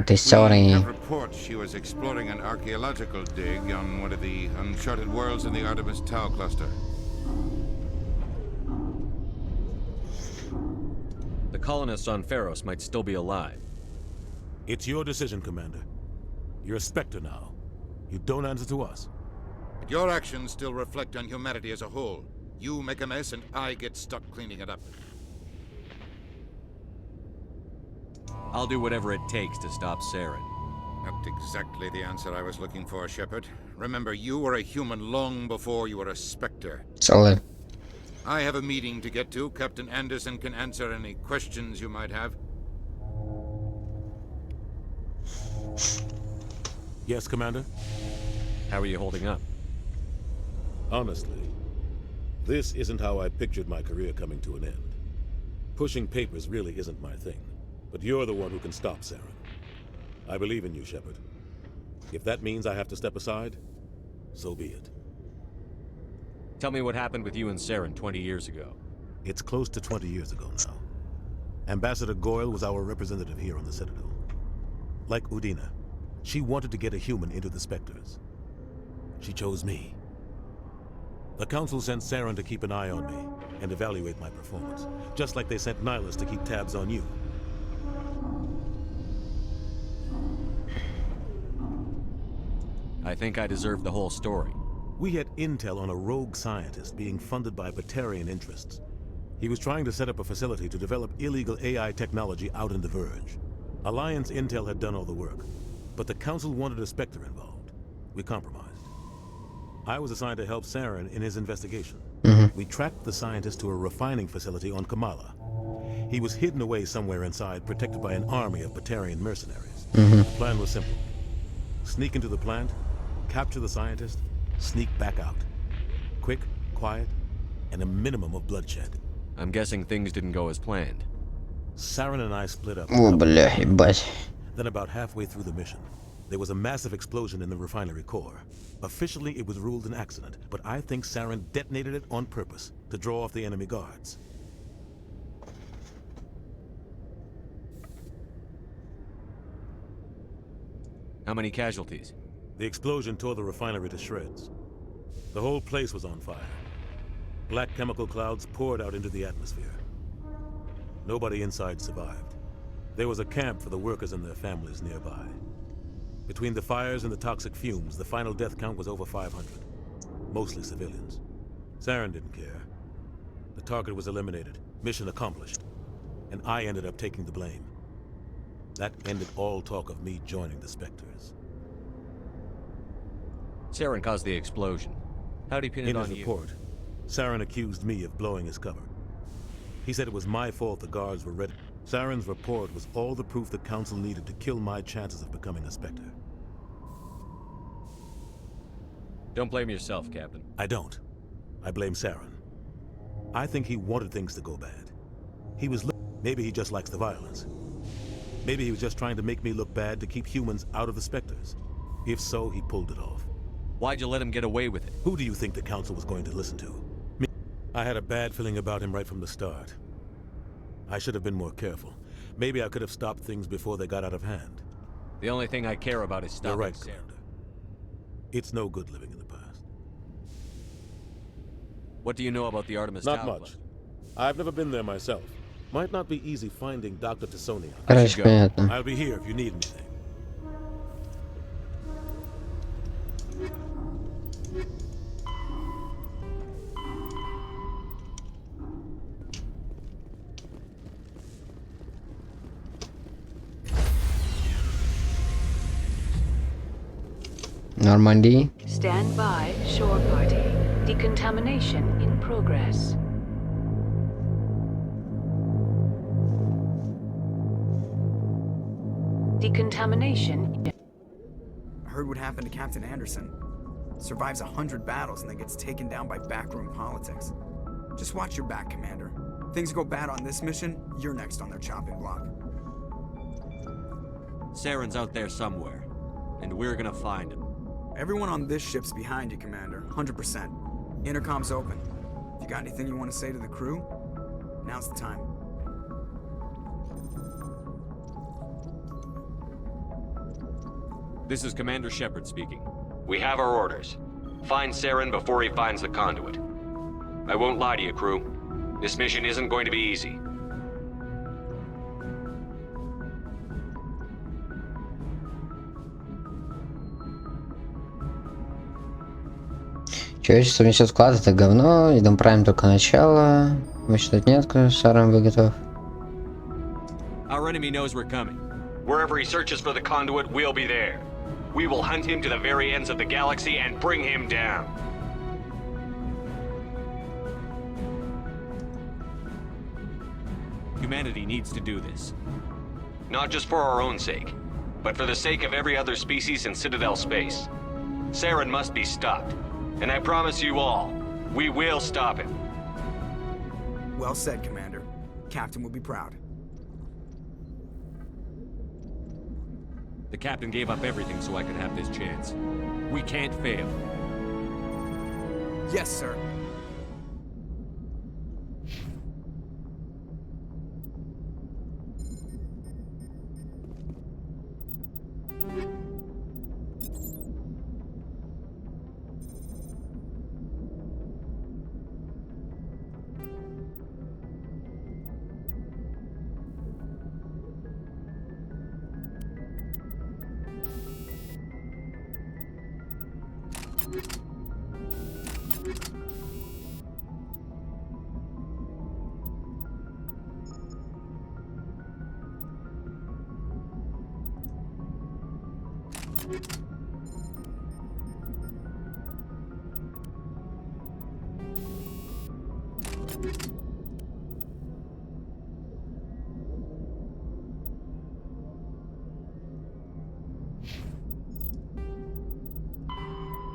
Speaker 9: Tissoni. We have reports she was exploring an archaeological dig on one of the uncharted worlds in the Artemis Tau cluster.
Speaker 3: The colonists on Pharos might still be alive.
Speaker 13: It's your decision, Commander. You're a Spectre now. You don't answer to us.
Speaker 9: But your actions still reflect on humanity as a whole. You make a mess and I get stuck cleaning it up.
Speaker 3: I'll do whatever it takes to stop Saren.
Speaker 9: Not exactly the answer I was looking for, Shepard. Remember, you were a human long before you were a Spectre.
Speaker 1: Solid.
Speaker 9: I have a meeting to get to. Captain Anderson can answer any questions you might have.
Speaker 13: Yes, Commander?
Speaker 3: How are you holding up?
Speaker 13: Honestly, this isn't how I pictured my career coming to an end. Pushing papers really isn't my thing, but you're the one who can stop Saren. I believe in you, Shepard. If that means I have to step aside, so be it.
Speaker 3: Tell me what happened with you and Saren 20 years ago.
Speaker 13: It's close to 20 years ago now. Ambassador Goyle was our representative here on the Citadel. Like Udina, she wanted to get a human into the Spectres. She chose me. The Council sent Saren to keep an eye on me and evaluate my performance, just like they sent Nihilus to keep tabs on you.
Speaker 3: I think I deserve the whole story.
Speaker 13: We had intel on a rogue scientist being funded by Batarian interests. He was trying to set up a facility to develop illegal AI technology out in the Verge. Alliance intel had done all the work, but the Council wanted a Spectre involved. We compromised. I was assigned to help Saren in his investigation. We tracked the scientist to a refining facility on Kamala. He was hidden away somewhere inside, protected by an army of Batarian mercenaries. The plan was simple. Sneak into the plant, capture the scientist, sneak back out. Quick, quiet, and a minimum of bloodshed.
Speaker 3: I'm guessing things didn't go as planned.
Speaker 13: Saren and I split up.
Speaker 1: О, бля, ебать.
Speaker 13: Then about halfway through the mission, there was a massive explosion in the refinery core. Officially, it was ruled an accident, but I think Saren detonated it on purpose to draw off the enemy guards.
Speaker 3: How many casualties?
Speaker 13: The explosion tore the refinery to shreds. The whole place was on fire. Black chemical clouds poured out into the atmosphere. Nobody inside survived. There was a camp for the workers and their families nearby. Between the fires and the toxic fumes, the final death count was over 500. Mostly civilians. Saren didn't care. The target was eliminated, mission accomplished. And I ended up taking the blame. That ended all talk of me joining the Spectres.
Speaker 3: Saren caused the explosion. How'd he pin it
Speaker 13: In
Speaker 3: on
Speaker 13: his
Speaker 3: you?
Speaker 13: report, Saren accused me of blowing his cover. He said it was my fault the guards were ready. Saren's report was all the proof the Council needed to kill my chances of becoming a Spectre.
Speaker 3: Don't blame yourself, Captain.
Speaker 13: I don't. I blame Saren. I think he wanted things to go bad. He was maybe he just likes the violence. Maybe he was just trying to make me look bad to keep humans out of the Spectres. If so, he pulled it off.
Speaker 3: Why'd you let him get away with it?
Speaker 13: Who do you think the Council was going to listen to? Me. I had a bad feeling about him right from the start. I should have been more careful. Maybe I could have stopped things before they got out of hand.
Speaker 3: The only thing I care about is stopping
Speaker 13: You're right,
Speaker 3: Saren.
Speaker 13: Commander. It's no good living in the past.
Speaker 3: What do you know about the Artemis
Speaker 13: Not
Speaker 3: Tower?
Speaker 13: much. I've never been there myself. Might not be easy finding Dr. Tassoni.
Speaker 1: Короче, понятно.
Speaker 13: I'll be here if you need anything.
Speaker 1: Normandy.
Speaker 8: Stand by, shore party. Decontamination in progress. Decontamination.
Speaker 10: I heard what happened to Captain Anderson. Survives 100 battles and then gets taken down by backroom politics. Just watch your back, Commander. Things go bad on this mission, you're next on their chopping block.
Speaker 3: Saren's out there somewhere, and we're gonna find him.
Speaker 10: Everyone on this ship's behind you, Commander. 100%. Intercom's open. If you got anything you want to say to the crew, now's the time.
Speaker 3: This is Commander Shepard speaking. We have our orders. Find Saren before he finds the conduit. I won't lie to you, crew. This mission isn't going to be easy.
Speaker 1: Человечество несет вклад, это говно. Идем правим только начало. Вычитать нет, Сарам вы готов.
Speaker 3: Our enemy knows we're coming. Wherever he searches for the conduit, we'll be there. We will hunt him to the very ends of the galaxy and bring him down. Humanity needs to do this. Not just for our own sake, but for the sake of every other species in Citadel space. Saren must be stopped. And I promise you all, we will stop him.
Speaker 10: Well said, Commander. Captain will be proud.
Speaker 3: The captain gave up everything so I could have this chance. We can't fail.
Speaker 10: Yes, sir.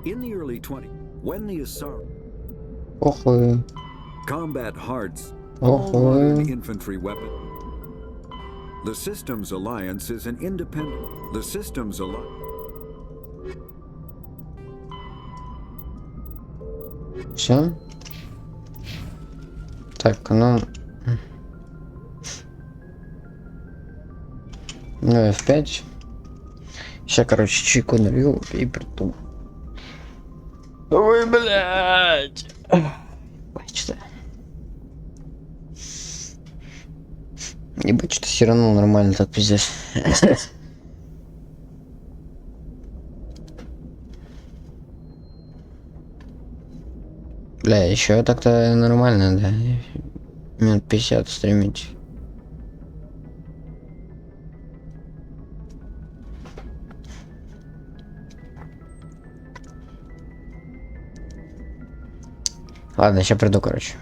Speaker 2: In the early 20s, when the Asar
Speaker 1: Охуй.
Speaker 2: combat hearts,
Speaker 1: Oh,
Speaker 2: all modern
Speaker 1: boy.
Speaker 2: infantry weapon. The Systems Alliance is an independent. The Systems Alliance.
Speaker 1: Все. Так, ну... Ну, F5. Сейчас, короче, чайку налью и приду. Ой, блядь. Что? Ебать, что все равно нормально так, пиздец. Бля, еще так-то нормально, да. Минут 50 стримить. Ладно, сейчас приду, короче.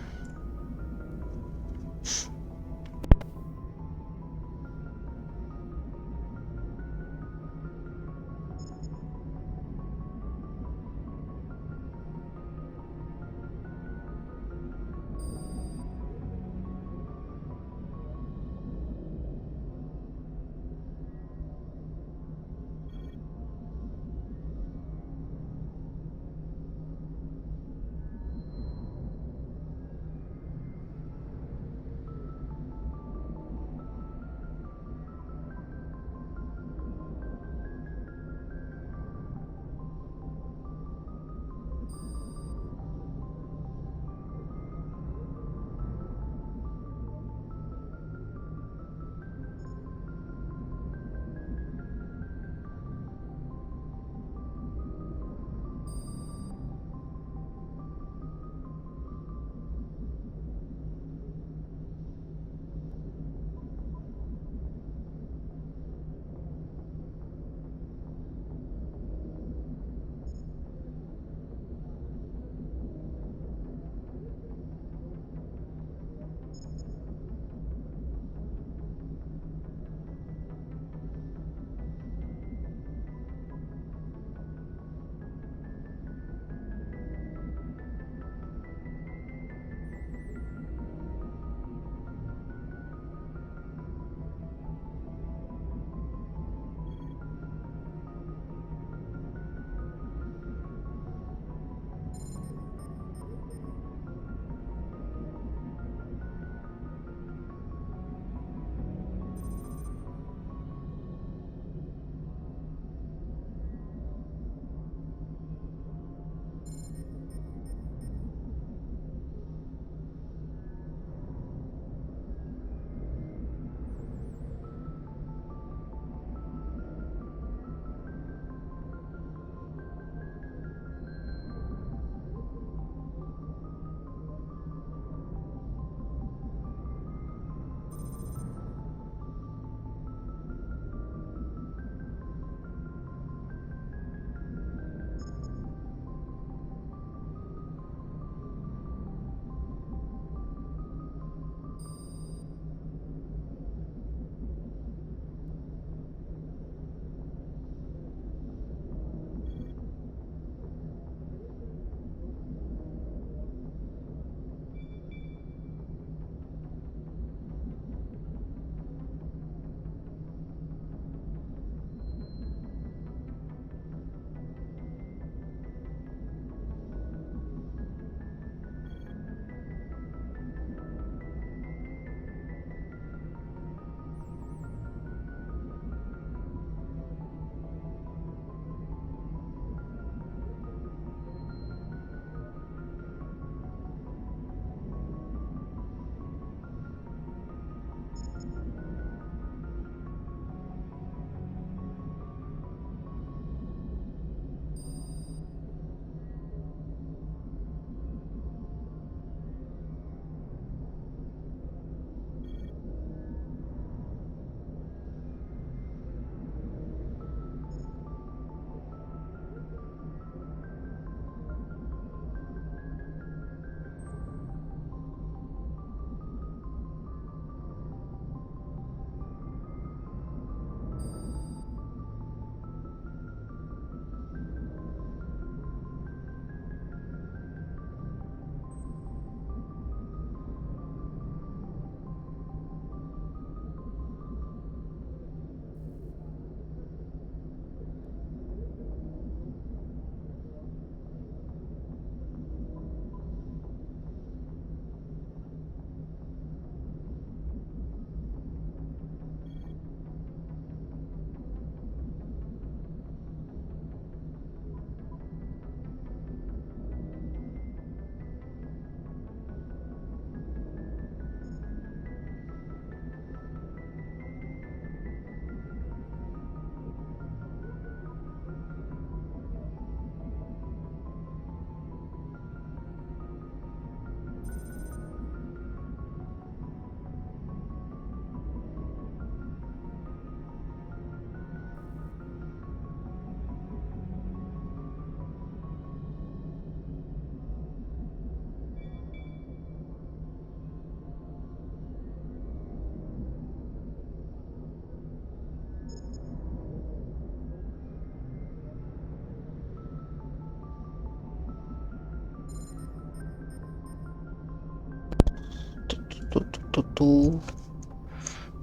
Speaker 1: Ту-ту-ту-ту.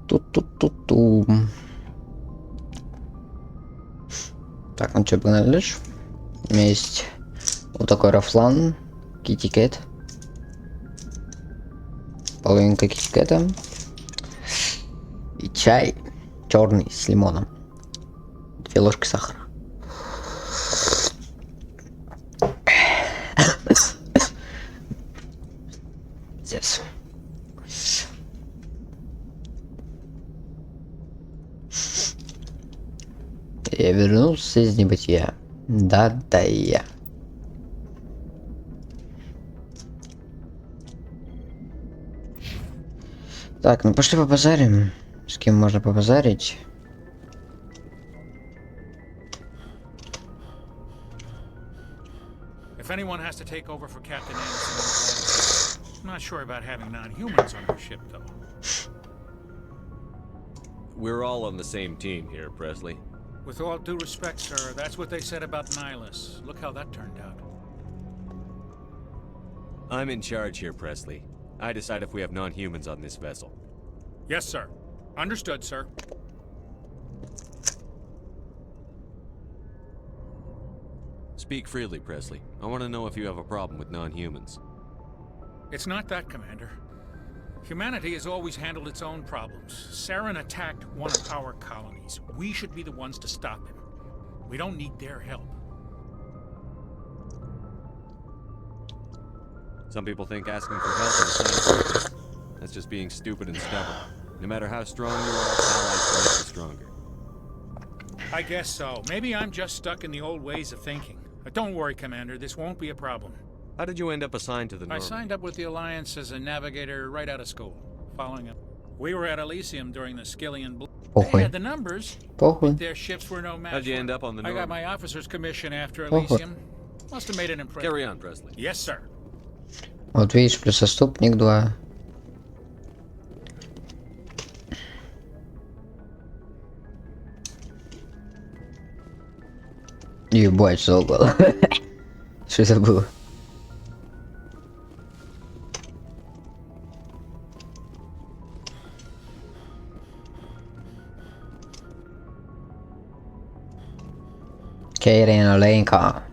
Speaker 1: Ту-ту-ту-ту. Так, ну что, погнали дальше. У меня есть вот такой рафлан, китикет. Половинка китикета. И чай черный с лимоном. 2 ложки сахара. Здесь. Я вернулся из небытия. Да, я. Так, ну пошли побазарим. С кем можно побазарить?
Speaker 5: If anyone has to take over for Captain Anderson, I'm not sure about having non-humans on our ship, though.
Speaker 3: We're all on the same team here, Presley.
Speaker 5: With all due respect, sir, that's what they said about Nihilus. Look how that turned out.
Speaker 3: I'm in charge here, Presley. I decide if we have non-humans on this vessel.
Speaker 5: Yes, sir. Understood, sir.
Speaker 3: Speak freely, Presley. I want to know if you have a problem with non-humans.
Speaker 5: It's not that, Commander. Humanity has always handled its own problems. Saren attacked one of our colonies. We should be the ones to stop him. We don't need their help.
Speaker 3: Some people think asking for help is a sign of weakness. That's just being stupid and stubborn. No matter how strong you are, allies can make you stronger.
Speaker 5: I guess so. Maybe I'm just stuck in the old ways of thinking. But don't worry, Commander. This won't be a problem.
Speaker 3: How did you end up assigned to the
Speaker 5: I
Speaker 3: Norman?
Speaker 5: signed up with the Alliance as a navigator right out of school. Following up. We were at Elysium during the Skillian Blue. They had the numbers, but their ships were no match.
Speaker 3: How'd you end up on the
Speaker 5: I
Speaker 3: Norman?
Speaker 5: got my officer's commission after Elysium. Must have made an impression.
Speaker 3: Carry on, Presley.
Speaker 5: Yes, sir.
Speaker 1: Вот видишь, плюс отступник 2. Ебать, что было? Что это было? Keirin Olenka.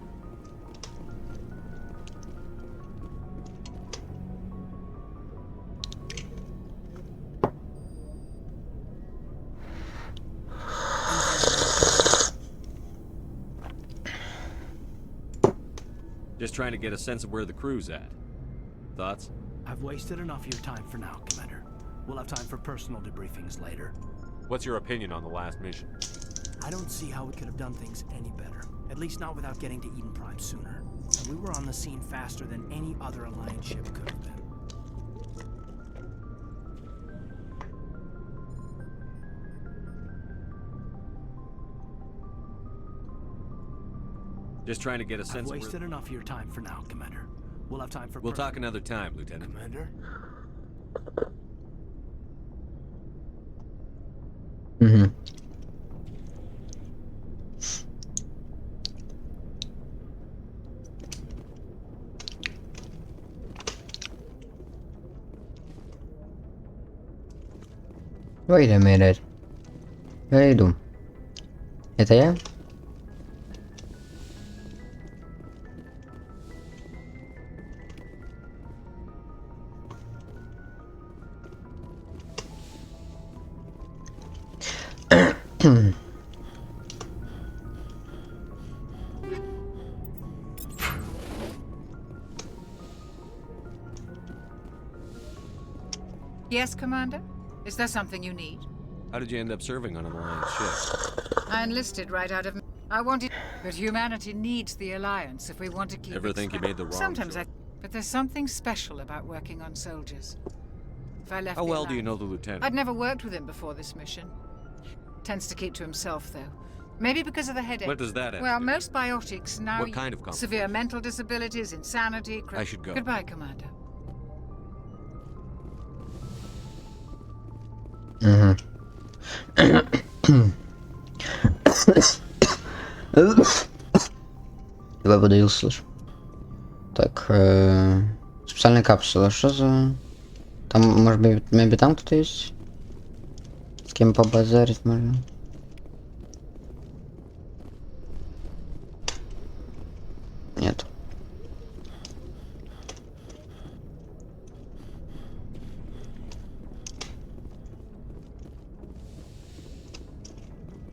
Speaker 3: Just trying to get a sense of where the crew's at. Thoughts?
Speaker 15: I've wasted enough of your time for now, Commander. We'll have time for personal debriefings later.
Speaker 3: What's your opinion on the last mission?
Speaker 15: I don't see how we could have done things any better. At least not without getting to Eden Prime sooner. And we were on the scene faster than any other Alliance ship could have been.
Speaker 3: Just trying to get a sense
Speaker 15: I've
Speaker 3: of
Speaker 15: wasted enough of your time for now, Commander. We'll have time for
Speaker 3: We'll talk another time, Lieutenant.
Speaker 15: Commander?
Speaker 1: Угу. Wait a minute. Я иду. Это я?
Speaker 12: Yes, Commander? Is there something you need?
Speaker 3: How did you end up serving on an Alliance ship?
Speaker 12: I enlisted right out of... I wanted... But humanity needs the Alliance if we want to keep
Speaker 3: Ever
Speaker 12: it
Speaker 3: think you
Speaker 12: strong.
Speaker 3: made the wrong
Speaker 12: Sometimes
Speaker 3: choice?
Speaker 12: But there's something special about working on soldiers. If I left
Speaker 3: How
Speaker 12: the
Speaker 3: well do you
Speaker 12: Alliance-
Speaker 3: know the Lieutenant?
Speaker 12: I'd never worked with him before this mission. Tends to keep to himself, though. Maybe because of the headache.
Speaker 3: What does that have
Speaker 12: Well,
Speaker 3: to do?
Speaker 12: most biotics now...
Speaker 3: What kind of complications?
Speaker 12: Severe mental disabilities, insanity...
Speaker 3: I should go.
Speaker 12: Goodbye, Commander.
Speaker 1: Угу. Давай подавился, слышь. Так, специальная капсула, что за... Там, может быть, maybe там кто-то есть? С кем побазарить можно? Нет.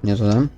Speaker 1: Нету, да?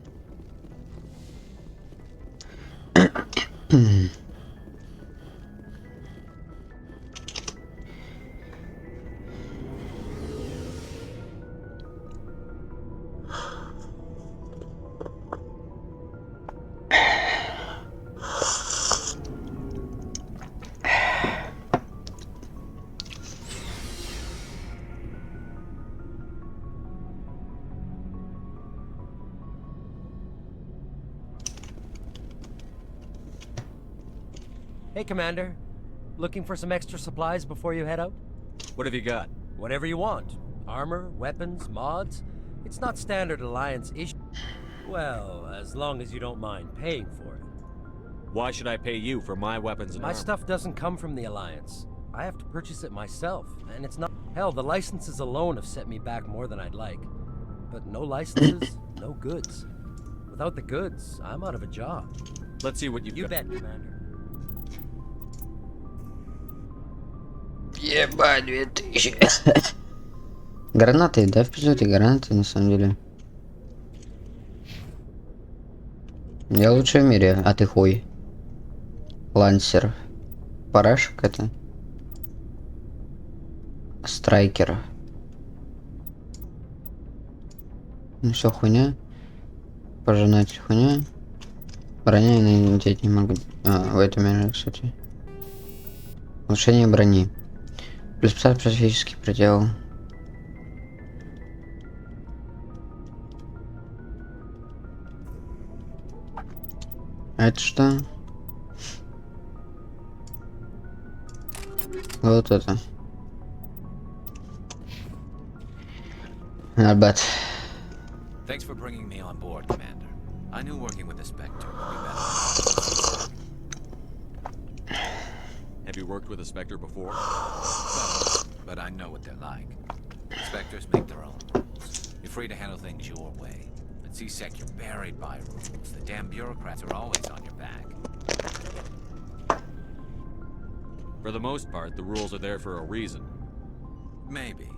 Speaker 7: Hey, Commander. Looking for some extra supplies before you head out?
Speaker 3: What have you got?
Speaker 7: Whatever you want. Armor, weapons, mods. It's not standard Alliance issue. Well, as long as you don't mind paying for it.
Speaker 3: Why should I pay you for my weapons and
Speaker 7: My
Speaker 3: armor?
Speaker 7: stuff doesn't come from the Alliance. I have to purchase it myself, and it's not... Hell, the licenses alone have set me back more than I'd like. But no licenses, no goods. Without the goods, I'm out of a job.
Speaker 3: Let's see what you've got.
Speaker 7: You bet, Commander.
Speaker 1: Ебать, 2000. Гранаты, да, вписывают и гранаты, на самом деле. Я лучший в мире, а ты хуй. Лансер. Парашек это. Страйкер. Ну все хуйня. Пожинать хуйня. Броня я надеть не могу. А, в этом мире, кстати. Улучшение брони. Плюс 50 физический предел. А это что? Вот это. Not bad.
Speaker 14: Thanks for bringing me on board, Commander. I knew working with the Spectre would be better.
Speaker 3: Have you worked with a Spectre before?
Speaker 14: Well, but I know what they're like. Spectres make their own rules. You're free to handle things your way. At C-Sec, you're buried by rules. The damn bureaucrats are always on your back.
Speaker 3: For the most part, the rules are there for a reason.
Speaker 14: Maybe.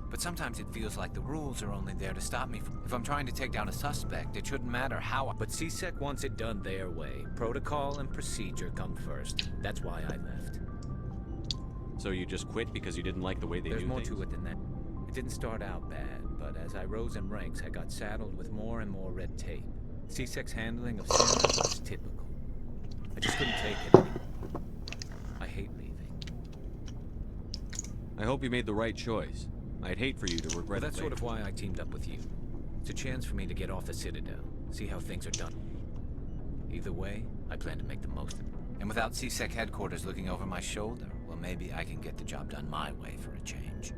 Speaker 14: But sometimes it feels like the rules are only there to stop me from... If I'm trying to take down a suspect, it shouldn't matter how I...
Speaker 16: But C-Sec wants it done their way. Protocol and procedure come first. That's why I left.
Speaker 3: So you just quit because you didn't like the way they
Speaker 16: There's
Speaker 3: do
Speaker 16: more
Speaker 3: things?
Speaker 16: to it than that. It didn't start out bad, but as I rose in ranks, I got saddled with more and more red tape. C-Sec's handling of Sarah was typical. I just couldn't take it anymore. I hate leaving.
Speaker 3: I hope you made the right choice. I'd hate for you to regret
Speaker 16: Well, that's
Speaker 3: it
Speaker 16: sort of
Speaker 3: later.
Speaker 16: why I teamed up with you. It's a chance for me to get off the Citadel, see how things are done. Either way, I plan to make the most of it.
Speaker 14: And without C-Sec headquarters looking over my shoulder, well, maybe I can get the job done my way for a change.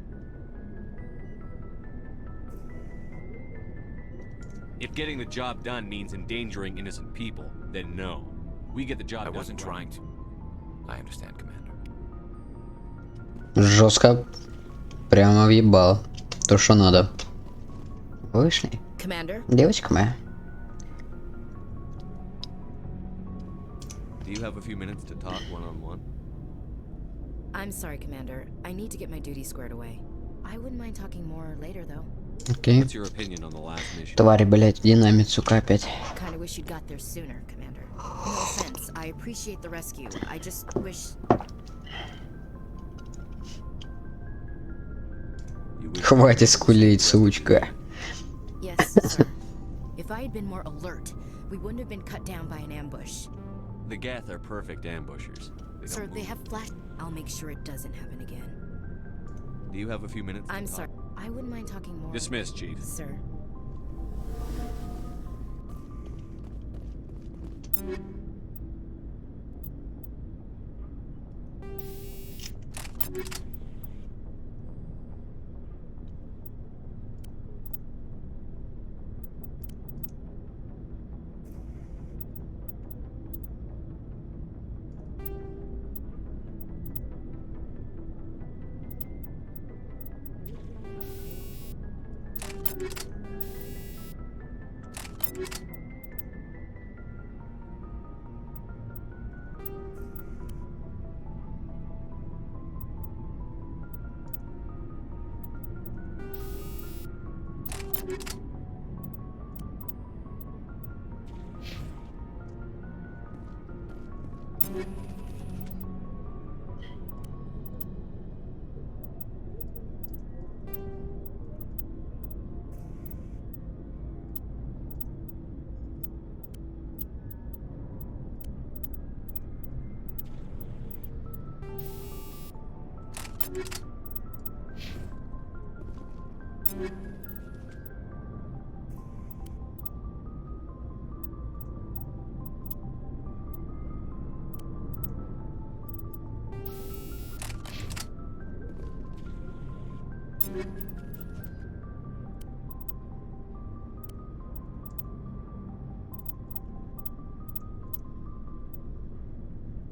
Speaker 3: If getting the job done means endangering innocent people, then no. We get the job done.
Speaker 14: I wasn't
Speaker 3: right.
Speaker 14: trying to. I understand, Commander.
Speaker 1: Жестко. Прямо въебал. То, что надо. Вышли.
Speaker 20: Commander?
Speaker 1: Девочка моя.
Speaker 3: Do you have a few minutes to talk one-on-one?
Speaker 20: I'm sorry, Commander. I need to get my duties squared away. I wouldn't mind talking more later, though.
Speaker 1: Окей.
Speaker 3: What's your opinion on the last mission?
Speaker 1: Твари, блять, динамит, сука, опять.
Speaker 20: Kinda wish you'd got there sooner, Commander. No offense. I appreciate the rescue. I just wish...
Speaker 1: Хватит скулить, сучка.
Speaker 20: Yes, sir. If I had been more alert, we wouldn't have been cut down by an ambush.
Speaker 3: The Geth are perfect ambushers.
Speaker 20: Sir, they have flash... I'll make sure it doesn't happen again.
Speaker 3: Do you have a few minutes to
Speaker 20: I'm
Speaker 3: talk?
Speaker 20: sorry. I wouldn't mind talking more...
Speaker 3: Dismissed, Chief.
Speaker 20: Sir.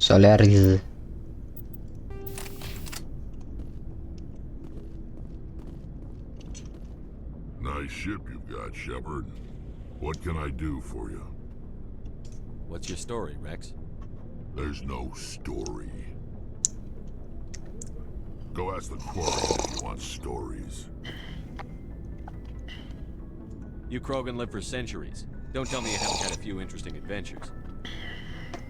Speaker 1: Solaris.
Speaker 18: Nice ship you've got, Shepard. What can I do for you?
Speaker 6: What's your story, Rex?
Speaker 18: There's no story. Go ask the Quarian if you want stories.
Speaker 6: You Krogan live for centuries. Don't tell me you haven't had a few interesting adventures.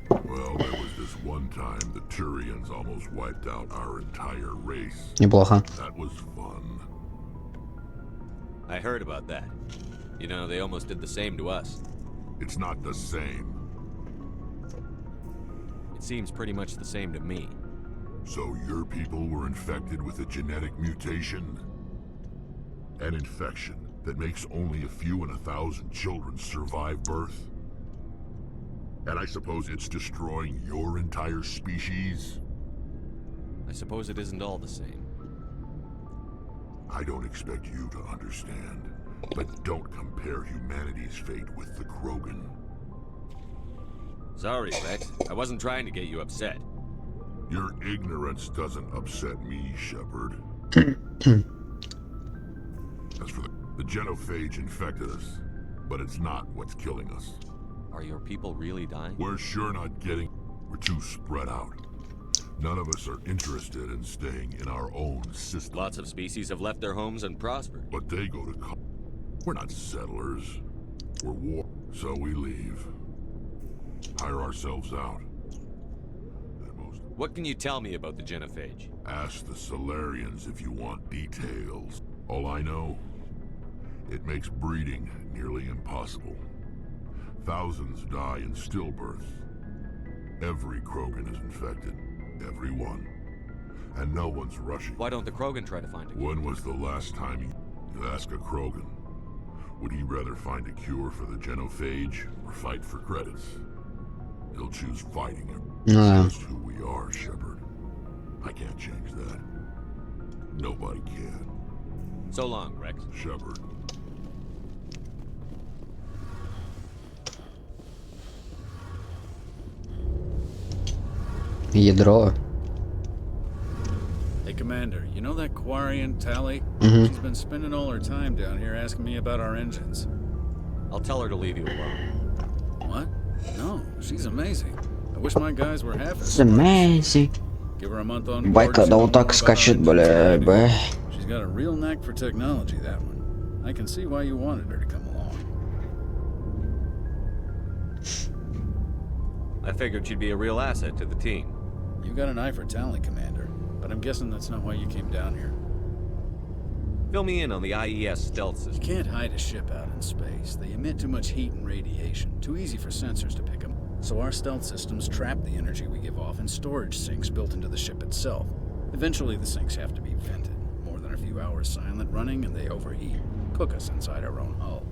Speaker 18: Well, there was this one time the Turians almost wiped out our entire race.
Speaker 1: Неплохо.
Speaker 18: That was fun.
Speaker 6: I heard about that. You know, they almost did the same to us.
Speaker 18: It's not the same.
Speaker 6: It seems pretty much the same to me.
Speaker 18: So your people were infected with a genetic mutation? An infection that makes only a few in 1,000 children survive birth? And I suppose it's destroying your entire species?
Speaker 6: I suppose it isn't all the same.
Speaker 18: I don't expect you to understand, but don't compare humanity's fate with the Krogan.
Speaker 6: Sorry, Rex. I wasn't trying to get you upset.
Speaker 18: Your ignorance doesn't upset me, Shepard. As for the genophage infected us, but it's not what's killing us.
Speaker 6: Are your people really dying?
Speaker 18: We're sure not getting... We're too spread out. None of us are interested in staying in our own system.
Speaker 6: Lots of species have left their homes and prospered.
Speaker 18: But they go to... We're not settlers. We're war... So we leave. Hire ourselves out.
Speaker 6: What can you tell me about the genophage?
Speaker 18: Ask the Solarians if you want details. All I know, it makes breeding nearly impossible. Thousands die in stillbirth. Every Krogan is infected. Every one. And no one's rushing.
Speaker 6: Why don't the Krogan try to find a cure?
Speaker 18: When was the last time you ask a Krogan? Would he rather find a cure for the genophage or fight for credits? He'll choose fighting it. That's just who we are, Shepard. I can't change that. Nobody can.
Speaker 6: So long, Rex.
Speaker 18: Shepard.
Speaker 1: Ядро.
Speaker 11: Hey, Commander, you know that Quarian, Tally? She's been spending all her time down here asking me about our engines.
Speaker 6: I'll tell her to leave you alone.
Speaker 11: What? No, she's amazing. I wish my guys were half as
Speaker 1: It's amazing.
Speaker 11: Give her a month on board.
Speaker 1: Бать, когда вот так скачет, бля, бля.
Speaker 11: She's got a real knack for technology, that one. I can see why you wanted her to come along.
Speaker 6: I figured she'd be a real asset to the team.
Speaker 11: You got an eye for talent, Commander, but I'm guessing that's not why you came down here.
Speaker 6: Fill me in on the IES stealth system.
Speaker 11: You can't hide a ship out in space. They emit too much heat and radiation. Too easy for sensors to pick them. So our stealth systems trap the energy we give off in storage sinks built into the ship itself. Eventually the sinks have to be vented. More than a few hours silent running and they overheat. Cook us inside our own hull.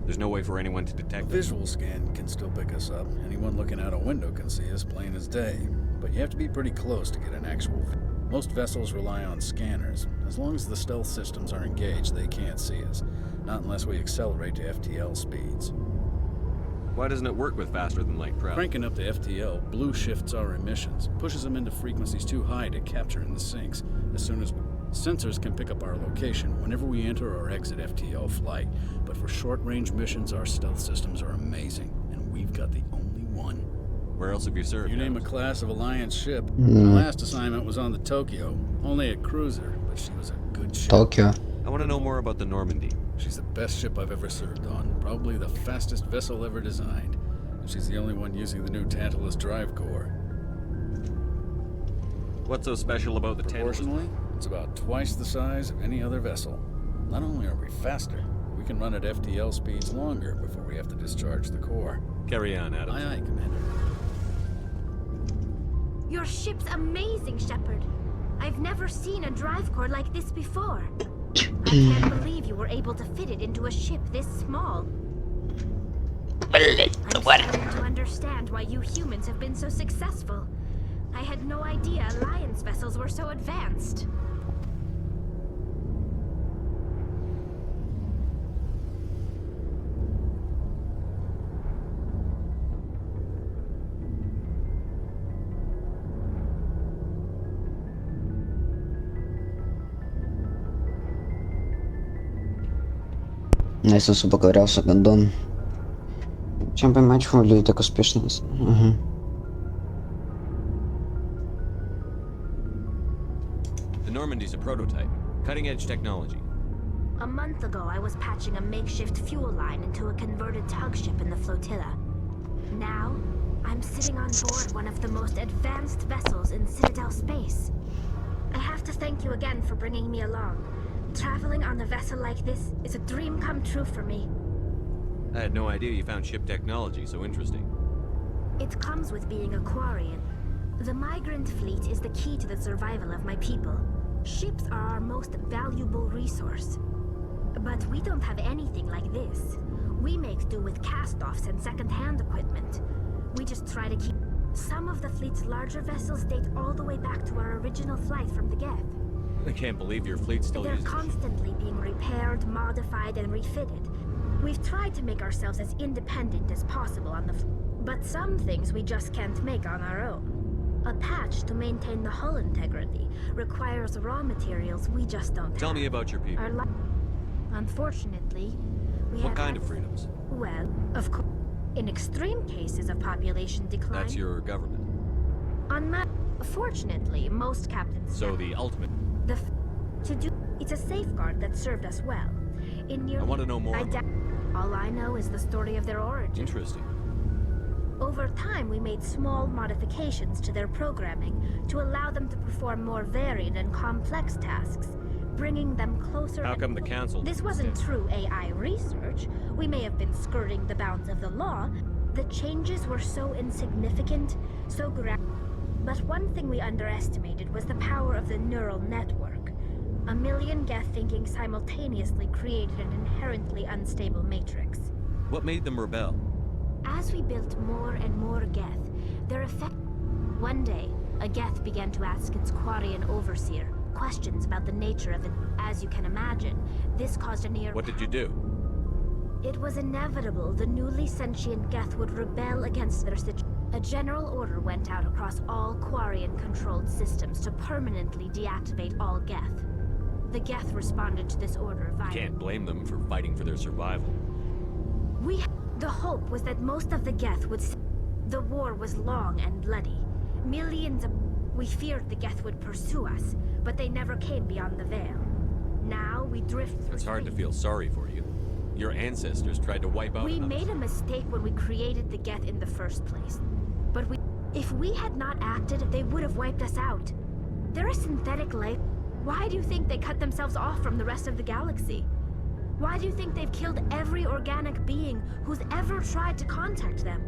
Speaker 6: There's no way for anyone to detect them.
Speaker 11: Visual scan can still pick us up. Anyone looking out a window can see us plain as day. But you have to be pretty close to get an actual view. Most vessels rely on scanners. As long as the stealth systems are engaged, they can't see us. Not unless we accelerate to FTL speeds.
Speaker 6: Why doesn't it work with faster than light travel?
Speaker 11: Cranking up to FTL blue shifts our emissions, pushes them into frequencies too high to capture in the sinks. As soon as Sensors can pick up our location whenever we enter or exit FTL flight, but for short-range missions, our stealth systems are amazing, and we've got the only one.
Speaker 6: Where else have you served?
Speaker 11: You name a class of Alliance ship. My last assignment was on the Tokyo, only a cruiser, but she was a good ship.
Speaker 1: Tokyo.
Speaker 6: I want to know more about the Normandy.
Speaker 11: She's the best ship I've ever served on, probably the fastest vessel ever designed. And she's the only one using the new Tantalus drive core.
Speaker 6: What's so special about the Tantalus?
Speaker 11: Proportionally, it's about twice the size of any other vessel. Not only are we faster, we can run at FTL speeds longer before we have to discharge the core.
Speaker 6: Carry on, Adam.
Speaker 11: Aye, aye, Commander.
Speaker 4: Your ship's amazing, Shepard. I've never seen a drive core like this before. I can't believe you were able to fit it into a ship this small. I'm starting to understand why you humans have been so successful. I had no idea Alliance vessels were so advanced.
Speaker 1: На Исусу поковырялся, гандон. Чем поймать, чего люди так успешно? Угу.
Speaker 6: The Normandy's a prototype. Cutting-edge technology.
Speaker 4: A month ago, I was patching a makeshift fuel line into a converted tug ship in the flotilla. Now, I'm sitting on board one of the most advanced vessels in Citadel space. I have to thank you again for bringing me along. Traveling on a vessel like this is a dream come true for me.
Speaker 6: I had no idea you found ship technology so interesting.
Speaker 4: It comes with being a Quarian. The migrant fleet is the key to the survival of my people. Ships are our most valuable resource. But we don't have anything like this. We make do with cast-offs and second-hand equipment. We just try to keep... Some of the fleet's larger vessels date all the way back to our original flight from the Geth.
Speaker 6: I can't believe your fleet still
Speaker 4: They're
Speaker 6: uses...
Speaker 4: constantly being repaired, modified, and refitted. We've tried to make ourselves as independent as possible on the... But some things we just can't make on our own. A patch to maintain the hull integrity requires raw materials we just don't have.
Speaker 6: Tell me about your people.
Speaker 4: Unfortunately, we have...
Speaker 6: What kind of freedoms?
Speaker 4: Well, of course, in extreme cases of population decline...
Speaker 6: That's your government.
Speaker 4: Fortunately, most captains...
Speaker 6: So the ultimate...
Speaker 4: It's a safeguard that served us well.
Speaker 6: I want to know more.
Speaker 4: All I know is the story of their origin.
Speaker 6: Interesting.
Speaker 4: Over time, we made small modifications to their programming to allow them to perform more varied and complex tasks, bringing them closer...
Speaker 6: How come the council...
Speaker 4: This wasn't true AI research. We may have been skirting the bounds of the law. The changes were so insignificant, so But one thing we underestimated was the power of the neural network. A million Geth thinking simultaneously created an inherently unstable matrix.
Speaker 6: What made them rebel?
Speaker 4: As we built more and more Geth, their effect... One day, a Geth began to ask its Quarian overseer questions about the nature of it. As you can imagine, this caused a near...
Speaker 6: What did you do?
Speaker 4: It was inevitable the newly sentient Geth would rebel against their situation. A general order went out across all Quarian-controlled systems to permanently deactivate all Geth. The Geth responded to this order violently.
Speaker 6: You can't blame them for fighting for their survival.
Speaker 4: The hope was that most of the Geth would... The war was long and bloody. Millions of... We feared the Geth would pursue us, but they never came beyond the Veil. Now we drift through...
Speaker 6: It's hard to feel sorry for you. Your ancestors tried to wipe out...
Speaker 4: We made a mistake when we created the Geth in the first place. But if we had not acted, they would have wiped us out. They're a synthetic life. Why do you think they cut themselves off from the rest of the galaxy? Why do you think they've killed every organic being who's ever tried to contact them?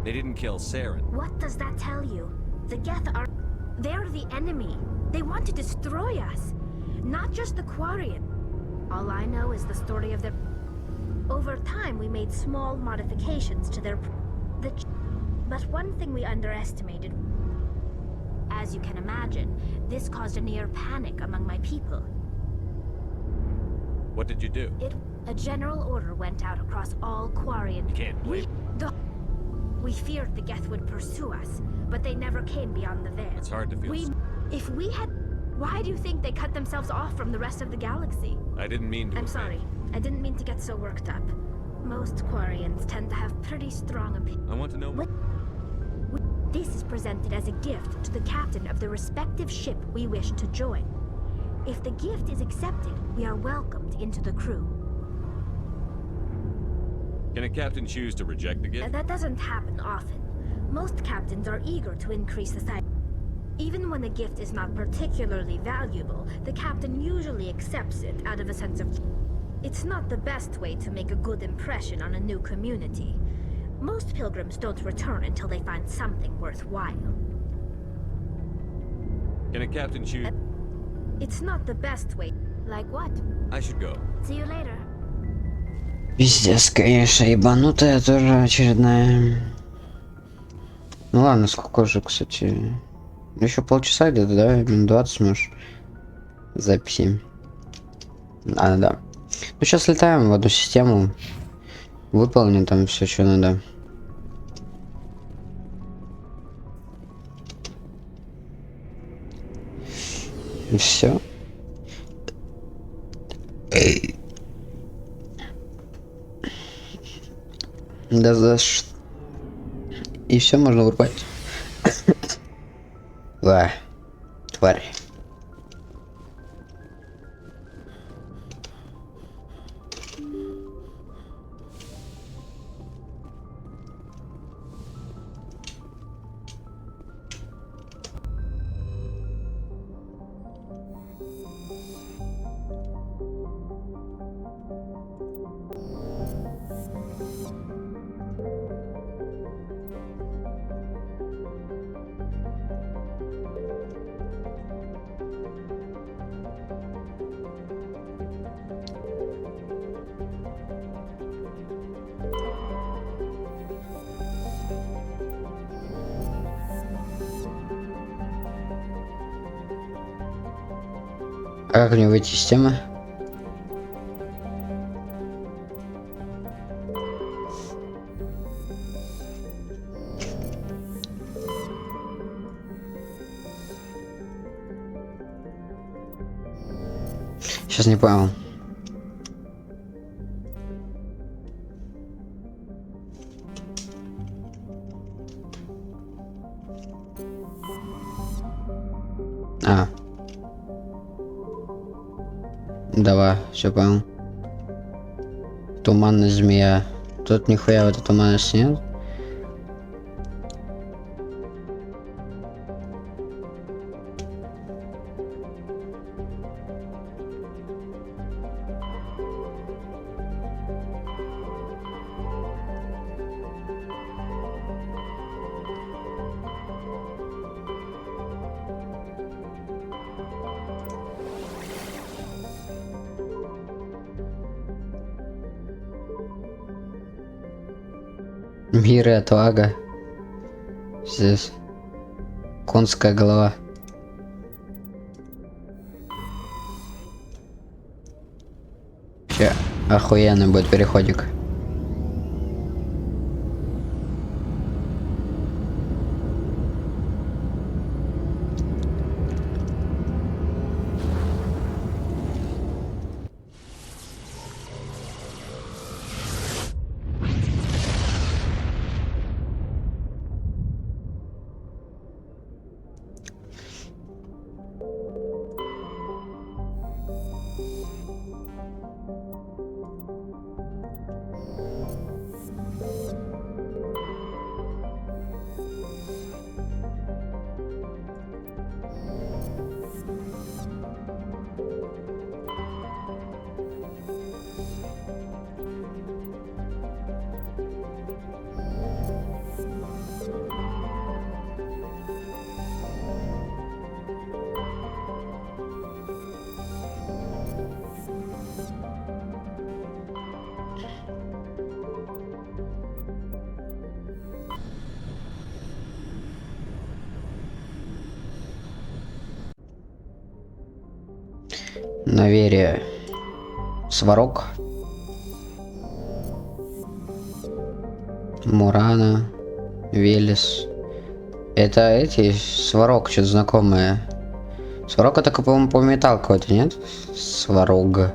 Speaker 6: They didn't kill Saren.
Speaker 4: What does that tell you? The Geth are... They're the enemy. They want to destroy us. Not just the Quarian. All I know is the story of their... Over time, we made small modifications to their... But one thing we underestimated... As you can imagine, this caused a near panic among my people.
Speaker 6: What did you do?
Speaker 4: A general order went out across all Quarian...
Speaker 6: You can't blame...
Speaker 4: We feared the Geth would pursue us, but they never came beyond the veil.
Speaker 6: It's hard to feel.
Speaker 4: If we had... Why do you think they cut themselves off from the rest of the galaxy?
Speaker 6: I didn't mean to.
Speaker 4: I'm sorry. I didn't mean to get so worked up. Most Quarians tend to have pretty strong opinions.
Speaker 6: I want to know more.
Speaker 4: This is presented as a gift to the captain of the respective ship we wish to join. If the gift is accepted, we are welcomed into the crew.
Speaker 6: Can a captain choose to reject the gift?
Speaker 4: That doesn't happen often. Most captains are eager to increase the size. Even when a gift is not particularly valuable, the captain usually accepts it out of a sense of... It's not the best way to make a good impression on a new community. Most pilgrims don't return until they find something worthwhile.
Speaker 6: Can a captain choose?
Speaker 4: It's not the best way. Like what?
Speaker 6: I should go.
Speaker 4: See you later.
Speaker 1: Пиздец, конечно, ебанутая тоже очередная. Ну ладно, сколько уже, кстати? Еще полчаса где-то, да? Минут 20, может. Записи. А, да. Ну сейчас летаем в одну систему. Выполним там все, что надо. И все. Да за что? И все можно вырубать. Тварь. А как мне выйти из темы? Сейчас не понял. Давай, все понял. Туманная змея. Тут нихуя в этой туманности нет. Мир и отвага. Здесь конская голова. Че, охуенный будет переходик. Наверие. Сварог. Мурана. Велес. Это эти, Сварог, что-то знакомое. Сварог это, по-моему, по металл какой-то, нет? Сварог.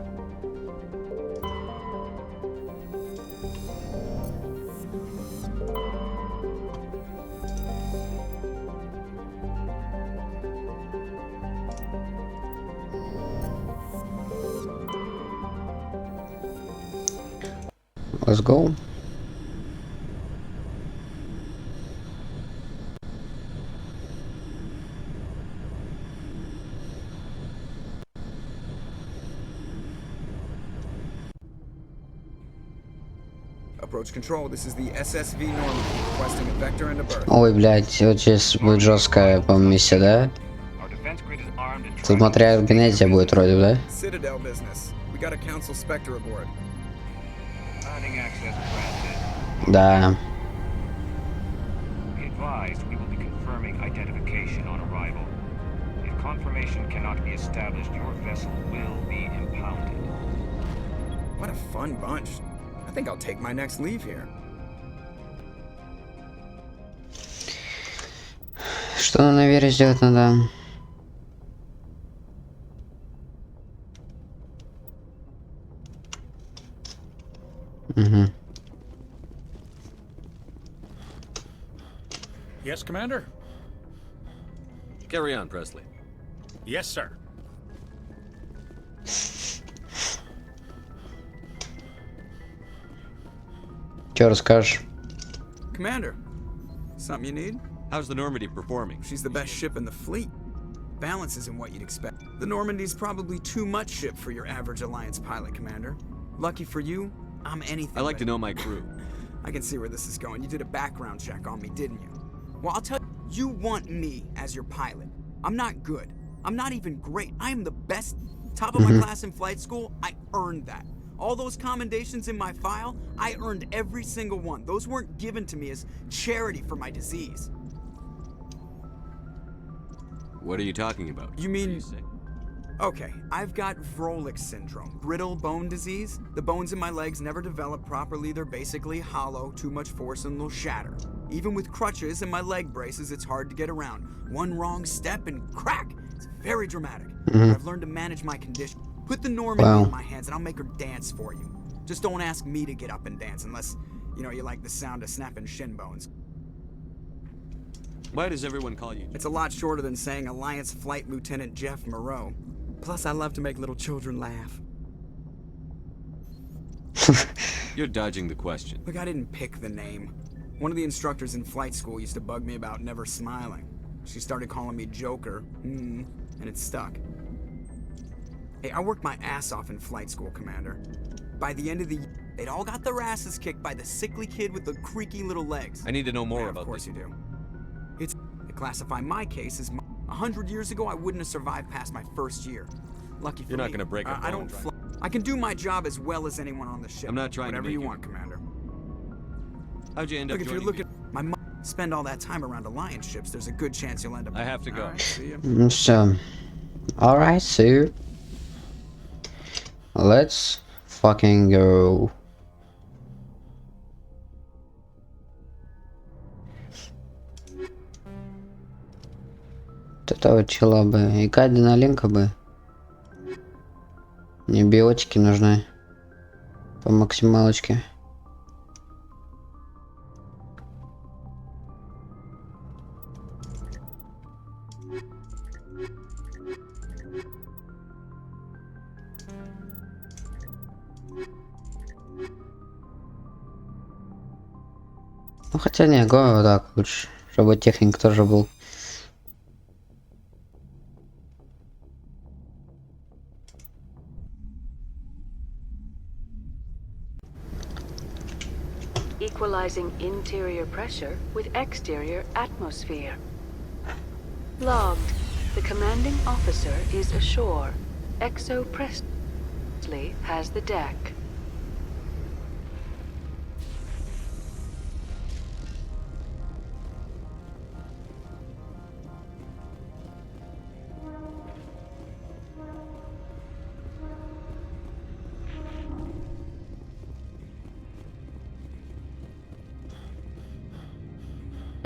Speaker 1: Let's go.
Speaker 10: Approach control, this is the SSV Normandy, requesting a vector and a berth.
Speaker 1: Ой, блядь, вот здесь будет жесткая, по-моему, миссия, да? Тут смотря генезия будет вроде, да?
Speaker 10: Citadel business. We got a council specter aboard.
Speaker 1: Да.
Speaker 17: Be advised, we will be confirming identification on arrival. If confirmation cannot be established, your vessel will be impounded.
Speaker 10: What a fun bunch. I think I'll take my next leave here.
Speaker 1: Что нам на вере сделать надо? Угу.
Speaker 5: Yes, Commander?
Speaker 6: Carry on, Presley.
Speaker 5: Yes, sir.
Speaker 1: Чё расскажешь?
Speaker 10: Commander, something you need?
Speaker 6: How's the Normandy performing?
Speaker 10: She's the best ship in the fleet. Balance isn't what you'd expect. The Normandy's probably too much ship for your average Alliance pilot, Commander. Lucky for you, I'm anything.
Speaker 6: I like to know my crew.
Speaker 10: I can see where this is going. You did a background check on me, didn't you? Well, I'll tell you, you want me as your pilot. I'm not good. I'm not even great. I am the best, top of my class in flight school. I earned that. All those commendations in my file, I earned every single one. Those weren't given to me as charity for my disease.
Speaker 6: What are you talking about?
Speaker 10: You mean... Okay, I've got Vrolik syndrome, brittle bone disease. The bones in my legs never develop properly. They're basically hollow, too much force and they'll shatter. Even with crutches and my leg braces, it's hard to get around. One wrong step and crack! It's very dramatic. I've learned to manage my condition. Put the Normandy in my hands and I'll make her dance for you. Just don't ask me to get up and dance unless, you know, you like the sound of snapping shin bones.
Speaker 6: Why does everyone call you?
Speaker 10: It's a lot shorter than saying Alliance Flight Lieutenant Jeff Moreau. Plus, I love to make little children laugh.
Speaker 6: You're dodging the question.
Speaker 10: Look, I didn't pick the name. One of the instructors in flight school used to bug me about never smiling. She started calling me Joker, and it stuck. Hey, I worked my ass off in flight school, Commander. By the end of the year, they'd all got their asses kicked by the sickly kid with the creaky little legs.
Speaker 6: I need to know more about
Speaker 10: this. Of course
Speaker 6: this.
Speaker 10: you do. They classify my case as 100 years ago, I wouldn't have survived past my first year. Lucky for me.
Speaker 6: You're not gonna break a bone.
Speaker 10: I don't fly. I can do my job as well as anyone on the ship.
Speaker 6: I'm not trying
Speaker 10: Whatever
Speaker 6: to
Speaker 10: you
Speaker 6: make
Speaker 10: want, Commander.
Speaker 6: How'd you end up
Speaker 10: Look, if you're
Speaker 6: joining
Speaker 10: looking, my mom spend all that time around Alliance ships, there's a good chance you'll end up.
Speaker 6: I have to go.
Speaker 10: All right, see ya.
Speaker 1: So, alright, so let's fucking go. Вот этого чела бы. И адреналинка бы. Мне биотики нужны. По максималочке. Ну хотя не, го так лучше. Чтобы техник тоже был.
Speaker 8: Equalizing interior pressure with exterior atmosphere. Logged. The commanding officer is ashore. Exo Presley has the deck.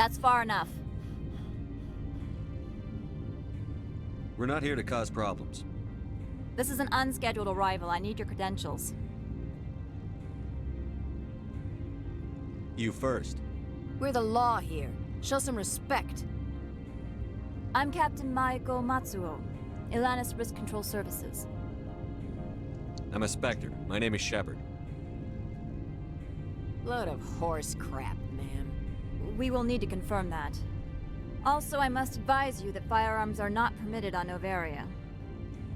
Speaker 19: That's far enough.
Speaker 6: We're not here to cause problems.
Speaker 19: This is an unscheduled arrival. I need your credentials.
Speaker 6: You first.
Speaker 20: We're the law here. Show some respect.
Speaker 19: I'm Captain Maiko Matsuo, Ilanis Risk Control Services.
Speaker 6: I'm a Spectre. My name is Shepard.
Speaker 20: Load of horse crap, ma'am.
Speaker 19: We will need to confirm that. Also, I must advise you that firearms are not permitted on Novaria.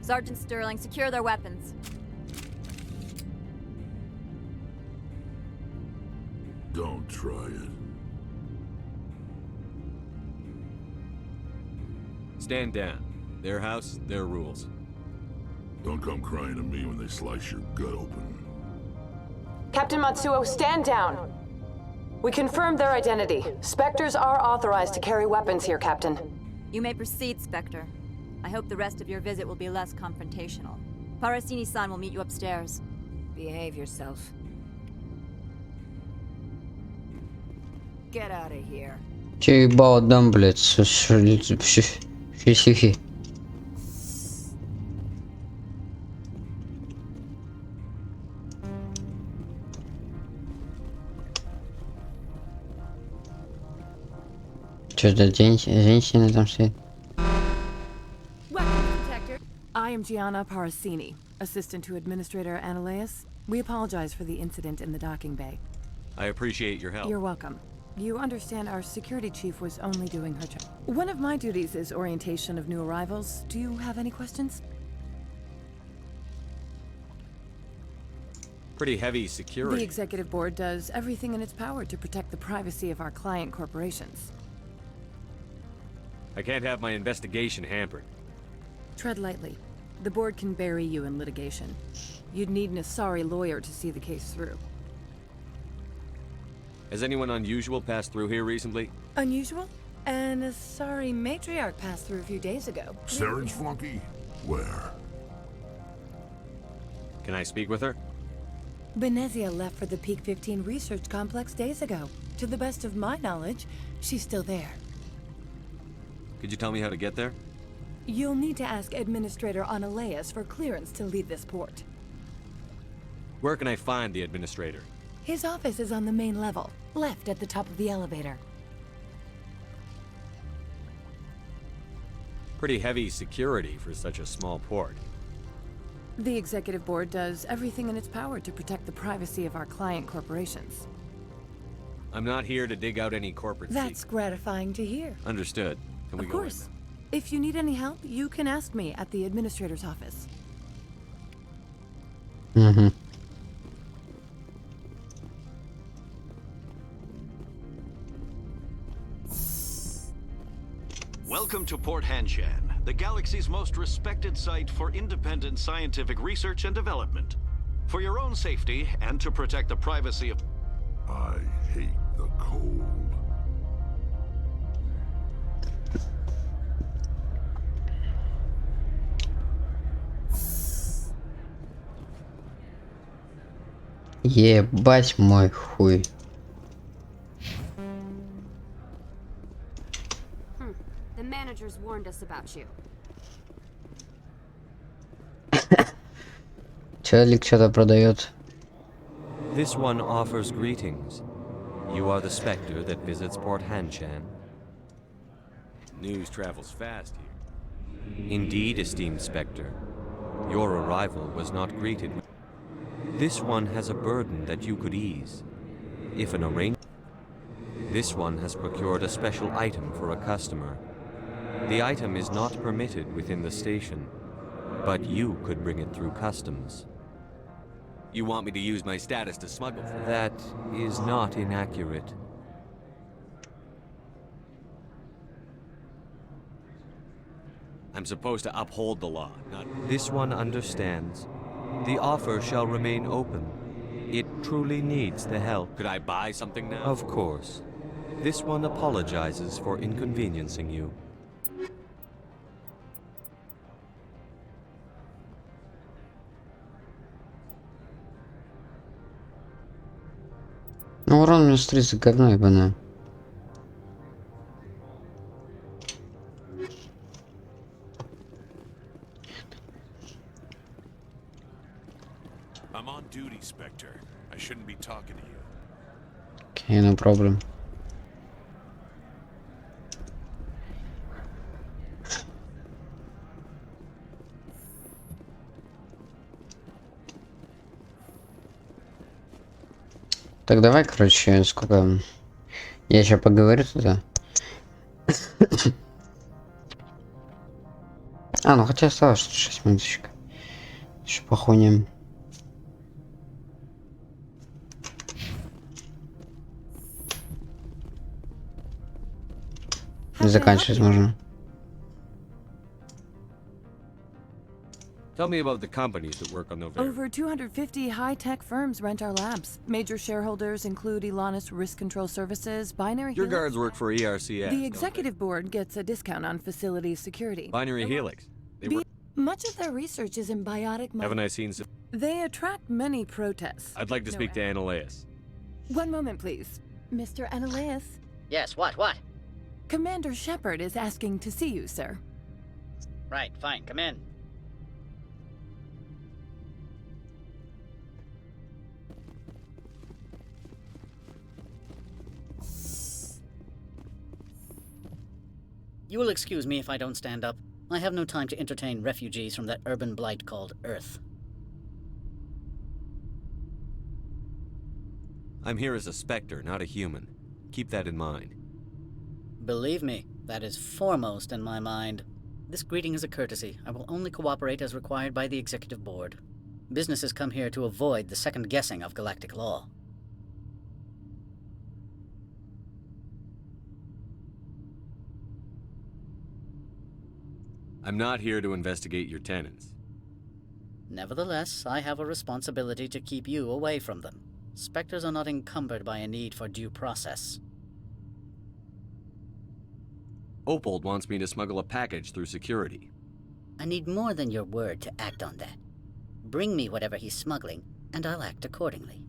Speaker 19: Sergeant Sterling, secure their weapons.
Speaker 18: Don't try it.
Speaker 6: Stand down. Their house, their rules.
Speaker 18: Don't come crying to me when they slice your gut open.
Speaker 21: Captain Matsuo, stand down! We confirmed their identity. Spectres are authorized to carry weapons here, Captain.
Speaker 19: You may proceed, Spectre. I hope the rest of your visit will be less confrontational. Parasini-san will meet you upstairs.
Speaker 20: Behave yourself. Get out of here.
Speaker 1: Че ебало дам, блядь, фисихи. Что за женщина там стоит?
Speaker 23: I am Gianna Parasini, assistant to Administrator Analeus. We apologize for the incident in the docking bay.
Speaker 6: I appreciate your help.
Speaker 23: You're welcome. You understand our security chief was only doing her job. One of my duties is orientation of new arrivals. Do you have any questions?
Speaker 6: Pretty heavy security.
Speaker 23: The executive board does everything in its power to protect the privacy of our client corporations.
Speaker 6: I can't have my investigation hampered.
Speaker 23: Tread lightly. The board can bury you in litigation. You'd need an Asari lawyer to see the case through.
Speaker 6: Has anyone unusual passed through here recently?
Speaker 23: Unusual? An Asari matriarch passed through a few days ago.
Speaker 18: Saren's flunky? Where?
Speaker 6: Can I speak with her?
Speaker 23: Benezia left for the Peak 15 research complex days ago. To the best of my knowledge, she's still there.
Speaker 6: Could you tell me how to get there?
Speaker 23: You'll need to ask Administrator Analeus for clearance to leave this port.
Speaker 6: Where can I find the administrator?
Speaker 23: His office is on the main level, left at the top of the elevator.
Speaker 6: Pretty heavy security for such a small port.
Speaker 23: The executive board does everything in its power to protect the privacy of our client corporations.
Speaker 6: I'm not here to dig out any corporate
Speaker 23: That's gratifying to hear.
Speaker 6: Understood. Can we
Speaker 23: Of
Speaker 6: go
Speaker 23: course. If you need any help, you can ask me at the administrator's office.
Speaker 1: Mm-hmm.
Speaker 22: Welcome to Port Hanshan, the galaxy's most respected site for independent scientific research and development. For your own safety and to protect the privacy of...
Speaker 18: I hate the cold.
Speaker 1: Ебать мой хуй.
Speaker 24: The managers warned us about you.
Speaker 1: Человек что-то продает.
Speaker 25: This one offers greetings. You are the Spectre that visits Port Hanshan.
Speaker 6: News travels fast here.
Speaker 25: Indeed, esteemed Spectre. Your arrival was not greeted with... This one has a burden that you could ease. If an arrangement... This one has procured a special item for a customer. The item is not permitted within the station, but you could bring it through customs.
Speaker 6: You want me to use my status to smuggle?
Speaker 25: That is not inaccurate.
Speaker 6: I'm supposed to uphold the law, not...
Speaker 25: This one understands. The offer shall remain open. It truly needs the help.
Speaker 6: Could I buy something now?
Speaker 25: Of course. This one apologizes for inconveniencing you.
Speaker 1: Ну урон у меня стрит за говно ебаное.
Speaker 2: I'm on duty, Spectre. I shouldn't be talking to you.
Speaker 1: Okay, no problem. Так, давай, короче, сколько... Я сейчас поговорю туда. А, ну хотя осталось 6 минуточек. Еще похоним. Заканчивать можно.
Speaker 25: Tell me about the companies that work on Novaria.
Speaker 9: Over 250 high-tech firms rent our labs. Major shareholders include Elanus Risk Control Services, Binary
Speaker 25: Your
Speaker 9: Helix.
Speaker 25: guards work for ERCS.
Speaker 9: The executive board gets a discount on facility security.
Speaker 25: Binary Helix. They work.
Speaker 9: Much of their research is in biotic
Speaker 25: Haven't I seen some?
Speaker 9: They attract many protests.
Speaker 25: I'd like to speak to Annaleus.
Speaker 9: One moment, please. Mr. Annaleus?
Speaker 12: Yes, what?
Speaker 9: Commander Shepard is asking to see you, sir.
Speaker 12: Right, fine, come in. You will excuse me if I don't stand up. I have no time to entertain refugees from that urban blight called Earth.
Speaker 25: I'm here as a Spectre, not a human. Keep that in mind.
Speaker 12: Believe me, that is foremost in my mind. This greeting is a courtesy. I will only cooperate as required by the Executive Board. Businesses come here to avoid the second guessing of galactic law.
Speaker 25: I'm not here to investigate your tenants.
Speaker 12: Nevertheless, I have a responsibility to keep you away from them. Spectres are not encumbered by a need for due process.
Speaker 25: Opold wants me to smuggle a package through security.
Speaker 12: I need more than your word to act on that. Bring me whatever he's smuggling, and I'll act accordingly.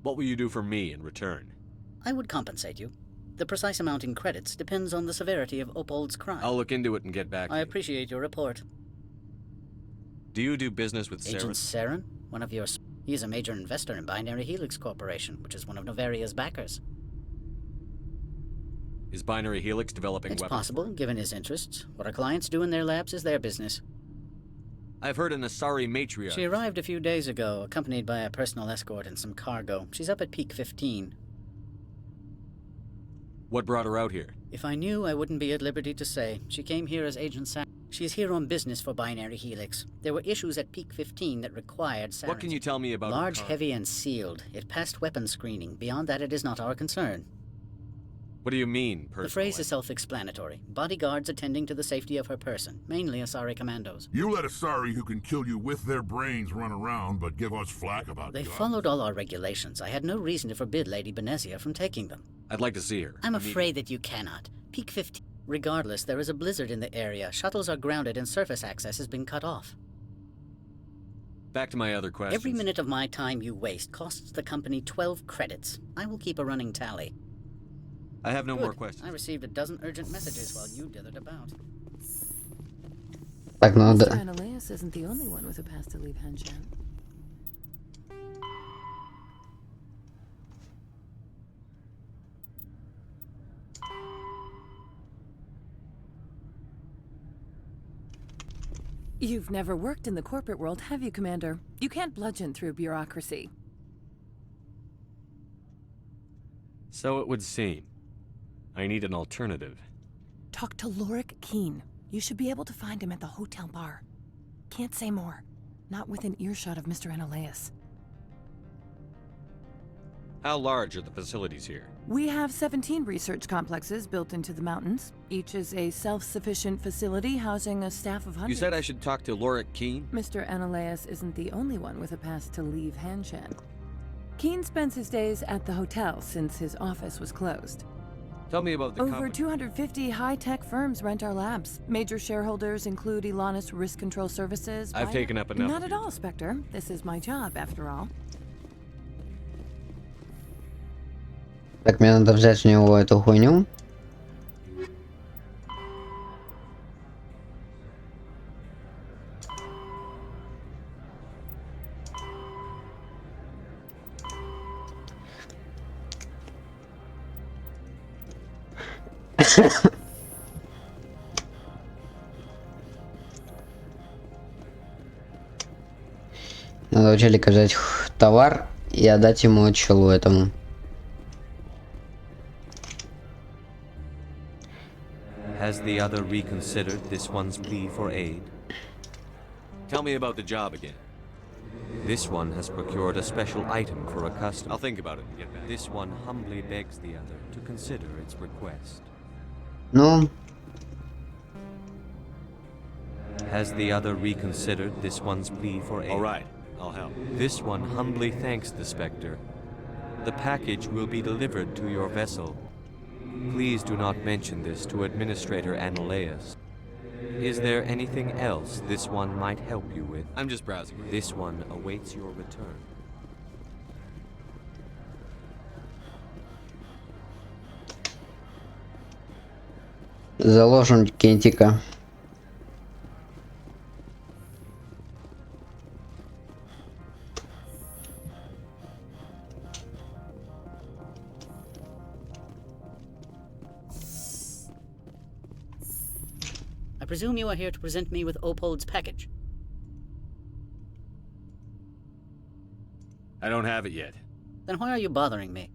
Speaker 25: What will you do for me in return?
Speaker 12: I would compensate you. The precise amount in credits depends on the severity of Opold's crime.
Speaker 25: I'll look into it and get back to
Speaker 12: I
Speaker 25: you.
Speaker 12: appreciate your report.
Speaker 25: Do you do business with
Speaker 12: Agent
Speaker 25: Saren?
Speaker 12: Saren? One of your... He's a major investor in Binary Helix Corporation, which is one of Novaria's backers.
Speaker 25: Is Binary Helix developing
Speaker 12: It's
Speaker 25: weapons?
Speaker 12: possible, given his interests. What our clients do in their labs is their business.
Speaker 25: I've heard an Asari matriarch.
Speaker 12: She arrived a few days ago, accompanied by a personal escort and some cargo. She's up at peak 15.
Speaker 25: What brought her out here?
Speaker 12: If I knew, I wouldn't be at liberty to say. She came here as Agent Saren. She's here on business for Binary Helix. There were issues at peak 15 that required Saren's.
Speaker 25: What can you tell me about her
Speaker 12: Large,
Speaker 25: car?
Speaker 12: heavy, and sealed. It passed weapons screening. Beyond that, it is not our concern.
Speaker 25: What do you mean, personal?
Speaker 12: The phrase is self-explanatory. Bodyguards attending to the safety of her person, mainly Asari commandos.
Speaker 18: You let Asari who can kill you with their brains run around, but give us flack about
Speaker 12: They
Speaker 18: guns.
Speaker 12: followed all our regulations. I had no reason to forbid Lady Benezia from taking them.
Speaker 25: I'd like to see her.
Speaker 12: I'm afraid that you cannot. Peak 15. Regardless, there is a blizzard in the area. Shuttles are grounded and surface access has been cut off.
Speaker 25: Back to my other questions.
Speaker 12: Every minute of my time you waste costs the company 12 credits. I will keep a running tally.
Speaker 25: I have no
Speaker 12: Good.
Speaker 25: more questions.
Speaker 12: I received a dozen urgent messages while you dithered about.
Speaker 1: Так, надо...
Speaker 9: Mr. Annaleus isn't the only one with a pass to leave Hanshan. You've never worked in the corporate world, have you, Commander? You can't bludgeon through bureaucracy.
Speaker 25: So it would seem. I need an alternative.
Speaker 9: Talk to Lorik Keen. You should be able to find him at the hotel bar. Can't say more. Not within earshot of Mr. Annaleus.
Speaker 25: How large are the facilities here?
Speaker 9: We have 17 research complexes built into the mountains. Each is a self-sufficient facility housing a staff of hundreds.
Speaker 25: You said I should talk to Lorik Keen?
Speaker 9: Mr. Annaleus isn't the only one with a pass to leave Hanshan. Keen spends his days at the hotel since his office was closed.
Speaker 25: Tell me about the
Speaker 9: Over
Speaker 25: company.
Speaker 9: 250 high-tech firms rent our labs. Major shareholders include Elanus Risk Control Services.
Speaker 25: I've taken up enough.
Speaker 9: Not at all, Spectre. This is my job, after all.
Speaker 1: Так, мне надо взять у него эту хуйню. Надо у челика взять товар и отдать ему челу этому.
Speaker 25: Has the other reconsidered this one's plea for aid?
Speaker 6: Tell me about the job again.
Speaker 25: This one has procured a special item for a customer.
Speaker 6: I'll think about it and get back.
Speaker 25: This one humbly begs the other to consider its request.
Speaker 1: Ну.
Speaker 25: Has the other reconsidered this one's plea for aid?
Speaker 6: All right, I'll help.
Speaker 25: This one humbly thanks the Spectre. The package will be delivered to your vessel. Please do not mention this to Administrator Ananias. Is there anything else this one might help you with?
Speaker 6: I'm just browsing.
Speaker 25: This one awaits your return.
Speaker 1: Заложим кентика.
Speaker 12: I presume you are here to present me with Opold's package.
Speaker 6: I don't have it yet.
Speaker 12: Then why are you bothering me?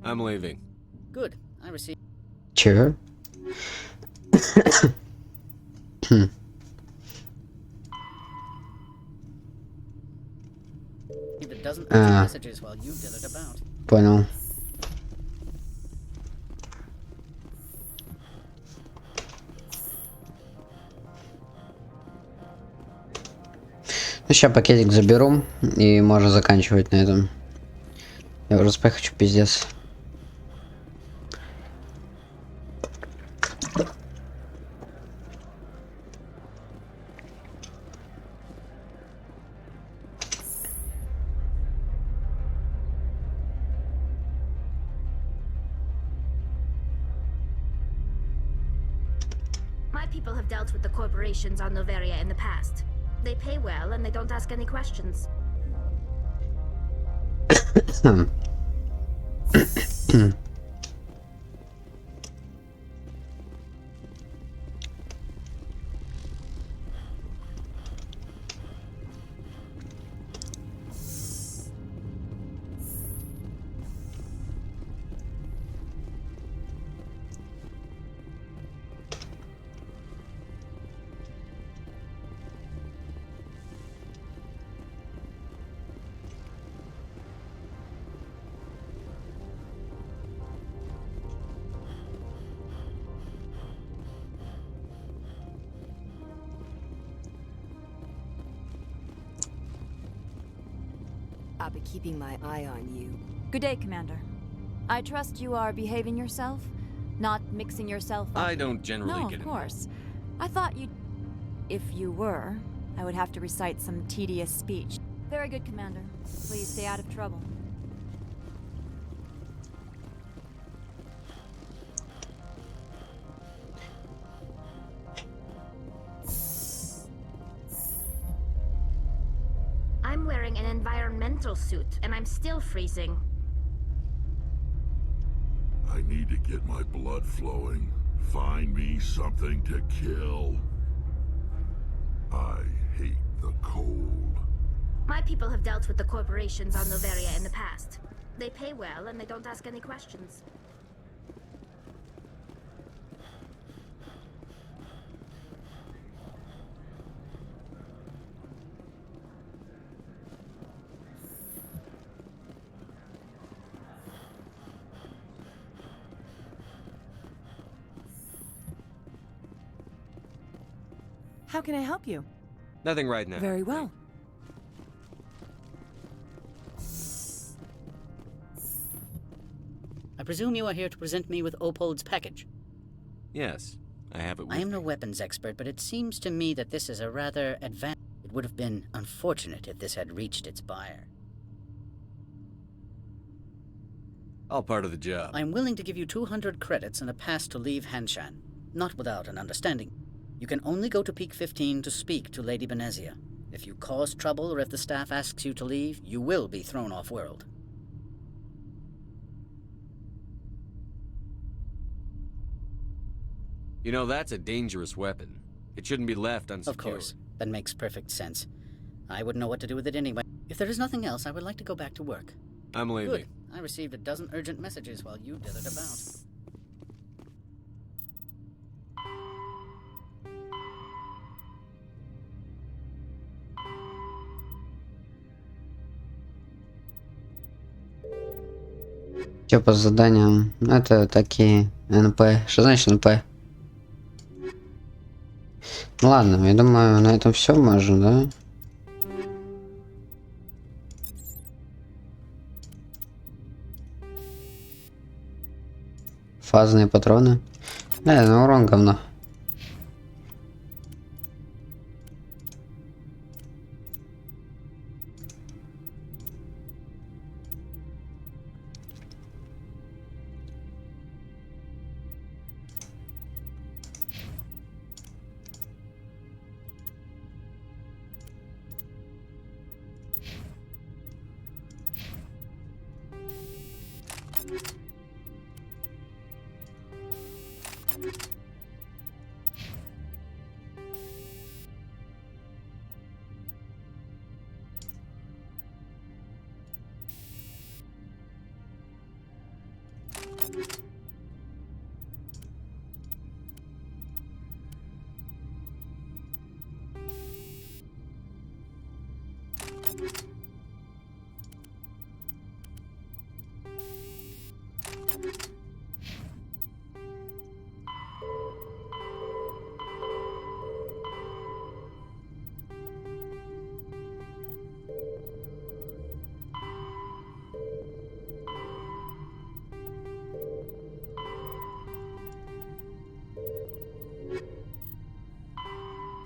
Speaker 6: I'm leaving.
Speaker 12: Good. I received...
Speaker 1: Чего?
Speaker 12: Leave a dozen messages while you dithered about.
Speaker 1: Понял. Ну, сейчас пакетик заберу и можно заканчивать на этом. Я уже спать хочу, пиздец.
Speaker 4: My people have dealt with the corporations on Noveria in the past. They pay well and they don't ask any questions.
Speaker 7: I'll be keeping my eye on you.
Speaker 19: Good day, Commander. I trust you are behaving yourself? Not mixing yourself up?
Speaker 6: I don't generally
Speaker 19: No,
Speaker 6: get
Speaker 19: of
Speaker 6: in.
Speaker 19: course. I thought you'd... If you were, I would have to recite some tedious speech. Very good, Commander. Please stay out of trouble.
Speaker 4: I'm wearing an environmental suit, and I'm still freezing.
Speaker 18: I need to get my blood flowing. Find me something to kill. I hate the cold.
Speaker 4: My people have dealt with the corporations on Noveria in the past. They pay well, and they don't ask any questions.
Speaker 9: How can I help you?
Speaker 6: Nothing right now.
Speaker 9: Very well.
Speaker 12: I presume you are here to present me with Opold's package.
Speaker 6: Yes, I have it with
Speaker 12: I am no weapons expert, but it seems to me that this is a rather advanced... It would have been unfortunate if this had reached its buyer.
Speaker 6: All part of the job.
Speaker 12: I am willing to give you 200 credits and a pass to leave Hanshan, not without an understanding. You can only go to Peak 15 to speak to Lady Benezia. If you cause trouble or if the staff asks you to leave, you will be thrown off-world.
Speaker 6: You know, that's a dangerous weapon. It shouldn't be left unsecured.
Speaker 12: Of course. That makes perfect sense. I wouldn't know what to do with it anyway. If there is nothing else, I would like to go back to work.
Speaker 6: I'm leaving.
Speaker 12: Good. I received a dozen urgent messages while you dithered about.
Speaker 1: Что по заданиям? Это такие НП. Что значит НП? Ладно, я думаю, на этом все можно, да? Фазные патроны. На урон говно.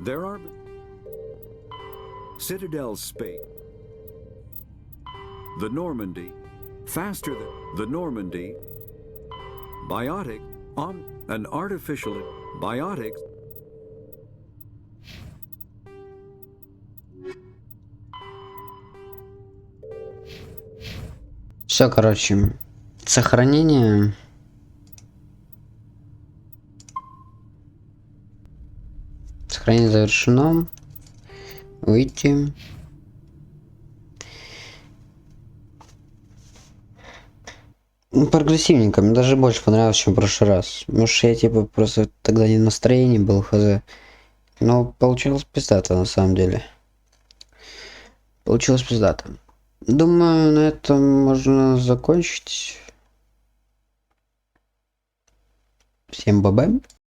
Speaker 3: There are Citadel space. The Normandy, faster than the Normandy. Biotic on an artificial biotic.
Speaker 1: Все, короче, сохранение. Сохранение завершено. Выйти. Прогрессивненько, мне даже больше понравилось, чем в прошлый раз. Может, я типа просто тогда не в настроении был, хз. Но получилось пиздато на самом деле. Получилось пиздато. Думаю, на этом можно закончить. Всем богом.